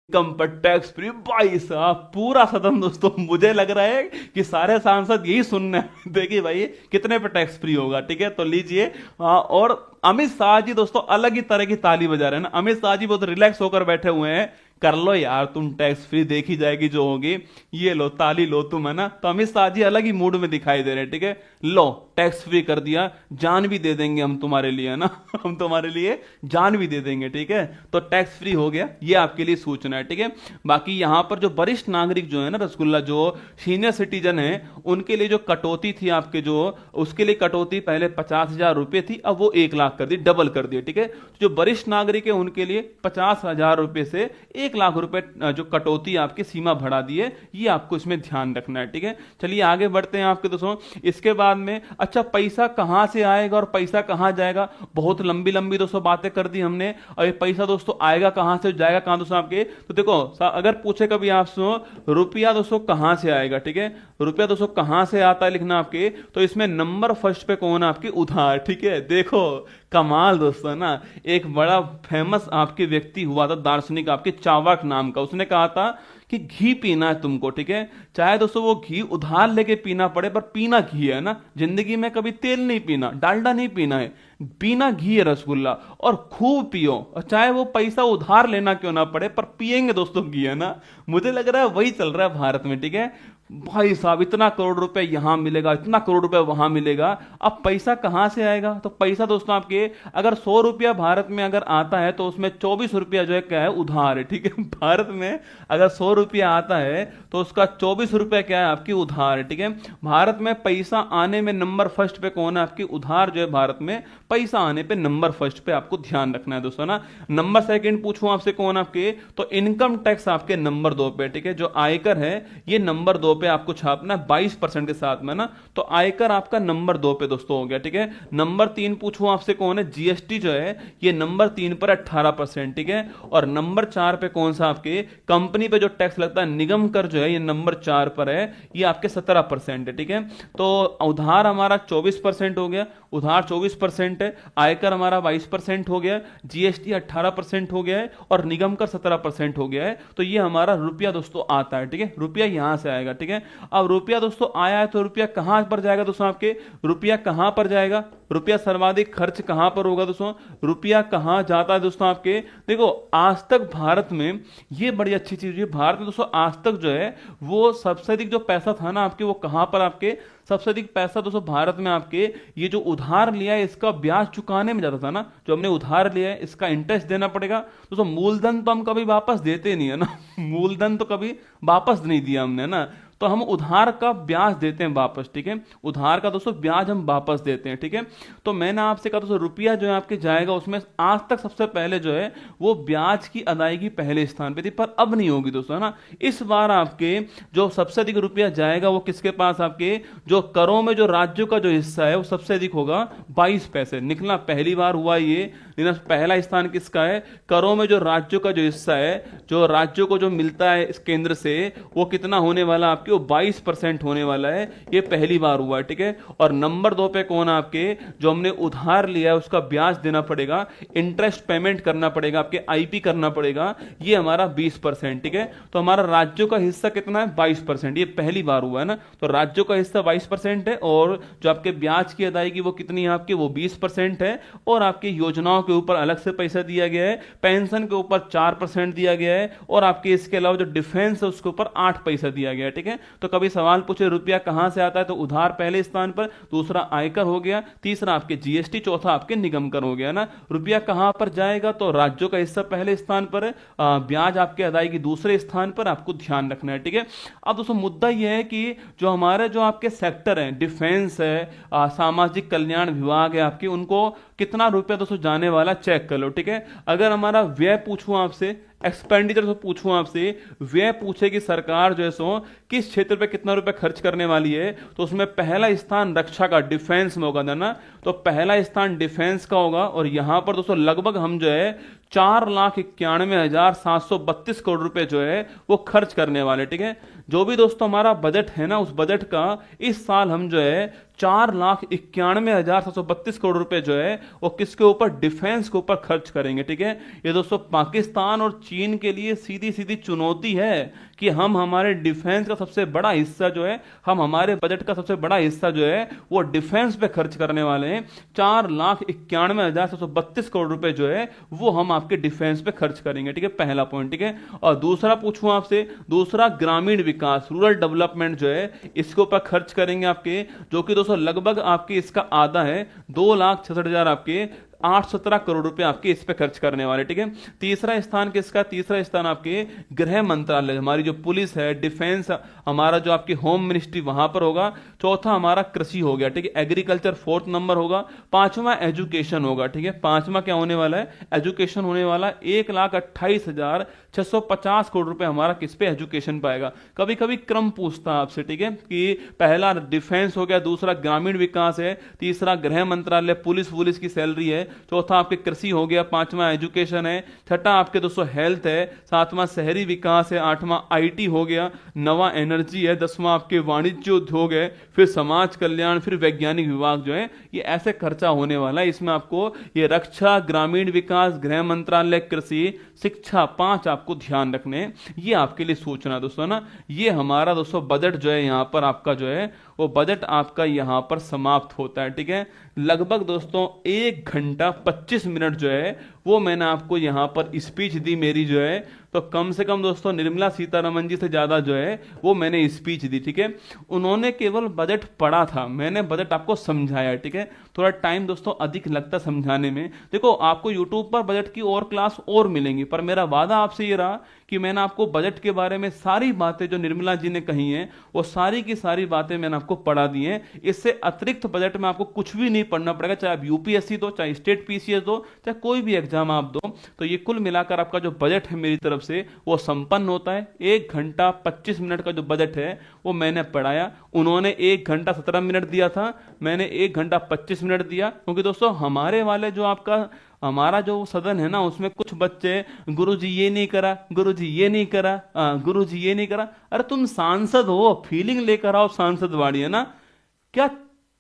Income पर tax free, भाई साहब पूरा सदन दोस्तों, मुझे लग रहा है कि सारे सांसद यही सुनने देखिए भाई कितने पे टैक्स फ्री होगा, ठीक है। तो लीजिए। और अमित शाह जी दोस्तों अलग ही तरह की ताली बजा रहे हैं ना, अमित शाह जी बहुत रिलैक्स होकर बैठे हुए हैं, कर लो यार तुम, टैक्स फ्री देखी जाएगी जो होगी, ये लो ताली लो तुम, है ना। तो अमित शाह जी अलग ही मूड में दिखाई दे रहे हैं, ठीक है। लो टैक्स फ्री कर दिया, जान भी दे देंगे हम तुम्हारे लिए, है ना हम तुम्हारे लिए जान भी दे देंगे, ठीक है। तो टैक्स फ्री हो गया, ये आपके लिए सूचना है, ठीक है। बाकी यहां पर जो वरिष्ठ नागरिक जो है ना रसगुल्ला, जो सीनियर सिटीजन है, उनके लिए जो कटौती थी आपके, जो उसके लिए कटौती पहले 50,000 रुपए थी, अब वो 1 लाख कर दी, डबल कर दिया, ठीक है। जो वरिष्ठ नागरिक है उनके लिए 50,000 रुपए से 1 लाख रुपए जो कटौती आपकी सीमा बढ़ा दी है, ये आपको इसमें ध्यान रखना है, ठीक है। चलिए आगे बढ़ते हैं आपके दोस्तों। इसके बाद में अच्छा पैसा कहां से आएगा और पैसा कहां जाएगा, बहुत लंबी लंबी दोस्तों बातें कर दी हमने। और ये पैसा दोस्तों आएगा कहां से, जाएगा कहां दोस्तों आपके, तो देखो अगर पूछे कभी आपसे रुपया दोस्तों कहां से आएगा, ठीक है, रुपया दोस्तों कहां से आता है लिखना आपके, तो इसमें नंबर फर्स्ट पे कौन है आपकी, उधार, ठीक है। देखो कमाल दोस्तों ना, एक बड़ा फेमस आपके व्यक्ति हुआ था दार्शनिक आपके चावाक नाम का, उसने कहा था कि घी पीना है तुमको, ठीक है, चाहे दोस्तों वो घी उधार लेके पीना पड़े पर पीना घी है ना, जिंदगी में कभी तेल नहीं पीना, डालडा नहीं पीना है, पीना घी है रसगुल्ला, और खूब पियो, और चाहे वो पैसा उधार लेना क्यों ना पड़े पर पिएंगे दोस्तों घी, है ना। मुझे लग रहा है वही चल रहा है भारत में, ठीक है। भाई साहब इतना करोड़ रुपए यहां मिलेगा, इतना करोड़ रुपए वहां मिलेगा, अब पैसा कहां से आएगा, तो पैसा दोस्तों आपके अगर 100 रुपया भारत में अगर आता है तो उसमें 24 रुपया जो है क्या है, उधार है, ठीक है। भारत में अगर 100 रुपया आता है तो उसका 24 रुपया क्या है, आपकी उधार है, ठीक है। भारत में पैसा आने में नंबर फर्स्ट पे कौन है, आपकी उधार जो है, भारत में पैसा आने पे नंबर फर्स्ट पे आपको ध्यान रखना है दोस्तों ना। नंबर सेकंड पूछूं आपसे कौन आपके, तो इनकम टैक्स आपके नंबर 2 पे, ठीक है। जो आयकर है ये नंबर 2 पे आपको छापना है 22% के साथ में ना, तो आयकर आपका नंबर 2 पे दोस्तों हो गया, ठीक है। नंबर 3 पूछूं आपसे कौन है, जीएसटी जो है ये नंबर 3 पर 18%, ठीक है। और नंबर 4 पे कौन सा आपके कंपनी पे जो टैक्स लगता है निगम कर जो है ये नंबर 4 पर है, ये आपके 17% है, ठीक है। तो उधार हमारा 24% हो गया, उधार 24% है, आयकर हमारा 22% हो गया, जीएसटी 18% हो गया है और निगम कर 17% हो गया है। तो ये हमारा रुपया दोस्तों आता है, ठीक है, रुपया यहां से आएगा, ठीक है। अब रुपया दोस्तों आया है तो रुपया कहां पर जाएगा दोस्तों, आपके रुपया कहां पर जाएगा, रुपया सर्वाधिक खर्च कहां पर होगा दोस्तों, रुपया कहां जाता है दोस्तों आपके, देखो आज तक भारत में ये बड़ी अच्छी चीज है, भारत में दोस्तों आज तक जो है वो सबसे अधिक जो पैसा था ना आपके, वो कहां पर आपके सबसे अधिक पैसा दोस्तों भारत में आपके ये जो उधार लिया है इसका ब्याज चुकाने में जाता था ना, जो हमने उधार लिया है इसका इंटरेस्ट देना पड़ेगा दोस्तों। मूलधन तो हम कभी वापस देते नहीं है ना मूलधन तो कभी वापस नहीं दिया हमने ना, तो हम उधार का ब्याज देते हैं वापस, ठीक है, उधार का दोस्तों ब्याज हम वापस देते हैं, ठीक है। तो मैंने आपसे कहा दोस्तों रुपया जो है आपके जाएगा उसमें आज तक सबसे पहले जो है वो ब्याज की अदायगी पहले स्थान पे थी, पर अब नहीं होगी दोस्तों, है ना। इस बार आपके जो सबसे अधिक रुपया जाएगा वो किसके पास, आपके जो करों में जो राज्यों का जो हिस्सा है वो सबसे अधिक होगा 22 पैसे निकला, पहली बार हुआ ये, लेकिन पहला स्थान किसका है, करों में जो राज्यों का जो हिस्सा है, जो राज्यों को जो मिलता है इस केंद्र से, वो कितना होने वाला आपके, वो 22% होने वाला है, ये पहली बार हुआ है, ठीक है। और नंबर 2 पे कौन आपके, जो हमने उधार लिया है उसका ब्याज देना पड़ेगा, इंटरेस्ट पेमेंट करना पड़ेगा, आपके आईपी करना पड़ेगा, ये हमारा 20%, ठीक है। तो हमारा राज्यों का हिस्सा कितना है 22%, ये पहली बार हुआ है ना, तो राज्यों का हिस्सा 22% है और जो आपके ब्याज की अदायगी वो कितनी है आपके, वो 20% है। और आपकी योजनाओं के ऊपर अलग से पैसा दिया गया है, पेंशन के ऊपर 4% दिया गया है और आपके इसके अलावा जो डिफेंस है उसके ऊपर 8 पैसा दिया गया है, ठीक है। तो कभी सवाल पूछे रुपया कहां से आता है, तो उधार पहले स्थान पर, दूसरा आयकर हो गया, तीसरा आपके जीएसटी, चौथा आपके निगम कर हो गया ना। रुपया कहां पर जाएगा, तो राज्यों का हिस्सा पहले स्थान पर है, ब्याज आपके अदायगी दूसरे स्थान पर, आपको ध्यान रखना है, ठीक है। अब दोस्तों मुद्दा यह है कि जो हमारे जो आपके सेक्टर हैं, डिफेंस है, सामाजिक कल्याण विभाग है आपके, उनको कितना रुपया दोस्तों जाने वाला चेक कर लो, ठीक है। अगर हमारा व्यय पूछूं आपसे, एक्सपेंडिचर तो पूछूं आपसे, व्यय पूछे कि सरकार जो है सो किस क्षेत्र पे कितना रुपए खर्च करने वाली है, तो उसमें पहला स्थान रक्षा का, डिफेंस में होगा ना, तो पहला स्थान डिफेंस का होगा। और यहां पर दोस्तों लगभग हम जो है 4,91,732 करोड़ रुपए जो है वो खर्च करने वाले, ठीक है। जो भी दोस्तों हमारा बजट है ना, उस बजट का इस साल हम जो है 4,91,732 करोड़ रुपए जो है वो किसके ऊपर, डिफेंस के ऊपर खर्च करेंगे, ठीक है। ये दोस्तों पाकिस्तान और चीन के लिए सीधी सीधी चुनौती है कि हम हमारे डिफेंस का सबसे बड़ा हिस्सा जो है, हम हमारे बजट का सबसे बड़ा हिस्सा जो है वो डिफेंस पे खर्च करने वाले हैं। 4,91,732 करोड़ रुपए जो है वो हम आपके डिफेंस पे खर्च करेंगे, ठीक है, पहला पॉइंट, ठीक है। और दूसरा पूछूं आपसे, दूसरा ग्रामीण विकास, रूरल डेवलपमेंट जो है इसके ऊपर खर्च करेंगे आपके, जो कि दोस्तों लगभग आपके इसका आधा है, 2,66,000 आपके 817 करोड़ रुपए आपके इस पे खर्च करने वाले, ठीक है। तीसरा स्थान किसका, तीसरा स्थान आपके गृह मंत्रालय, हमारी जो पुलिस है, डिफेंस, हमारा जो आपकी होम मिनिस्ट्री वहां पर होगा। चौथा हमारा कृषि हो गया, ठीक है, एग्रीकल्चर 4th नंबर होगा। पांचवा एजुकेशन होगा, ठीक है, पांचवा क्या होने वाला है, एजुकेशन होने वाला। 1,28,650 करोड़ रुपए हमारा किस पे, एजुकेशन पाएगा। कभी कभी क्रम पूछता है आपसे, ठीक है, कि पहला डिफेंस हो गया, दूसरा ग्रामीण विकास है, तीसरा गृह मंत्रालय, पुलिस की सैलरी है, चौथा आपके कृषि हो गया, पांचवा एजुकेशन है, छठा आपके दोस्तों हेल्थ है, सातवां शहरी विकास है, आठवां आईटी हो गया, नवा एनर्जी है, 10वां आपके वाणिज्य उद्योग है, फिर समाज कल्याण, फिर वैज्ञानिक विभाग जो है, ये ऐसे खर्चा होने वाला है। इसमें आपको ये रक्षा, ग्रामीण विकास, गृह मंत्रालय, कृषि, शिक्षा 5 आपको ध्यान रखने, ये आपके लिए सोचना दोस्तों ना। ये हमारा दोस्तों बजट जो है यहां पर आपका जो है वो बजट आपका यहां पर समाप्त होता है, ठीक है। लगभग दोस्तों 1 घंटा 25 मिनट जो है वो मैंने आपको यहां पर स्पीच दी मेरी जो है, तो कम से कम दोस्तों निर्मला सीतारमण जी से ज्यादा जो है वो मैंने स्पीच दी, ठीक है। उन्होंने केवल बजट पढ़ा था, मैंने बजट आपको समझाया, ठीक है। थोड़ा टाइम दोस्तों अधिक लगता समझाने में। देखो आपको यूट्यूब पर बजट की और क्लास और मिलेंगी, पर मेरा वादा आपसे ये रहा कि मैंने आपको बजट के बारे में सारी बातें जो निर्मला जी ने कही हैं वो सारी की सारी बातें मैंने आपको पढ़ा दी हैं। इससे अतिरिक्त बजट में आपको कुछ भी नहीं पढ़ना पड़ेगा, चाहे आप यूपीएससी दो, चाहे स्टेट पीसीएस दो, चाहे कोई भी एग्जाम आप दो। तो ये कुल मिलाकर आपका जो बजट है मेरी तरफ तरफ से वो संपन्न होता है। 1 घंटा 25 मिनट का जो बजट है वो मैंने पढ़ाया। उन्होंने 1 घंटा 17 मिनट दिया था, मैंने 1 घंटा 25 मिनट दिया। क्योंकि दोस्तों हमारे वाले जो आपका हमारा जो सदन है ना, उसमें कुछ बच्चे गुरुजी ये नहीं करा, गुरुजी ये नहीं करा, गुरुजी ये नहीं करा। अरे तुम सांसद हो, फीलिंग लेकर आओ सांसद वाली, है ना। क्या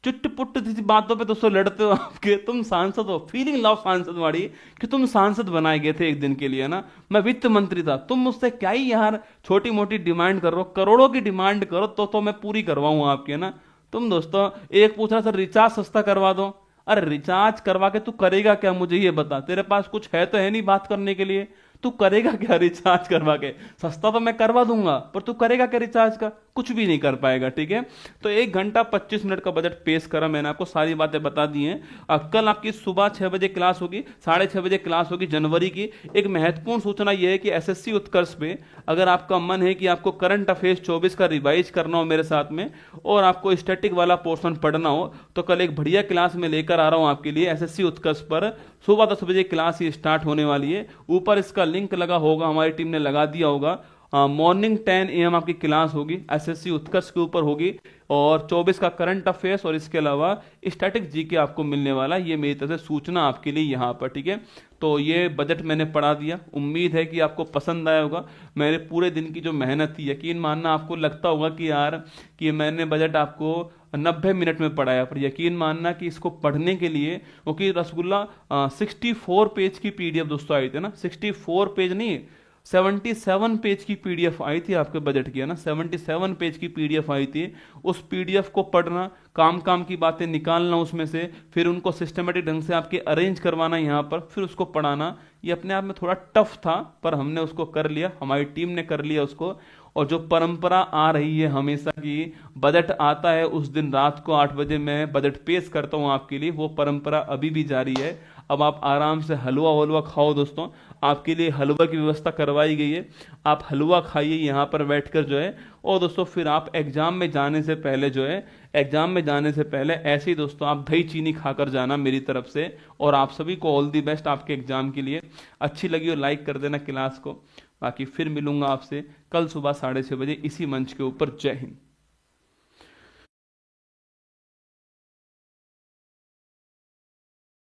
चुटपुट बातों पे दोस्तों लड़ते हो आपके, तुम सांसद हो, फीलिंग लाओ सांसद वाली कि तुम सांसद बनाए गए थे एक दिन के लिए ना। मैं वित्त मंत्री था, तुम मुझसे क्या ही यार छोटी मोटी डिमांड कर रहे हो, करोड़ों की डिमांड करो तो मैं पूरी करवाऊं आपकी, है ना। तुम दोस्तों एक पूछ रहा सर रिचार्ज सस्ता करवा दो। अरे रिचार्ज करवा के तू करेगा क्या, मुझे ये बता। तेरे पास कुछ है तो है नहीं बात करने के लिए, तू करेगा क्या रिचार्ज करवा के। सस्ता तो मैं करवा दूंगा पर तू करेगा क्या रिचार्ज का, कुछ भी नहीं कर पाएगा, ठीक है। तो 1 घंटा 25 मिनट का बजट पेश करा, मैंने आपको सारी बातें बता दी हैं। कल आपकी सुबह 6 बजे क्लास होगी, 6:30 बजे क्लास होगी जनवरी की। एक महत्वपूर्ण सूचना यह है कि एसएससी उत्कर्ष पे अगर आपका मन है कि आपको करंट अफेयर्स 24 का रिवाइज करना हो मेरे साथ में, और आपको स्टैटिक वाला पोर्शन पढ़ना हो, तो कल एक बढ़िया क्लास में लेकर आ रहा हूं आपके लिए एसएससी उत्कर्ष पर। सुबह 10 बजे क्लास ही स्टार्ट होने वाली है। ऊपर इसका लिंक लगा होगा, हमारी टीम ने लगा दिया होगा। मॉर्निंग 10 AM आपकी क्लास होगी, एसएससी उत्कर्ष के ऊपर होगी, और 24 का करंट अफेयर्स और इसके अलावा स्टैटिक जीके आपको मिलने वाला। ये मेरी तरफ से सूचना आपके लिए यहाँ पर, ठीक है। तो ये बजट मैंने पढ़ा दिया, उम्मीद है कि आपको पसंद आया होगा। मेरे पूरे दिन की जो मेहनत थी, यकीन मानना आपको लगता होगा कि यार कि मैंने बजट आपको 90 मिनट में पढ़ाया, पर यकीन मानना कि इसको पढ़ने के लिए, क्योंकि रसगुल्ला 64 पेज की पीडीएफ दोस्तों आई थी ना, 64 पेज नहीं 77 पेज की पीडीएफ आई थी आपके बजट की, है ना। 77 पेज की पीडीएफ आई थी। उस पीडीएफ को पढ़ना, काम काम की बातें निकालना उसमें से, फिर उनको सिस्टमेटिक ढंग से आपके अरेंज करवाना यहाँ पर, फिर उसको पढ़ाना, ये अपने आप में थोड़ा टफ था, पर हमने उसको कर लिया, हमारी टीम ने कर लिया उसको। और जो परंपरा आ रही है हमेशा की, बजट आता है उस दिन रात को 8 बजे मैं बजट पेश करता हूं आपके लिए, वो परंपरा अभी भी जारी है। अब आप आराम से हलवा वलवा खाओ दोस्तों, आपके लिए हलवा की व्यवस्था करवाई गई है। आप हलवा खाइए यहाँ पर बैठकर जो है। और दोस्तों फिर आप एग्जाम में जाने से पहले जो है, एग्जाम में जाने से पहले ऐसे ही दोस्तों आप दही चीनी खाकर जाना मेरी तरफ से। और आप सभी को ऑल दी बेस्ट आपके एग्जाम के लिए। अच्छी लगी हो लाइक कर देना क्लास को। बाकी फिर मिलूंगा आपसे कल सुबह 6:30 बजे इसी मंच के ऊपर। जय हिंद।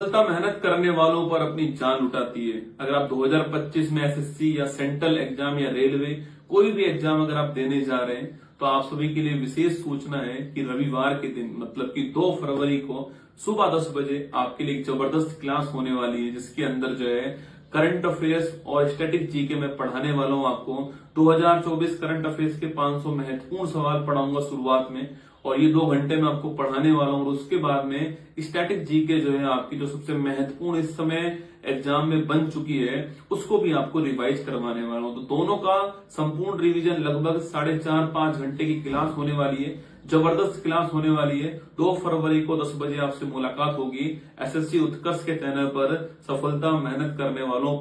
मेहनत करने वालों पर अपनी जान उठाती है। अगर आप 2025 में एसएससी या सेंट्रल एग्जाम या रेलवे कोई भी एग्जाम अगर आप देने जा रहे हैं, तो आप सभी के लिए विशेष सूचना है कि रविवार के दिन मतलब कि 2 फरवरी को सुबह 10 बजे आपके लिए एक जबरदस्त क्लास होने वाली है, जिसके अंदर जो है करंट अफेयर्स और स्टैटिक जीके में पढ़ाने वाला हूं आपको। 2024 करंट अफेयर्स के 500 महत्वपूर्ण सवाल पढ़ाऊंगा शुरुआत में, और ये 2 घंटे में आपको पढ़ाने वाला हूं। और उसके बाद में स्टैटिक जीके जो है आपकी, जो सबसे महत्वपूर्ण इस समय एग्जाम में बन चुकी है, उसको भी आपको रिवाइज करवाने वाला हूं। तो दोनों का संपूर्ण रिवीजन लगभग 4.5-5 घंटे की क्लास होने वाली है। जबरदस्त क्लास होने वाली है। 2 फरवरी को 10 बजे आपसे मुलाकात होगी एसएससी उत्कर्ष के चैनल पर। सफलता मेहनत करने वालों